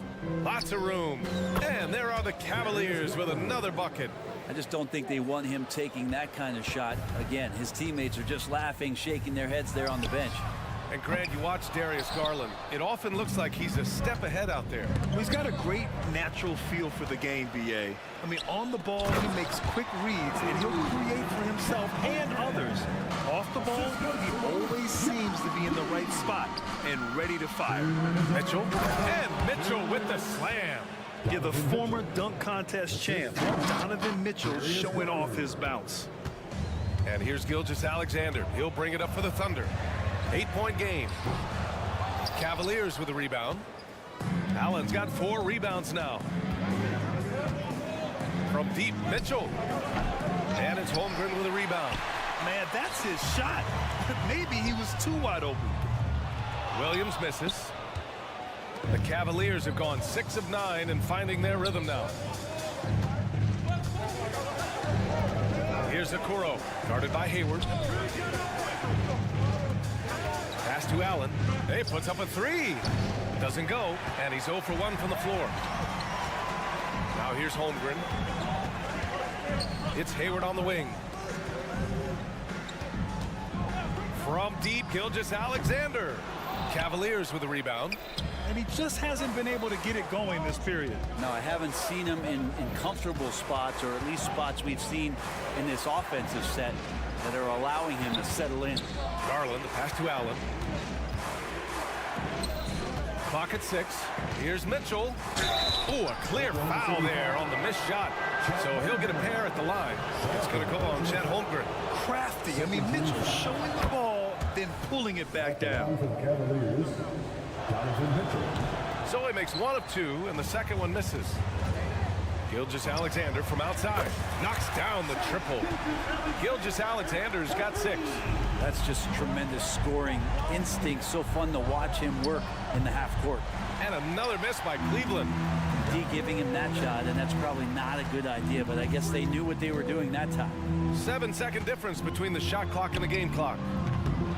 Lots of room. And there are the Cavaliers with another bucket. I just don't think they want him taking that kind of shot. Again, his teammates are just laughing, shaking their heads there on the bench. And Grant, you watch Darius Garland. It often looks like he's a step ahead out there. He's got a great natural feel for the game, BA. I mean, on the ball, he makes quick reads, and he'll create for himself and others. Off the ball, he always seems to be in the right spot and ready to fire. Mitchell. And Mitchell with the slam. Yeah, the former dunk contest champ, Donovan Mitchell, showing off his bounce. And here's Gilgeous-Alexander. He'll bring it up for the Thunder. 8-point game. Cavaliers with a rebound. Allen's got 4 rebounds now. From deep, Mitchell. And it's Holmgren with a rebound. Man, that's his shot. Maybe he was too wide open. Williams misses. The Cavaliers have gone 6 of 9 and finding their rhythm now. Here's Okoro, guarded by Hayward. Pass to Allen. He puts up a 3. Doesn't go, and he's 0 for 1 from the floor. Now here's Holmgren. It's Hayward on the wing. From deep, Gilgeous-Alexander. Cavaliers with a rebound. And he just hasn't been able to get it going this period. No, I haven't seen him in comfortable spots, or at least spots we've seen in this offensive set that are allowing him to settle in. Garland, the pass to Allen. Clock at 6. Here's Mitchell. Ooh, a clear foul there on the missed shot. So he'll get a pair at the line. It's going to go on Chet Holmgren. Crafty. I mean, Mitchell showing the ball, then pulling it back down. So he makes 1 of 2, and the second one misses. Gilgeous-Alexander from outside knocks down the triple. Gilgeous-Alexander's got 6. That's just tremendous scoring instinct. So fun to watch him work in the half court. And another miss by Cleveland. D giving him that shot, and that's probably not a good idea, but I guess they knew what they were doing that time. 7-second difference between the shot clock and the game clock.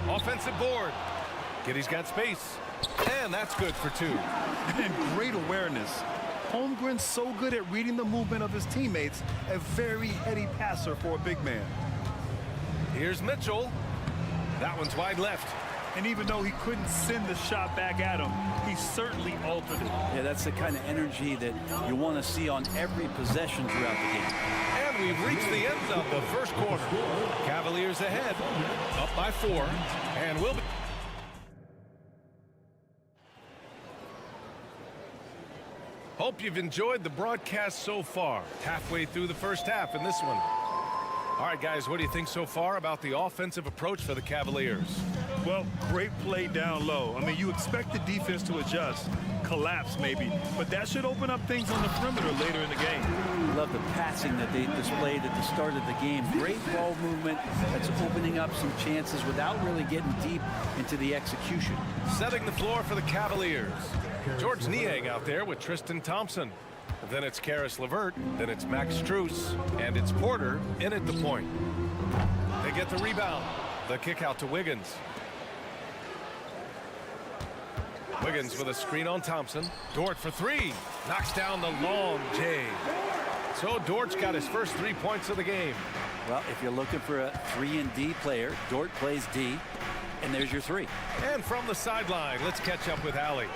Offensive board. Giddy's got space. And that's good for 2. And great awareness. Holmgren's so good at reading the movement of his teammates, a very heady passer for a big man. Here's Mitchell. That one's wide left. And even though he couldn't send the shot back at him, he certainly altered it. Yeah, that's the kind of energy that you want to see on every possession throughout the game. And we've reached the end of the first quarter. Cavaliers ahead, up by 4, and we'll be... Hope you've enjoyed the broadcast so far. Halfway through the first half in this one. All right, guys, what do you think so far about the offensive approach for the Cavaliers? Well, great play down low. I mean, you expect the defense to adjust, collapse maybe, but that should open up things on the perimeter later in the game. Love the passing that they displayed at the start of the game. Great ball movement that's opening up some chances without really getting deep into the execution. Setting the floor for the Cavaliers. George Niang out there with Tristan Thompson. Then it's Karis LeVert, then it's Max Strus, and it's Porter in at the point. They get the rebound. The kick out to Wiggins. Wiggins with a screen on Thompson. Dort for 3. Knocks down the long J. So Dort's got his first 3 points of the game. Well, if you're looking for a 3-and-D player, Dort plays D, and there's your 3. And from the sideline, let's catch up with Allie.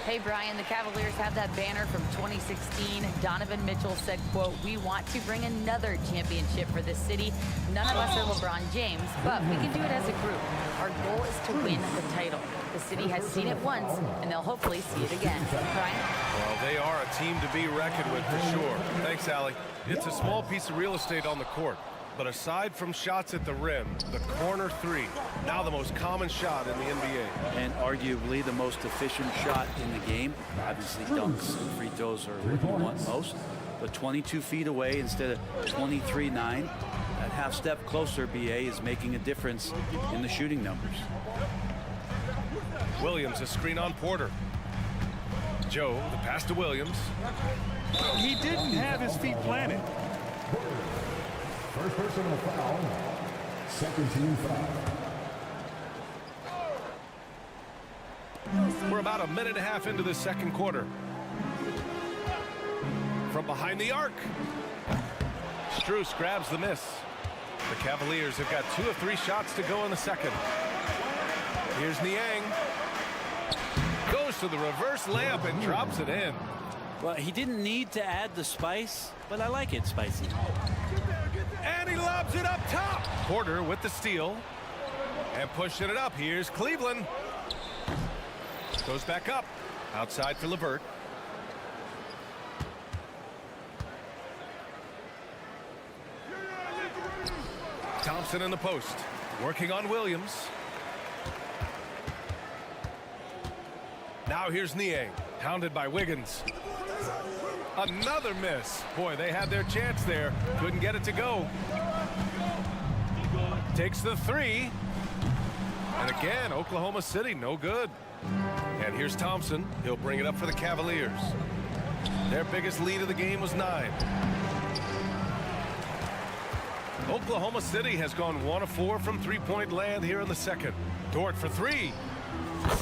Hey, Brian, the Cavaliers have that banner from 2016. Donovan Mitchell said, quote, "We want to bring another championship for this city. None of us are LeBron James, but we can do it as a group. Our goal is to win the title. The city has seen it once, and they'll hopefully see it again." Brian? Well, they are a team to be reckoned with for sure. Thanks, Allie. It's a small piece of real estate on the court. But aside from shots at the rim, the corner 3, now the most common shot in the NBA. And arguably the most efficient shot in the game. Obviously, dunks and free throws are what you want most. But 22 feet away instead of 23-9. That half step closer, BA, is making a difference in the shooting numbers. Williams, a screen on Porter. Joe, the pass to Williams. He didn't have his feet planted. First personal foul. Second team foul. We're about a minute and a half into the second quarter. From behind the arc. Strus grabs the miss. The Cavaliers have got 2 of 3 shots to go in the second. Here's Niang. Goes to the reverse layup and drops it in. Well, he didn't need to add the spice, but I like it spicy. And he lobs it up top. Porter with the steal. And pushing it up. Here's Cleveland. Goes back up. Outside for LeVert. Thompson in the post. Working on Williams. Now here's Niang. Hounded by Wiggins. Another miss. Boy, they had their chance there. Couldn't get it to go. Takes the 3. And again, Oklahoma City, no good. And here's Thompson. He'll bring it up for the Cavaliers. Their biggest lead of the game was 9. Oklahoma City has gone 1 of 4 from three-point land here in the second. Dort for 3.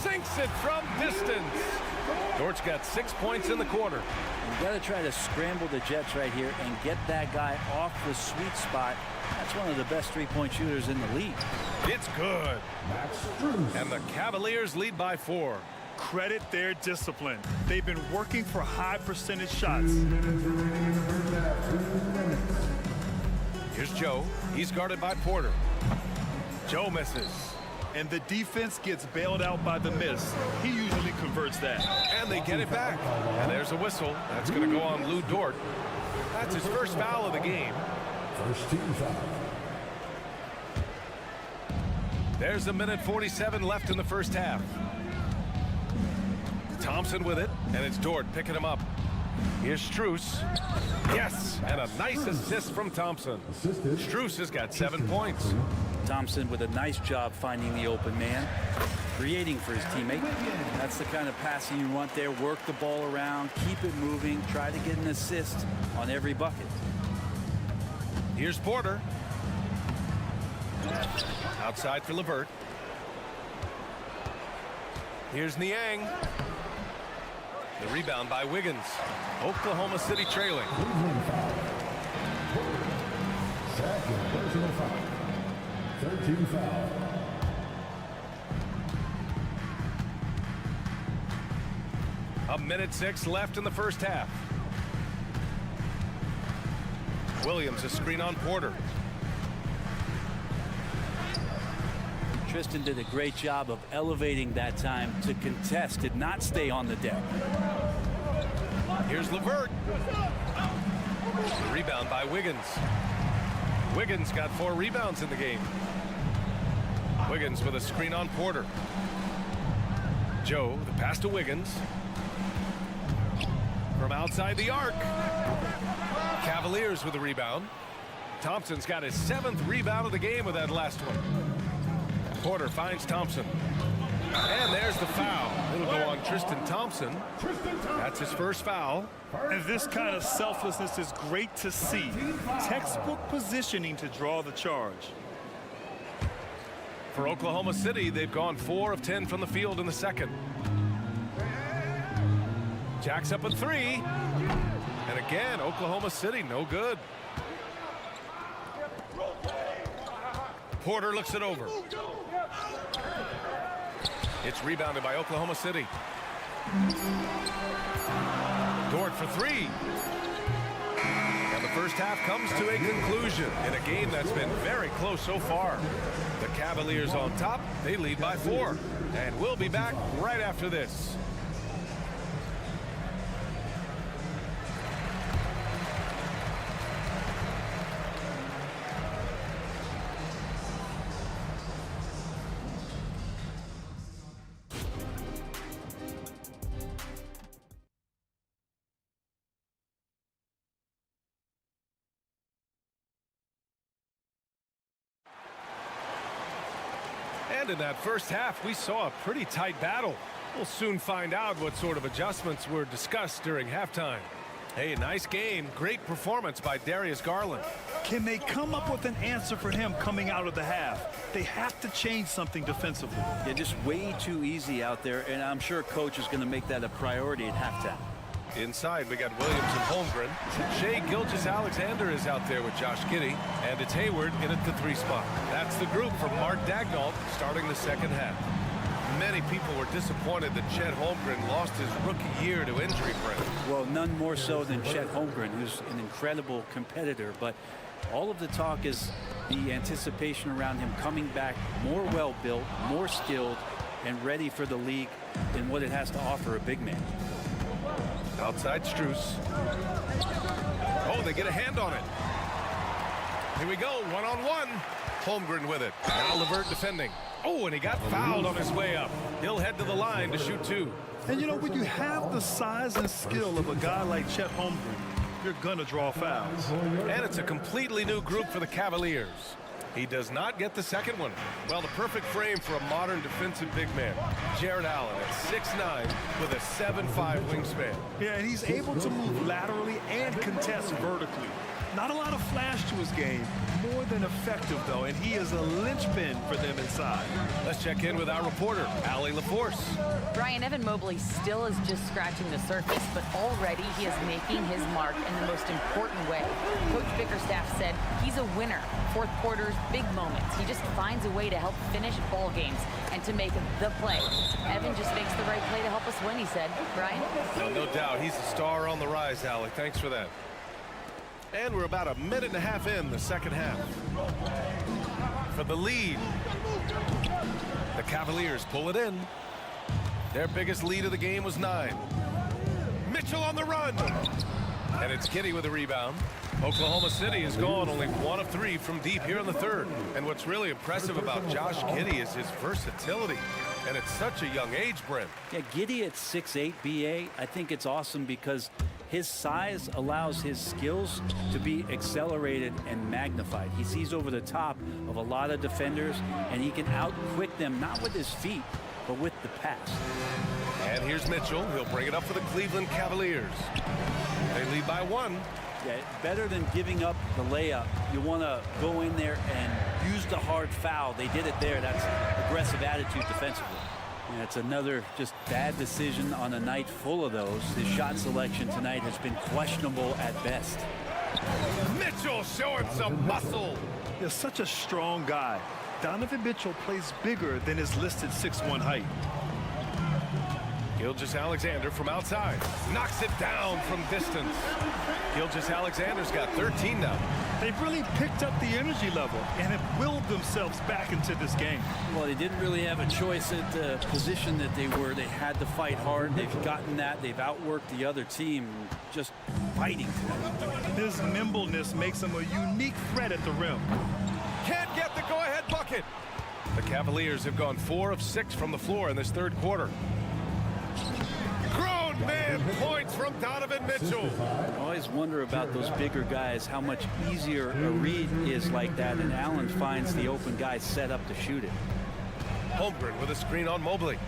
Sinks it from distance. Dort's got 6 points in the quarter. You got to try to scramble the Jets right here and get that guy off the sweet spot. That's one of the best three-point shooters in the league. It's good. And the Cavaliers lead by 4. Credit their discipline. They've been working for high percentage shots. Here's Joe. He's guarded by Porter. Joe misses. and the defense gets bailed out by the miss. He usually converts that. And they get it back. And there's a whistle. That's going to go on Lou Dort. That's his first foul of the game. First team foul. There's a minute 47 left in the first half. Thompson with it, and it's Dort picking him up. Here's Strus. Yes, and a nice assist from Thompson. Strus has got 7 points. Thompson with a nice job finding the open man, creating for his teammate. That's the kind of passing you want there. Work the ball around, keep it moving, try to get an assist on every bucket. Here's Porter. Outside for LeVert. Here's Niang. The rebound by Wiggins. Oklahoma City trailing. Second personal foul. 13 foul. A minute 6 left in the first half. Williams a screen on Porter. Tristan did a great job of elevating that time to contest, did not stay on the deck. Here's LeVert. The rebound by Wiggins. Wiggins got 4 rebounds in the game. Wiggins with a screen on Porter. Joe, the pass to Wiggins. From outside the arc. Cavaliers with a rebound. Thompson's got his 7th rebound of the game with that last one. Porter finds Thompson. And there's the foul. It'll go on Tristan Thompson. That's his first foul. And this kind of selflessness is great to see. Textbook positioning to draw the charge. For Oklahoma City, they've gone 4 of 10 from the field in the second. Jack's up at 3. And again, Oklahoma City, no good. Porter looks it over. It's rebounded by Oklahoma City. Dort for 3. And the first half comes to a conclusion in a game that's been very close so far. The Cavaliers on top. They lead by 4. And we'll be back right after this. And in that first half, we saw a pretty tight battle. We'll soon find out what sort of adjustments were discussed during halftime. Hey, nice game. Great performance by Darius Garland. Can they come up with an answer for him coming out of the half? They have to change something defensively. Yeah, just way too easy out there, and I'm sure coach is going to make that a priority at halftime. Inside, we got Williams and Holmgren. Shai Gilgeous-Alexander is out there with Josh Giddey, and it's Hayward in at the 3 spot. That's the group for Mark Daigneault starting the second half. Many people were disappointed that Chet Holmgren lost his rookie year to injury, Brent. Well, none more so than Chet Holmgren, who's an incredible competitor, but all of the talk is the anticipation around him coming back more well-built, more skilled, and ready for the league in what it has to offer a big man. Outside Strus. Oh, they get a hand on it. Here we go, one-on-one. Holmgren with it. Now LeVert defending. Oh, and he got fouled on his way up. He'll head to the line to shoot 2. And you know, when you have the size and skill of a guy like Chet Holmgren, you're gonna draw fouls. And it's a completely new group for the Cavaliers. He does not get the second one. Well, the perfect frame for a modern defensive big man. Jared Allen at 6'9" with a 7'5" wingspan. Yeah, and he's able to move laterally and contest vertically. Not a lot of flash to his game, more than effective though, and he is a linchpin for them inside. Let's check in with our reporter, Allie LaForce. Brian, Evan Mobley still is just scratching the surface, but already he is making his mark in the most important way. Coach Bickerstaff said he's a winner. Fourth quarters, big moments. He just finds a way to help finish ball games and to make the play. Evan just makes the right play to help us win, he said. Brian? No doubt. He's a star on the rise, Allie. Thanks for that. And we're about a minute and a half in the second half. For the lead. The Cavaliers pull it in. Their biggest lead of the game was 9. Mitchell on the run. And it's Giddey with a rebound. Oklahoma City has gone only 1 of 3 from deep here in the third. And what's really impressive about Josh Giddey is his versatility. And at such a young age, Brent. Yeah, Giddey at 6'8", BA, I think it's awesome because his size allows his skills to be accelerated and magnified. He sees over the top of a lot of defenders, and he can out-quick them, not with his feet, but with the pass. And here's Mitchell. He'll bring it up for the Cleveland Cavaliers. They lead by 1. Yeah, better than giving up the layup. You want to go in there and use the hard foul. They did it there. That's aggressive attitude defensively. And it's another just bad decision on a night full of those. His shot selection tonight has been questionable at best. Mitchell showing some muscle. He's such a strong guy. Donovan Mitchell plays bigger than his listed 6'1" height. Gilgeous-Alexander from outside. Knocks it down from distance. Gilgeous-Alexander's got 13 now. They've really picked up the energy level and have willed themselves back into this game. Well, they didn't really have a choice at the position that they were. They had to fight hard. They've gotten that. They've outworked the other team, just fighting tonight. His nimbleness makes him a unique threat at the rim. Can't get the go-ahead bucket. The Cavaliers have gone 4 of 6 from the floor in this third quarter. Grown man points from Donovan Mitchell. I always wonder about those bigger guys, how much easier a read is like that, and Allen finds the open guy set up to shoot it. Holmgren with a screen on Mobley.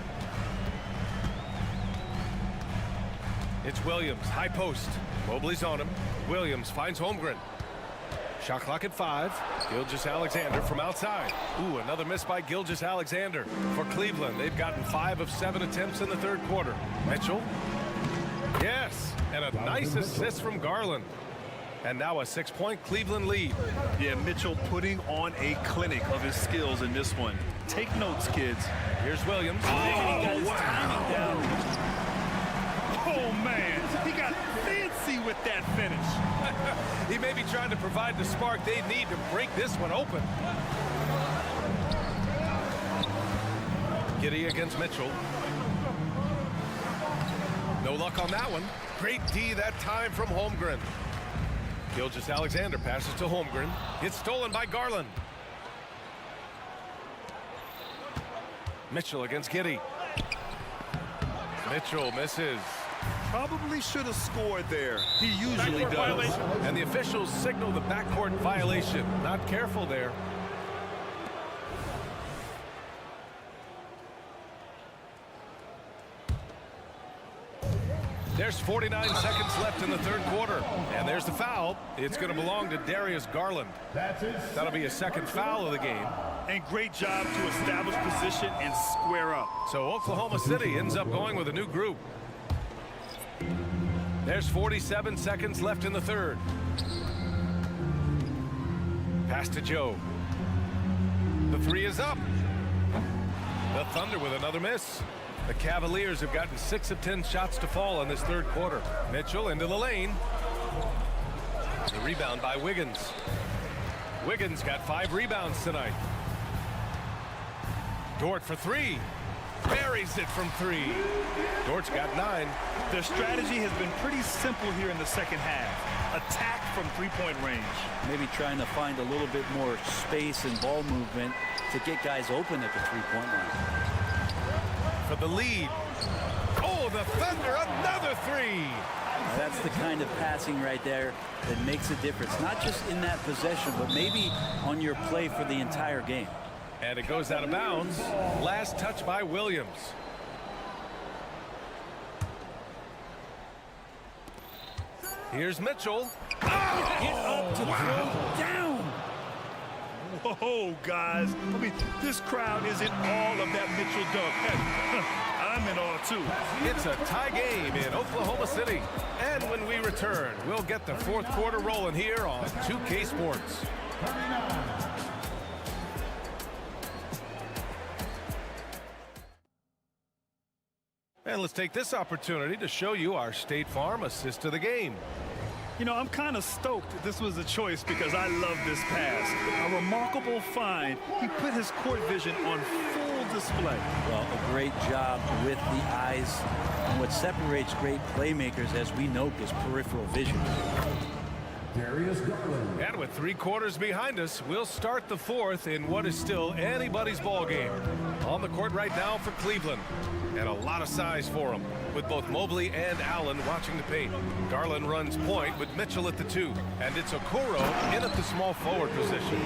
It's Williams, high post. Mobley's on him. Williams finds Holmgren. Shot clock at 5. Gilgeous-Alexander from outside. Ooh, another miss by Gilgeous-Alexander. For Cleveland, they've gotten 5 of 7 attempts in the third quarter. Mitchell. Yes, and a nice assist from Garland. And now a 6-point Cleveland lead. Yeah, Mitchell putting on a clinic of his skills in this one. Take notes, kids. Here's Williams. Oh, wow. Oh, man. He got fancy with that finish. He may be trying to provide the spark they need to break this one open. Giddey against Mitchell. No luck on that one. Great D that time from Holmgren. Gilgeous-Alexander passes to Holmgren. It's stolen by Garland. Mitchell against Giddey. Mitchell misses. Probably should have scored there. He usually does. And the officials signal the backcourt violation. Not careful there. There's 49 seconds left in the third quarter. And there's the foul. It's going to belong to Darius Garland. That'll be his second foul of the game. And great job to establish position and square up. So Oklahoma City ends up going with a new group. There's 47 seconds left in the third. Pass to Joe. The 3 is up. The Thunder with another miss. The Cavaliers have gotten 6 of 10 shots to fall in this third quarter. Mitchell into the lane. The rebound by Wiggins. Wiggins got 5 rebounds tonight. Dort for 3. Buries it from 3. Dort's got 9. Their strategy has been pretty simple here in the second half. Attack from three-point range. Maybe trying to find a little bit more space and ball movement to get guys open at the three-point line. For the lead. Oh, the Thunder, another 3. That's the kind of passing right there that makes a difference. Not just in that possession, but maybe on your play for the entire game. And it goes out of bounds. Last touch by Williams. Here's Mitchell. Get up to throw down. Whoa, guys. I mean, this crowd is in awe of that Mitchell dunk. I'm in awe, too. It's a tie game in Oklahoma City. And when we return, we'll get the fourth quarter rolling here on 2K Sports. And let's take this opportunity to show you our State Farm assist of the game. You know, I'm kind of stoked that this was a choice because I love this pass. A remarkable find. He put his court vision on full display. Well, a great job with the eyes. And what separates great playmakers, as we note, is peripheral vision. Darius Garland. And with 3 quarters behind us, we'll start the 4th in what is still anybody's ball game. On the court right now for Cleveland. And a lot of size for him, with both Mobley and Allen watching the paint. Garland runs point with Mitchell at the 2. And it's Okoro in at the small forward position.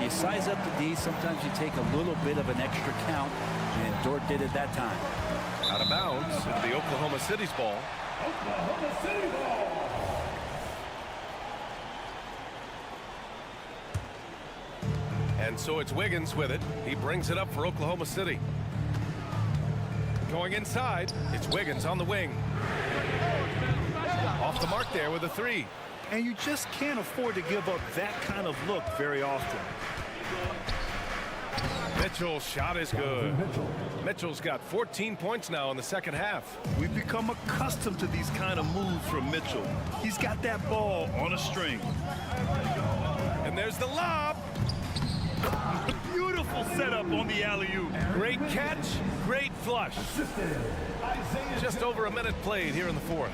You size up the D, sometimes you take a little bit of an extra count, and Dort did it that time. Out of bounds, it's the Oklahoma City's ball. Oklahoma City ball. And so it's Wiggins with it. He brings it up for Oklahoma City. Going inside, it's Wiggins on the wing. Off the mark there with a 3. And you just can't afford to give up that kind of look very often. Mitchell's shot is good. Mitchell's got 14 points now in the second half. We've become accustomed to these kind of moves from Mitchell. He's got that ball on a string. And there's the lob. Beautiful setup on the alley-oop. Great catch, great flush. Just over a minute played here in the 4th.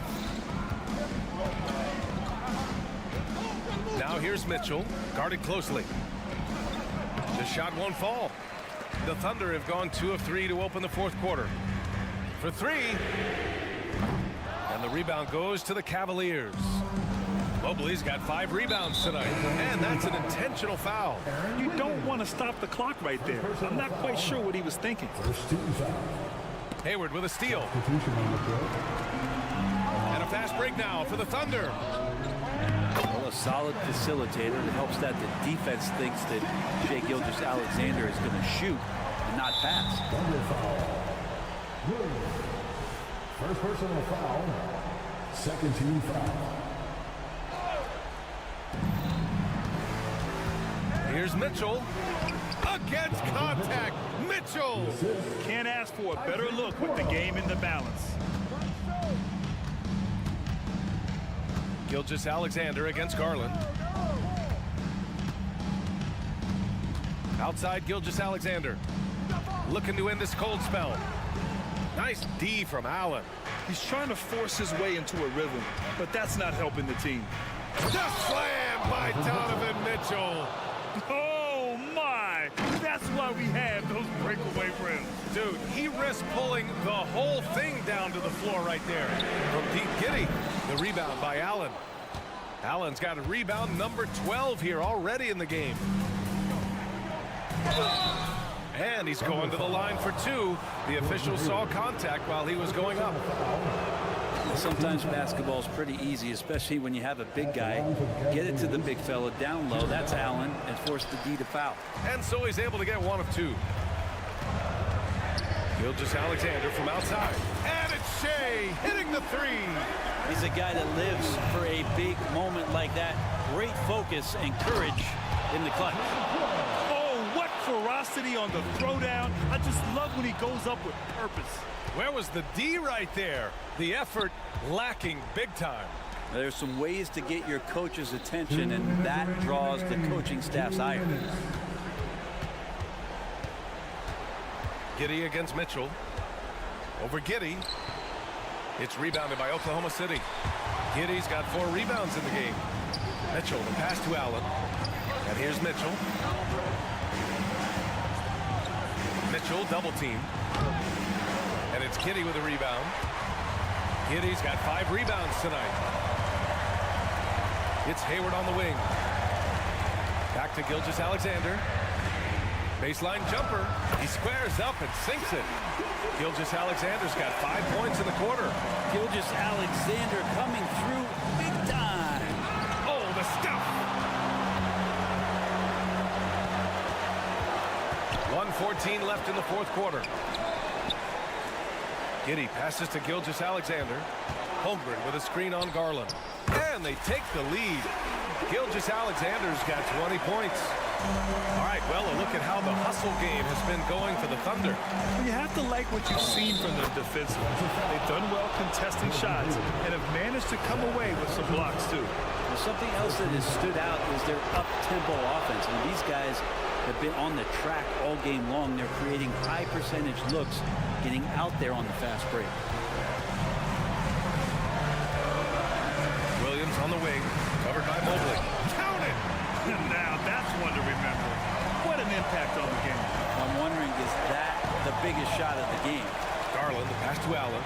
Now here's Mitchell, guarded closely. The shot won't fall. The Thunder have gone 2 of 3 to open the 4th quarter. For 3. And the rebound goes to the Cavaliers. Mobley's got 5 rebounds tonight, and that's an intentional foul. You don't want to stop the clock right there. I'm not quite sure what he was thinking. Hayward with a steal. And a fast break now for the Thunder. Well, a solid facilitator. It helps that the defense thinks that Shai Gilgeous-Alexander is going to shoot and not pass. First personal foul. Second team foul. Here's Mitchell. Against contact. Mitchell. Can't ask for a better look with the game in the balance. Gilgeous-Alexander against Garland. Outside Gilgeous-Alexander. Looking to end this cold spell. Nice D from Allen. He's trying to force his way into a rhythm, but that's not helping the team. Just slammed by Donovan Mitchell. Oh, my. That's why we have those breakaway rims. Dude, he risked pulling the whole thing down to the floor right there. From Pete Giddy, the rebound by Allen. Allen's got a rebound number 12 here already in the game. And he's going to the line for 2. The official saw contact while he was going up. Sometimes basketball's pretty easy, especially when you have a big guy. Get it to the big fella down low. That's Allen, and force the D to foul. And so he's able to get 1 of 2. Gilgeous-Alexander from outside. And it's Shai hitting the 3. He's a guy that lives for a big moment like that. Great focus and courage in the clutch. Oh, what ferocity on the throwdown. I just love when he goes up with purpose. Where was the D right there? The effort lacking big time. There's some ways to get your coach's attention, and that draws the coaching staff's ire. Giddy against Mitchell. Over Giddy. It's rebounded by Oklahoma City. Giddy's got 4 rebounds in the game. Mitchell, the pass to Allen. And here's Mitchell. Mitchell double team. And it's Giddy with a rebound. Giddy's got 5 rebounds tonight. It's Hayward on the wing. Back to Gilgeous-Alexander. Baseline jumper. He squares up and sinks it. Gilgeous-Alexander's got 5 points in the quarter. Gilgeous-Alexander coming through big time. Oh, the stuff. 1:14 left in the 4th quarter. Giddy passes to Gilgeous-Alexander. Holmgren with a screen on Garland. And they take the lead. Gilgeous-Alexander's got 20 points. All right, well, a look at how the hustle game has been going for the Thunder. You have to like what you've seen from them defensively. They've done well contesting shots and have managed to come away with some blocks, too. Well, something else that has stood out is their up-tempo offense. And these guys, have been on the track all game long. They're creating high percentage looks, getting out there on the fast break. Williams on the wing, covered by Mobley. Count it! Now that's one to remember. What an impact on the game. I'm wondering, is that the biggest shot of the game? Garland, the pass to Allen.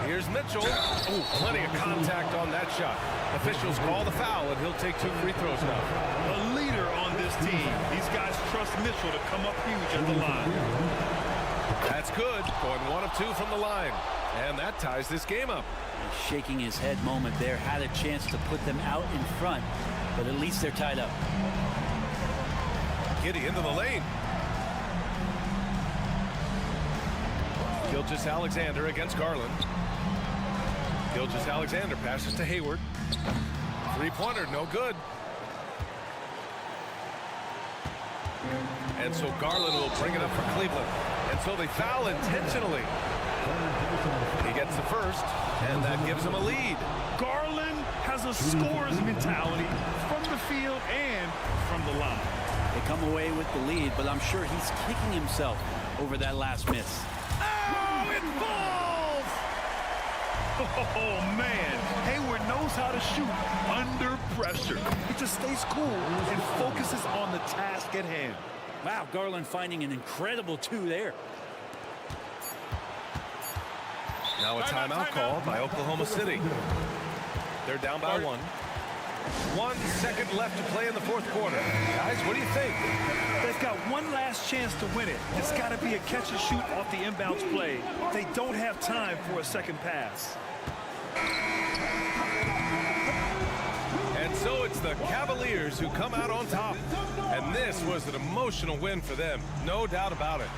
Here's Mitchell. Ooh, plenty of contact on that shot. Officials call the foul, and he'll take 2 free throws now. A leader on this team. These guys trust Mitchell to come up huge at the line. That's good. Going 1 of 2 from the line. And that ties this game up. A shaking his head moment there. Had a chance to put them out in front, but at least they're tied up. Giddey into the lane. Gilgeous-Alexander against Garland. Gilgeous-Alexander passes to Hayward. Three-pointer, no good. And so Garland will bring it up for Cleveland. And so they foul intentionally. He gets the first, and that gives him a lead. Garland has a scorer's mentality from the field and from the line. They come away with the lead, but I'm sure he's kicking himself over that last miss. Oh, it falls! Oh, man. Hayward knows how to shoot under pressure. He just stays cool and focuses on the task at hand. Wow, Garland finding an incredible 2 there. Now a timeout called by Oklahoma City. They're down by 1. 1 second left to play in the 4th quarter. Guys, what do you think? They've got one last chance to win it. It's got to be a catch and shoot off the inbounds play. They don't have time for a second pass. And so it's the Cavaliers who come out on top. And this was an emotional win for them. No doubt about it.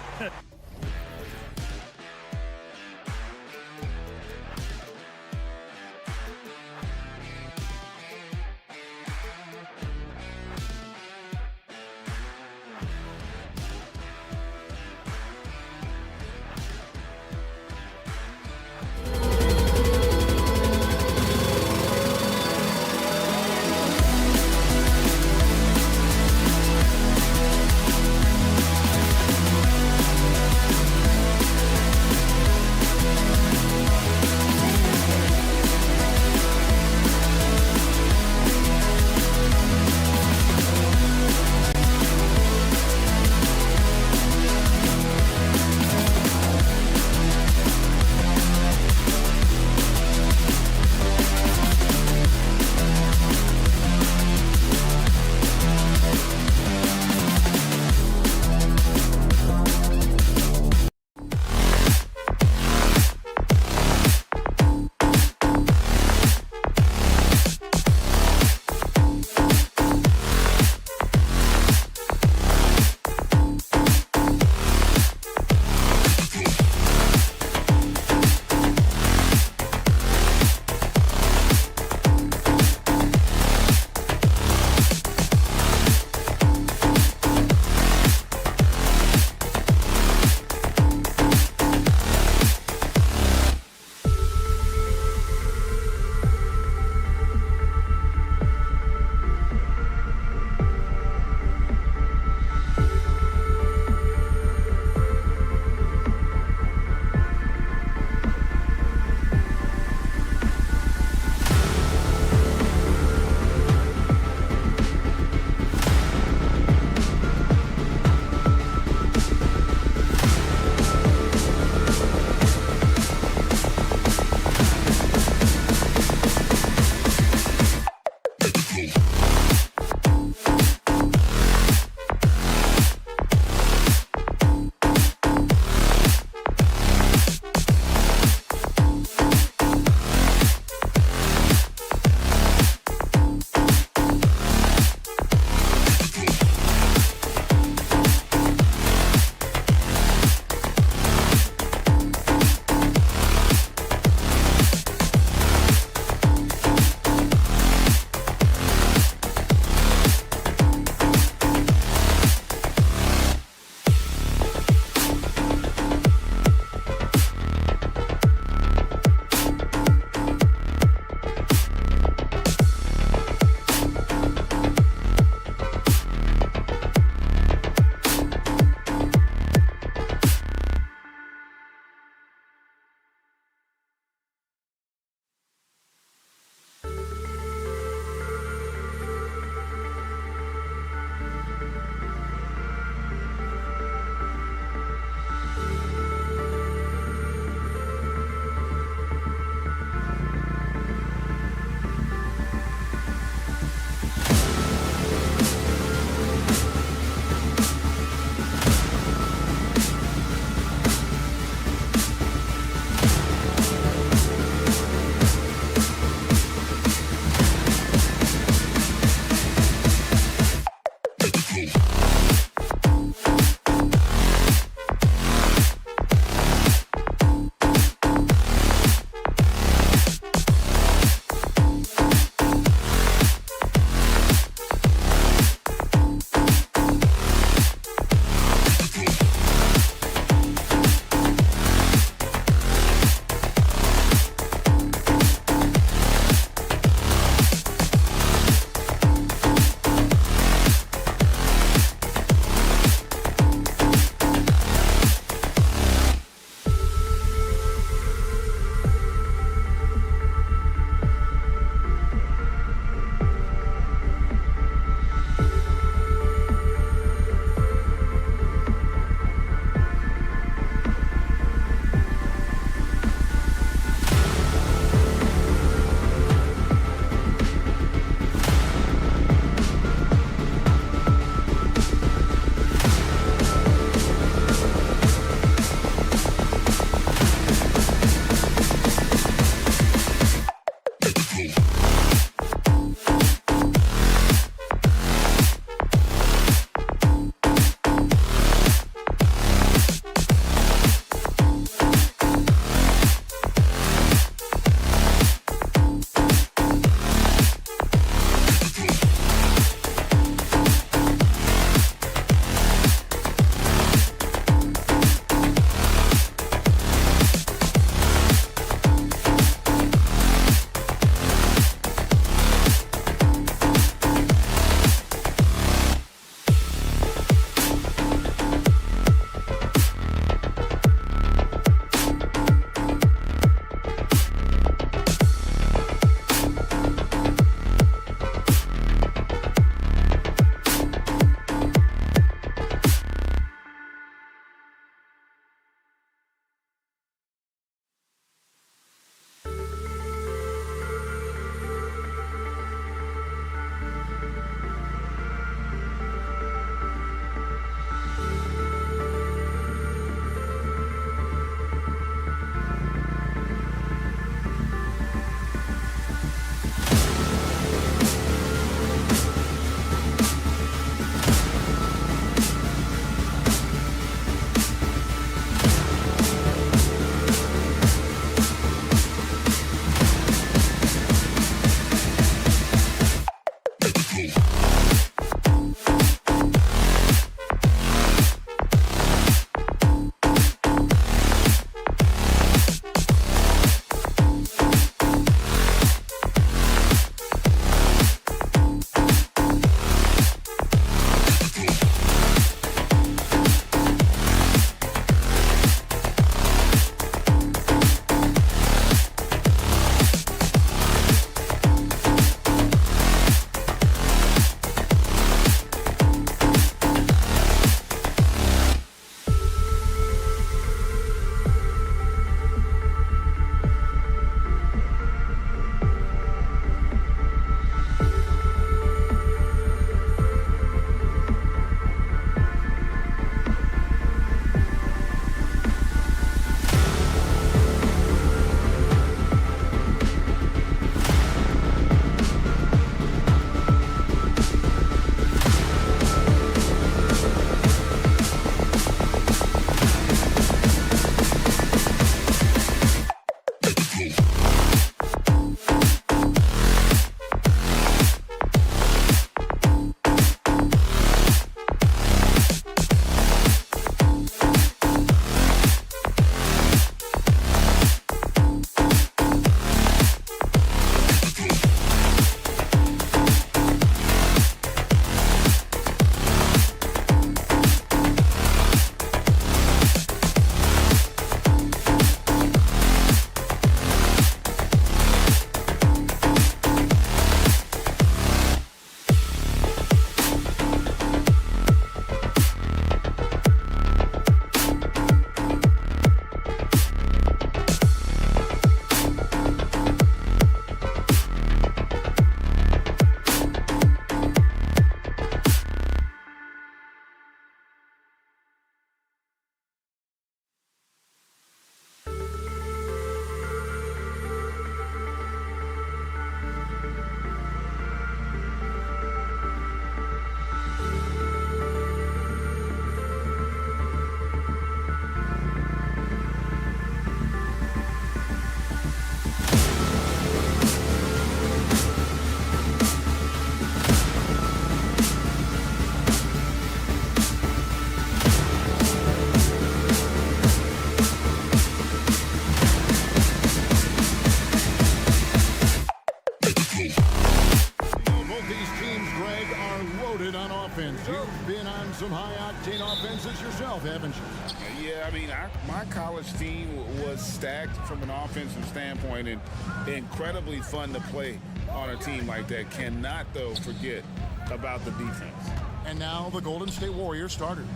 some high-octane offenses yourself, haven't you? Yeah, I mean, my college team was stacked from an offensive standpoint and incredibly fun to play on a team like that. Cannot, though, forget about the defense. And now the Golden State Warriors starters.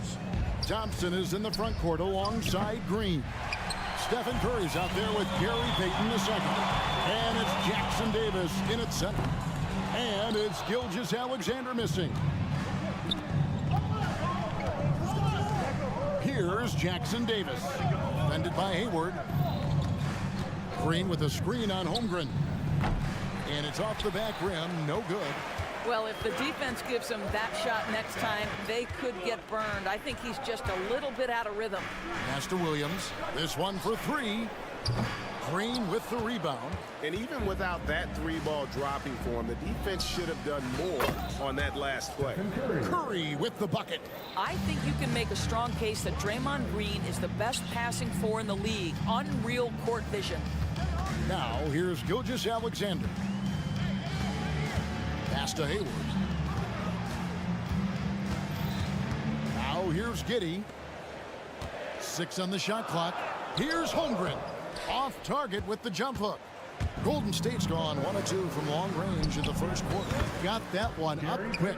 Thompson is in the front court alongside Green. Stephen Curry's out there with Gary Payton II. And it's Jackson Davis in at center. And it's Gilgeous-Alexander missing. Here's Jackson Davis. Defended by Hayward. Green with a screen on Holmgren. And it's off the back rim. No good. Well, if the defense gives him that shot next time, they could get burned. I think he's just a little bit out of rhythm. Pass to Williams. This one for three. Green with the rebound. And even without that three-ball dropping for him, the defense should have done more on that last play. Curry with the bucket. I think you can make a strong case that Draymond Green is the best passing four in the league. Unreal court vision. Now, here's Gilgeous-Alexander. Pass to Hayward. Now, here's Giddey. 6 on the shot clock. Here's Holmgren. Off target with the jump hook. Golden State's gone 1 of 2 from long range in the first quarter. Got that one up quick.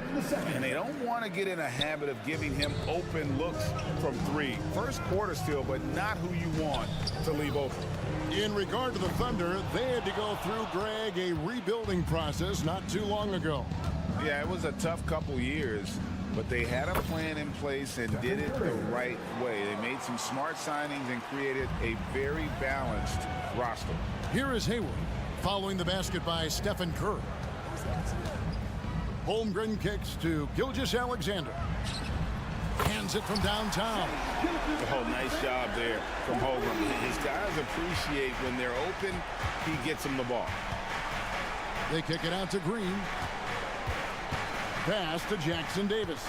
And they don't want to get in a habit of giving him open looks from three. First quarter still, but not who you want to leave open. In regard to the Thunder, they had to go through, Greg, a rebuilding process not too long ago. Yeah, it was a tough couple years, but they had a plan in place and did it the right way. They made some smart signings and created a very balanced roster. Here is Hayward, following the basket by Stephen Curry. Holmgren kicks to Gilgeous-Alexander. Hands it from downtown. Oh, nice job there from Holmgren. His guys appreciate when they're open, he gets them the ball. They kick it out to Green. Pass to Jackson Davis.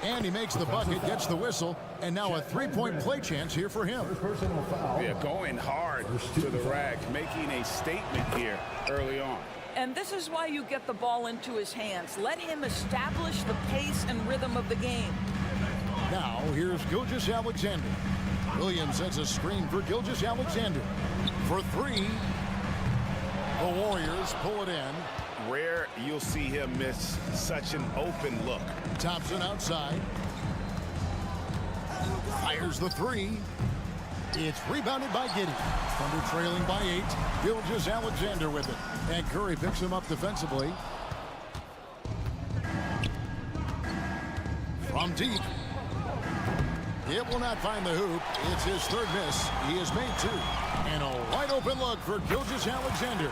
And he makes the bucket, gets the whistle, and now a three-point play chance here for him. Yeah, going hard to the rack, making a statement here early on. And this is why you get the ball into his hands. Let him establish the pace and rhythm of the game. Now, here's Gilgeous-Alexander. Williams sets a screen for Gilgeous-Alexander. For three, the Warriors pull it in. Rare you'll see him miss such an open look. Thompson outside. Fires the three. It's rebounded by Giddey. Thunder trailing by 8. Gilgeous-Alexander with it. And Curry picks him up defensively. From deep. It will not find the hoop. It's his third miss. He has made 2. And a wide open look for Gilgeous-Alexander.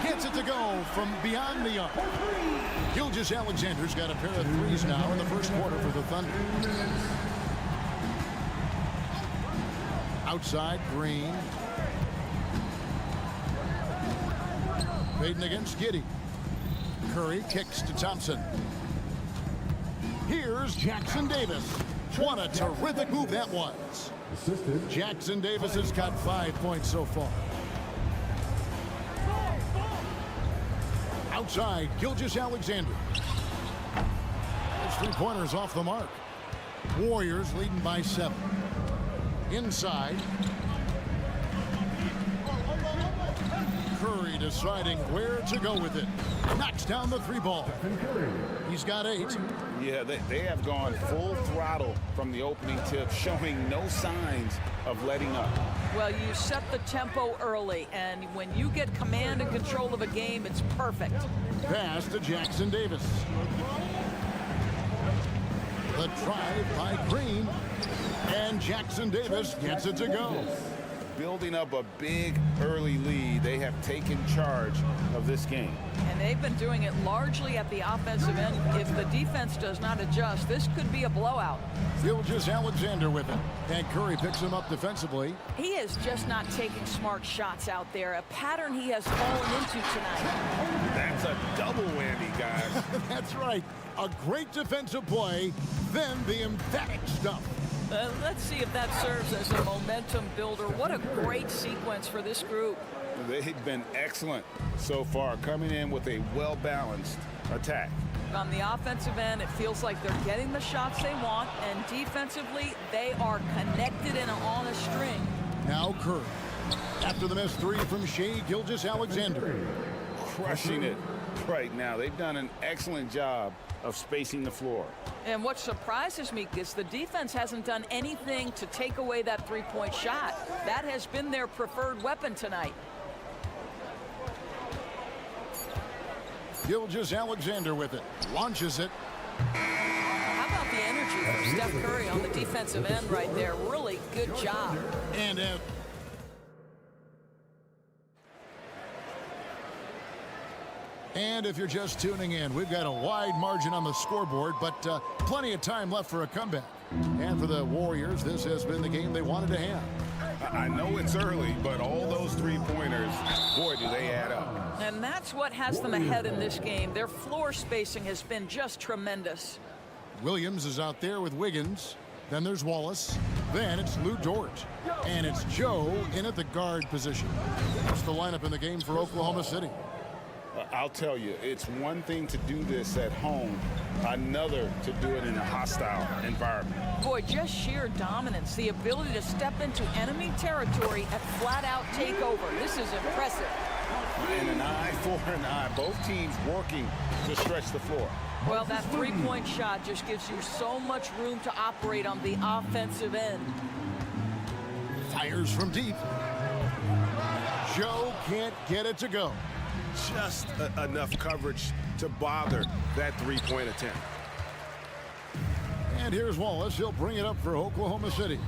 Gets it to go from beyond the arc. Gilgeous-Alexander's got a pair of threes now in the first quarter for the Thunder. Outside, Green. Payton against Giddey. Curry kicks to Thompson. Here's Jackson Davis. What a terrific move that was. Jackson Davis has got 5 points so far. Outside, Gilgeous-Alexander. Those three-pointers off the mark. Warriors leading by 7. Inside. Curry deciding where to go with it. Knocks down the 3-ball. He's got 8. Yeah, they have gone full throttle from the opening tip, showing no signs of letting up. Well, you set the tempo early, and when you get command and control of a game, it's perfect. Pass to Jackson Davis. The drive by Green. And Jackson Davis gets it to go. Building up a big early lead, they have taken charge of this game. And they've been doing it largely at the offensive end. If the defense does not adjust, this could be a blowout. Gilgeous-Alexander with it. And Curry picks him up defensively. He is just not taking smart shots out there, a pattern he has fallen into tonight. That's a double whammy, guys. That's right. A great defensive play, then the emphatic stuff. Let's see if that serves as a momentum builder. What a great sequence for this group. They've been excellent so far, coming in with a well-balanced attack. On the offensive end, it feels like they're getting the shots they want, and defensively, they are connected and on a string. Now Curry. After the missed three from Shea Gilgeous-Alexander. Crushing it right now. They've done an excellent job of spacing the floor. And what surprises me is the defense hasn't done anything to take away that three-point shot. That has been their preferred weapon tonight. Gilgeous-Alexander with it. Launches it. How about the energy from Steph Curry on the defensive end right there? Really good job. And if you're just tuning in, we've got a wide margin on the scoreboard, but plenty of time left for a comeback. And for the Warriors, this has been the game they wanted to have. I know it's early, but all those three-pointers, boy, do they add up. And that's what has them ahead in this game. Their floor spacing has been just tremendous. Williams is out there with Wiggins. Then there's Wallace. Then it's Lou Dort. And it's Joe in at the guard position. That's the lineup in the game for Oklahoma City. I'll tell you, it's one thing to do this at home, another to do it in a hostile environment. Boy, just sheer dominance, the ability to step into enemy territory and flat-out take over. This is impressive. And an eye for an eye. Both teams working to stretch the floor. Well, that three-point shot just gives you so much room to operate on the offensive end. Fires from deep. Joe can't get it to go. Just enough coverage to bother that three-point attempt. And here's Wallace. He'll bring it up for Oklahoma City.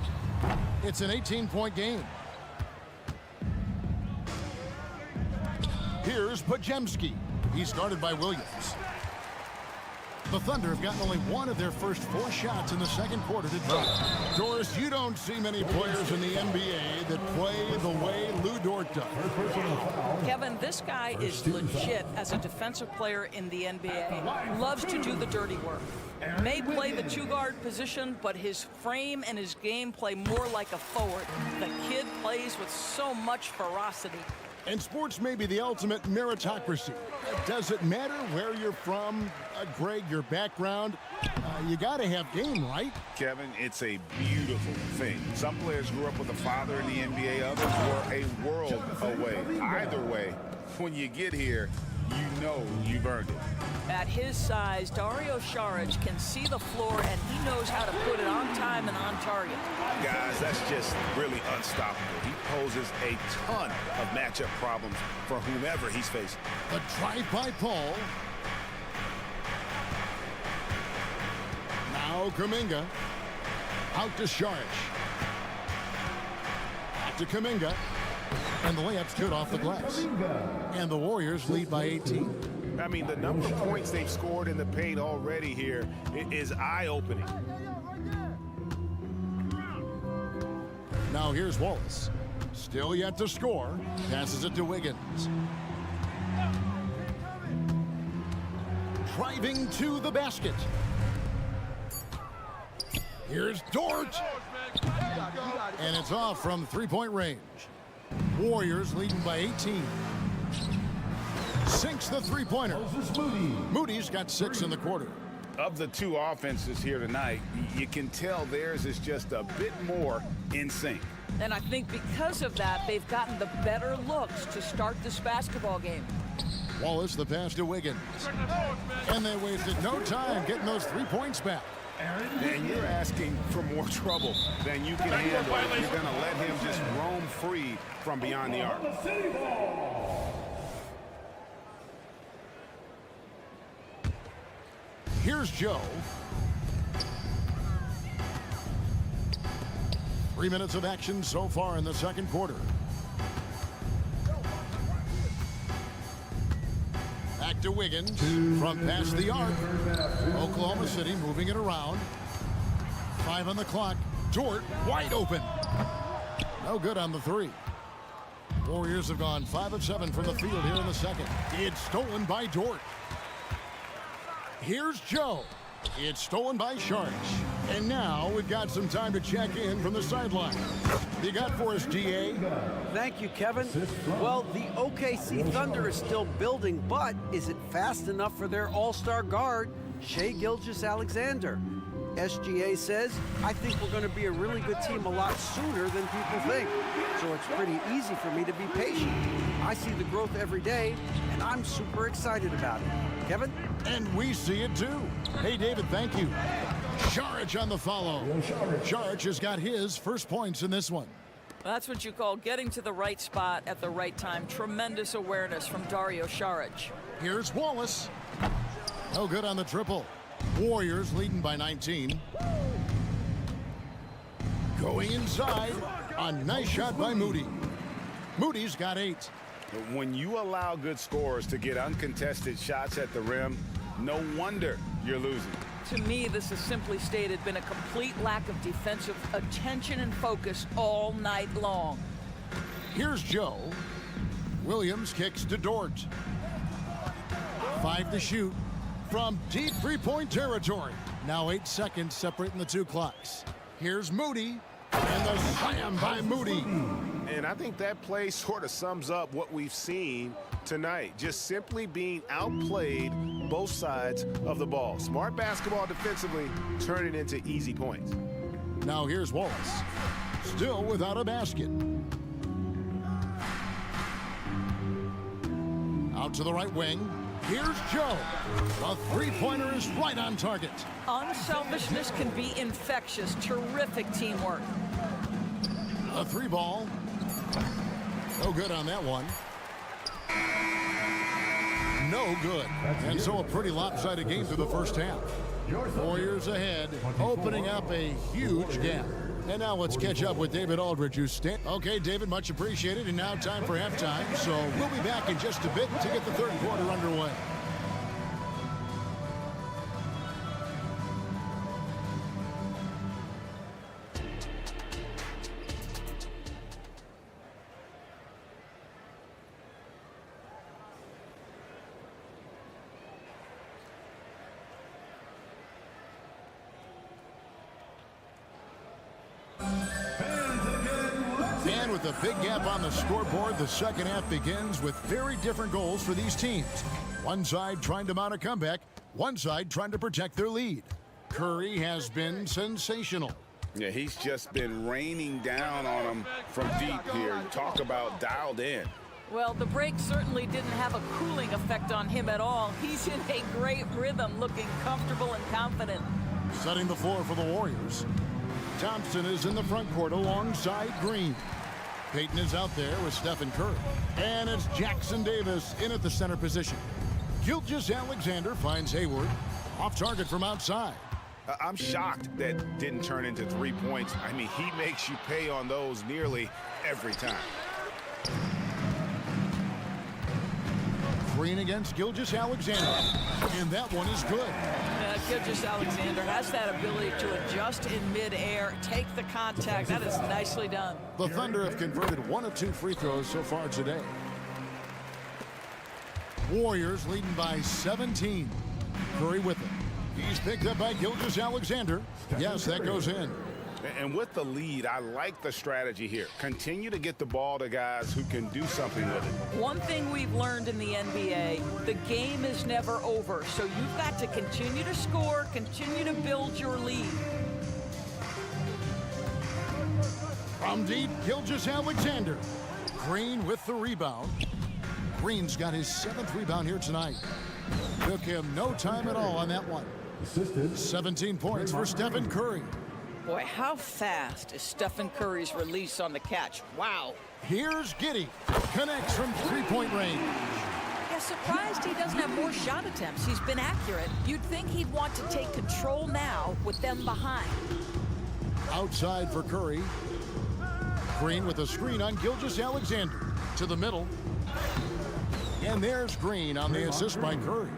It's an 18-point game. Here's Pajemski. He's guarded by Williams. The Thunder have gotten only one of their first 4 shots in the second quarter to drop. Doris, you don't see many players in the NBA that play the way Lou Dort does. Kevin, this guy is legit as a defensive player in the NBA. Loves to do the dirty work. May play the two-guard position, but his frame and his game play more like a forward. The kid plays with so much ferocity. And sports may be the ultimate meritocracy. Does it matter where you're from, Greg, your background? You got to have game, right? Kevin, it's a beautiful thing. Some players grew up with a father in the NBA, others were a world away. Either way, when you get here, you know you've earned it. At his size, Dario Saric can see the floor, and he knows how to put it on time and on target. Guys, that's just really unstoppable. He poses a ton of matchup problems for whomever he's facing. A drive by Paul. Now Kuminga. Out to Saric. Back to Kuminga. And the layup's good off the glass. And the Warriors lead by 18. I mean, the number of points they've scored in the paint already here is eye-opening. Now here's Wallace. Still yet to score. Passes it to Wiggins. Driving to the basket. Here's Dort. And it's off from three-point range. Warriors leading by 18. Sinks the three-pointer. Moody's got 6 in the quarter. Of the two offenses here tonight, you can tell theirs is just a bit more in sync. And I think because of that, they've gotten the better looks to start this basketball game. Wallace, the pass to Wiggins. And they wasted no time getting those 3 points back. And you're asking for more trouble than you can handle. You're going to let him just roam free from beyond the arc. Here's Joe. 3 minutes of action so far in the second quarter. Back to Wiggins from past the arc. Oklahoma City moving it around. 5 on the clock. Dort wide open. No good on the 3. Warriors have gone 5 of 7 from the field here in the second. It's stolen by Dort. Here's Joe. It's stolen by Saric. And now we've got some time to check in from the sideline. You got for us, DA? Thank you, Kevin. Well, the OKC Thunder is still building, but is it fast enough for their all-star guard, Shai Gilgeous-Alexander? SGA says, I think we're going to be a really good team a lot sooner than people think. So it's pretty easy for me to be patient. I see the growth every day, and I'm super excited about it. Kevin? And we see it too. Hey, David, thank you. Saric on the follow. Saric has got his first points in this one. That's what you call getting to the right spot at the right time. Tremendous awareness from Dario Saric. Here's Wallace. No good on the triple. Warriors leading by 19. Going inside. A nice shot by Moody. Moody's got 8. When you allow good scorers to get uncontested shots at the rim, no wonder you're losing. To me, this has simply stated been a complete lack of defensive attention and focus all night long. Here's Joe. Williams kicks to Dort. 5 to shoot from deep three-point territory. Now 8 seconds separating the two clocks. Here's Moody. And the slam by Moody. And I think that play sort of sums up what we've seen tonight. Just simply being outplayed both sides of the ball. Smart basketball defensively, turning into easy points. Now here's Wallace. Still without a basket. Out to the right wing. Here's Joe. The three-pointer is right on target. Unselfishness can be infectious. Terrific teamwork. A 3-ball. No good on that one. No good. And so a pretty lopsided game through the first half. Warriors ahead, opening up a huge gap. And now let's catch up with David Aldridge, who's Okay, David, much appreciated. And now time for halftime. So we'll be back in just a bit to get the third quarter underway. And with a big gap on the scoreboard, the second half begins with very different goals for these teams. One side trying to mount a comeback, one side trying to protect their lead. Curry has been sensational. Yeah, he's just been raining down on them from deep here. Talk about dialed in. Well, the break certainly didn't have a cooling effect on him at all. He's in a great rhythm, looking comfortable and confident. Setting the floor for the Warriors. Thompson is in the front court alongside Green. Payton is out there with Stephen Curry. And it's Jackson Davis in at the center position. Gilgeous-Alexander finds Hayward. Off target from outside. I'm shocked that didn't turn into 3 points. I mean, he makes you pay on those nearly every time. Green against Gilgeous-Alexander. And that one is good. Gilgeous-Alexander has that ability to adjust in midair, take the contact. That is nicely done. The Thunder have converted 1 of 2 free throws so far today. Warriors leading by 17. Curry with it. He's picked up by Gilgeous-Alexander. Yes, that goes in. And with the lead, I like the strategy here. Continue to get the ball to guys who can do something with it. One thing we've learned in the NBA, the game is never over. So you've got to continue to score, continue to build your lead. From deep, Gilgeous-Alexander. Green with the rebound. Green's got his 7th rebound here tonight. Took him no time at all on that one. 17 points for Stephen Curry. Boy, how fast is Stephen Curry's release on the catch? Wow. Here's Giddey. Connects from three-point range. Yeah, surprised he doesn't have more shot attempts. He's been accurate. You'd think he'd want to take control now with them behind. Outside for Curry. Green with a screen on Gilgeous-Alexander. To the middle. And there's Green on the assist by Curry.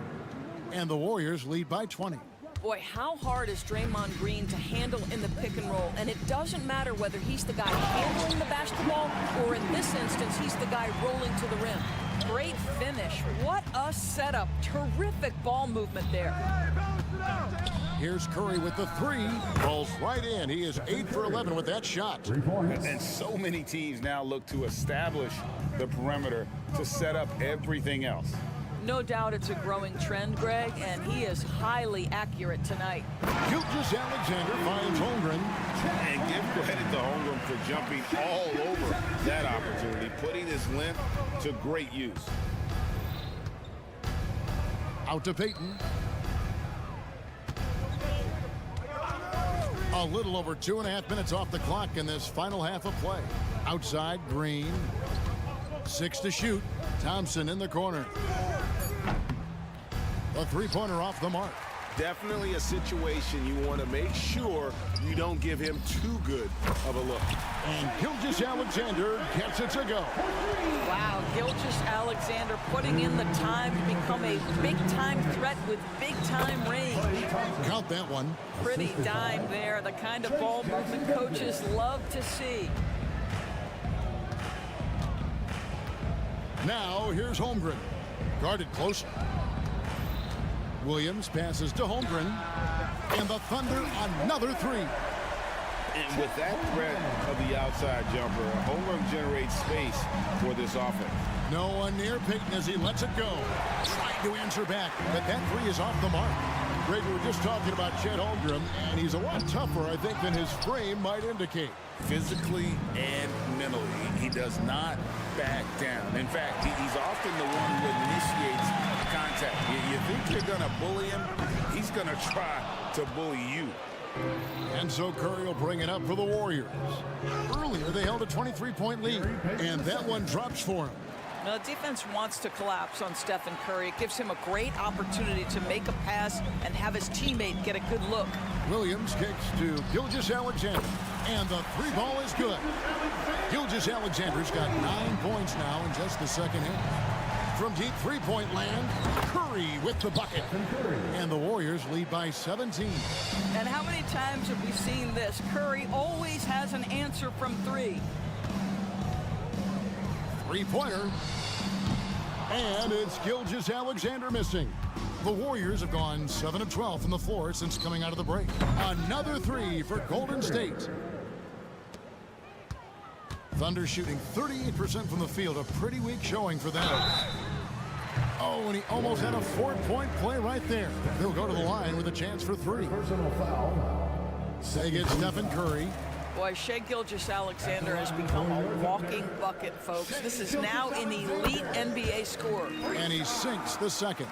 And the Warriors lead by 20. Boy, how hard is Draymond Green to handle in the pick and roll? And it doesn't matter whether he's the guy handling the basketball or in this instance, he's the guy rolling to the rim. Great finish. What a setup. Terrific ball movement there. Here's Curry with the three. Falls right in. He is 8 for 11 with that shot. And so many teams now look to establish the perimeter to set up everything else. No doubt it's a growing trend, Greg, and he is highly accurate tonight. Gilgeous-Alexander finds Holmgren. And give credit to Holmgren for jumping all over that opportunity, putting his length to great use. Out to Payton. A little over 2.5 minutes off the clock in this final half of play. Outside, Green. 6 to shoot. Thompson in the corner. A three-pointer off the mark. Definitely a situation you want to make sure you don't give him too good of a look. And Gilgeous-Alexander gets it to go. Wow, Gilgeous-Alexander putting in the time to become a big-time threat with big-time range. Count that one. Pretty dime there, the kind of ball movement coaches love to see. Now here's Holmgren. Guarded close. Williams passes to Holmgren. And the Thunder another three. And with that threat of the outside jumper, Holmgren generates space for this offense. No one near Payton as he lets it go. Trying to answer back, but that three is off the mark. Greg, we were just talking about Chet Holmgren, and he's a lot tougher, I think, than his frame might indicate. Physically and mentally, he does not back down. In fact, he's often the one who initiates contact. You think you're going to bully him, he's going to try to bully you. And so Curry will bring it up for the Warriors. Earlier, they held a 23-point lead, and that one drops for him. Now, the defense wants to collapse on Stephen Curry. It gives him a great opportunity to make a pass and have his teammate get a good look. Williams kicks to Gilgeous-Alexander, and the three ball is good. Gilgeous-Alexander's got 9 points now in just the second half. From deep three-point land, Curry with the bucket. And the Warriors lead by 17. And how many times have we seen this? Curry always has an answer from three. Three-pointer. And it's Gilgeous-Alexander missing. The Warriors have gone 7 of 12 from the floor since coming out of the break. Another three for Golden State. Thunder shooting 38% from the field. A pretty weak showing for them. Oh, and he almost had a 4-point play right there. They'll go to the line with a chance for three. They get Stephen Curry. Boy, Shai Gilgeous-Alexander has become a walking bucket, folks. This is now an elite NBA scorer. And he sinks the second.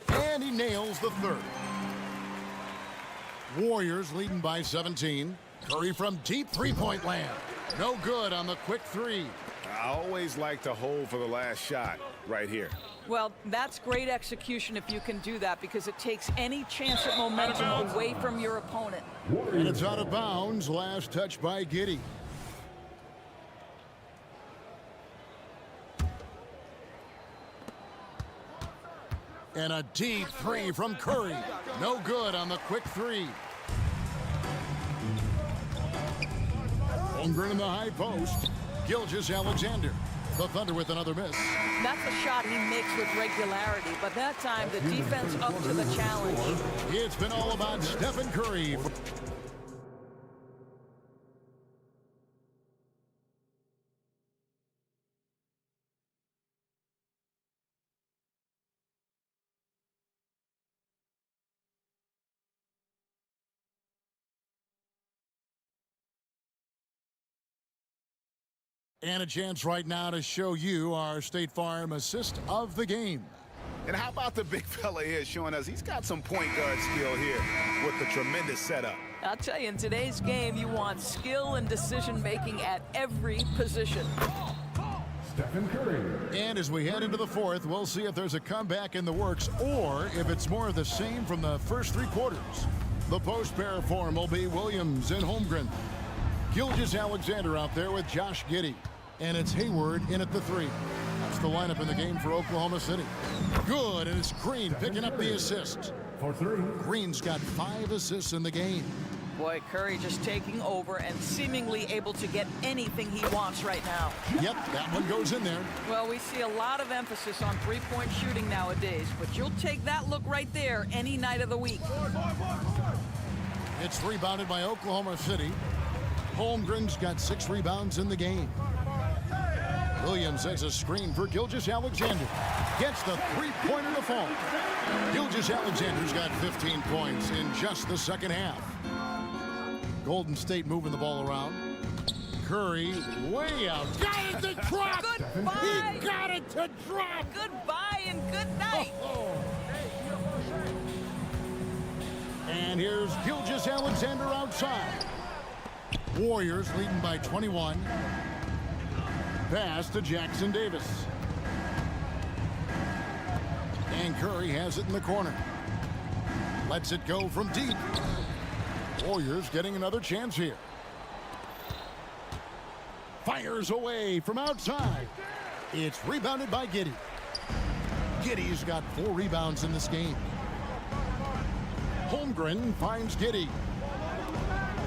And he nails the third. Warriors leading by 17. Curry from deep three-point land. No good on the quick three. I always like to hold for the last shot right here. Well, that's great execution if you can do that, because it takes any chance at momentum away from your opponent. And it's out of bounds. Last touch by Giddey. And a deep three from Curry. No good on the quick three. Holmgren in the high post. Gilgeous-Alexander. The Thunder with another miss. That's a shot he makes with regularity, but that time the defense up to the challenge. It's been all about Stephen Curry. And a chance right now to show you our State Farm assist of the game. And how about the big fella here showing us he's got some point guard skill here with the tremendous setup. I'll tell you, in today's game, you want skill and decision-making at every position. Stephen Curry. And as we head into the fourth, we'll see if there's a comeback in the works or if it's more of the same from the first three quarters. The post pair form will be Williams and Holmgren. Gilgeous-Alexander out there with Josh Giddey. And it's Hayward in at the three. That's the lineup in the game for Oklahoma City. Good, and it's Green picking up the assist. For three. Green's got 5 assists in the game. Boy, Curry just taking over and seemingly able to get anything he wants right now. Yep, that one goes in there. Well, we see a lot of emphasis on three-point shooting nowadays, but you'll take that look right there any night of the week. It's rebounded by Oklahoma City. Holmgren's got 6 rebounds in the game. Williams has a screen for Gilgeous-Alexander. Gets the three-pointer to fall. Gilgeous-Alexander's got 15 points in just the second half. Golden State moving the ball around. Curry way out. Got it to drop! Goodbye! He got it to drop! Goodbye and good night! And here's Gilgeous-Alexander outside. Warriors leading by 21. Pass to Jackson Davis. And Curry has it in the corner. Lets it go from deep. Warriors getting another chance here. Fires away from outside. It's rebounded by Giddey. Giddey's got 4 rebounds in this game. Holmgren finds Giddey.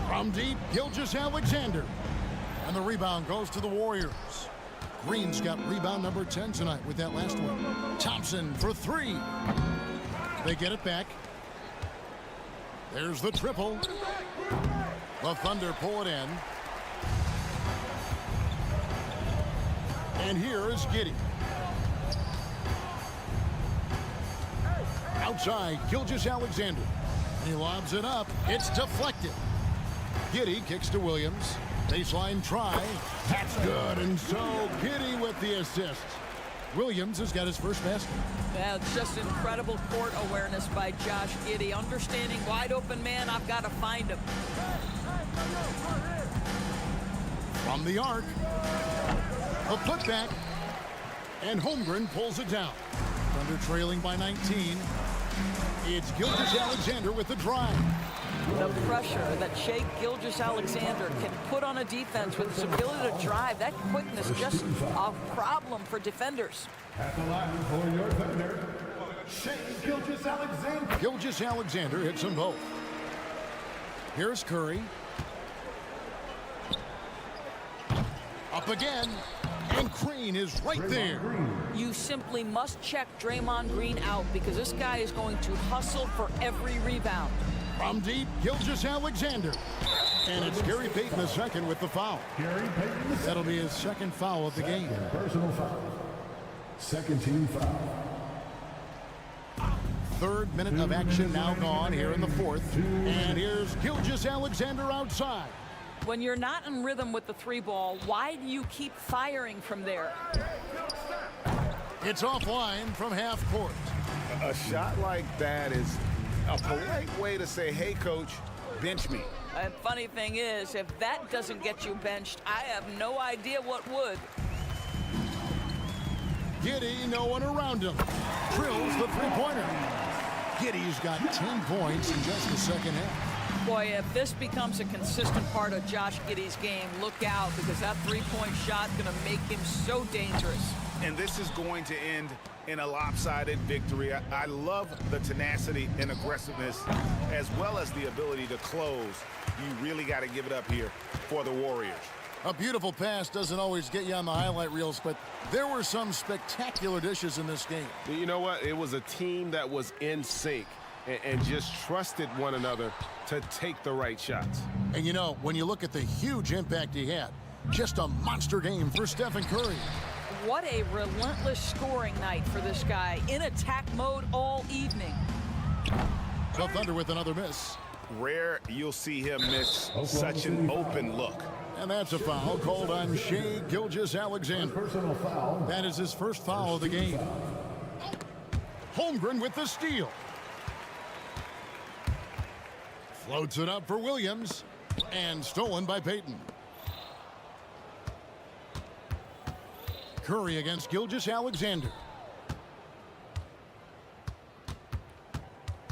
From deep, Gilgeous-Alexander. And the rebound goes to the Warriors. Green's got rebound number 10 tonight with that last one. Thompson for 3. They get it back. There's the triple. The Thunder pull it in. And here is Giddey. Outside, Gilgeous-Alexander. He lobs it up. It's deflected. Giddey kicks to Williams. Baseline try. That's good. And so Giddey with the assist. Williams has got his first basket. Yeah, it's just incredible court awareness by Josh Giddey. Understanding wide open man, I've got to find him. From the arc. A putback. And Holmgren pulls it down. Thunder trailing by 19. It's Gilgeous-Alexander with the drive. The pressure that Shai Gilgeous-Alexander can put on a defense with his ability to drive, that quickness just a problem for defenders. At the line for your Thunder, Shai Gilgeous-Alexander. Gilgeous-Alexander hits them both. Here's Curry. Up again. And Green is right there. You simply must check Draymond Green out because this guy is going to hustle for every rebound. From deep, Gilgeous-Alexander. And it's Gary Payton II with the foul. That'll be his second foul of the game. Personal foul. Second team foul. 3rd minute of action now gone here in the 4th. And here's Gilgeous-Alexander outside. When you're not in rhythm with the 3-ball, why do you keep firing from there? It's offline from half court. A shot like that is a polite way to say, hey, coach, bench me. And funny thing is, if that doesn't get you benched, I have no idea what would. Giddey, no one around him. Drills the 3-pointer. Giddey's got 10 points in just the second half. Boy, if this becomes a consistent part of Josh Giddey's game, look out, because that 3-point shot is going to make him so dangerous. And this is going to end in a lopsided victory. I love the tenacity and aggressiveness, as well as the ability to close. You really got to give it up here for the Warriors. A beautiful pass doesn't always get you on the highlight reels, but there were some spectacular dishes in this game. You know what? It was a team that was in sync and just trusted one another to take the right shots. And you know, when you look at the huge impact he had, just a monster game for Stephen Curry. What a relentless scoring night for this guy, in attack mode all evening. The Thunder with another miss. Rare you'll see him miss such an open look. And that's a foul called on Shai Gilgeous-Alexander. Personal foul. That is his first foul of the game. Holmgren with the steal. Floats it up for Williams. And stolen by Payton. Curry against Gilgeous-Alexander.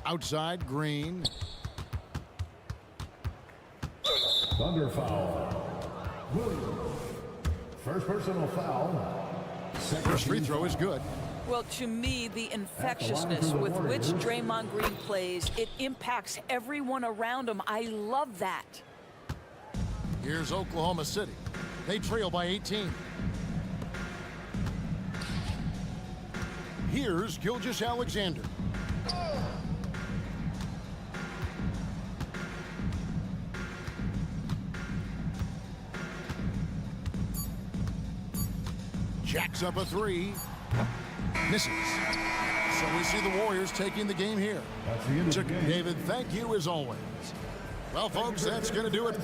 Outside, Green. Thunder foul. Williams. First personal foul. First free throw is good. Well, to me, the infectiousness with which Draymond Green plays, it impacts everyone around him. I love that. Here's Oklahoma City. They trail by 18. Here's Gilgeous-Alexander. Jacks up a three. Misses. So we see the Warriors taking the game here. That's the end of the game. David, thank you as always. Well, folks, that's going to do it.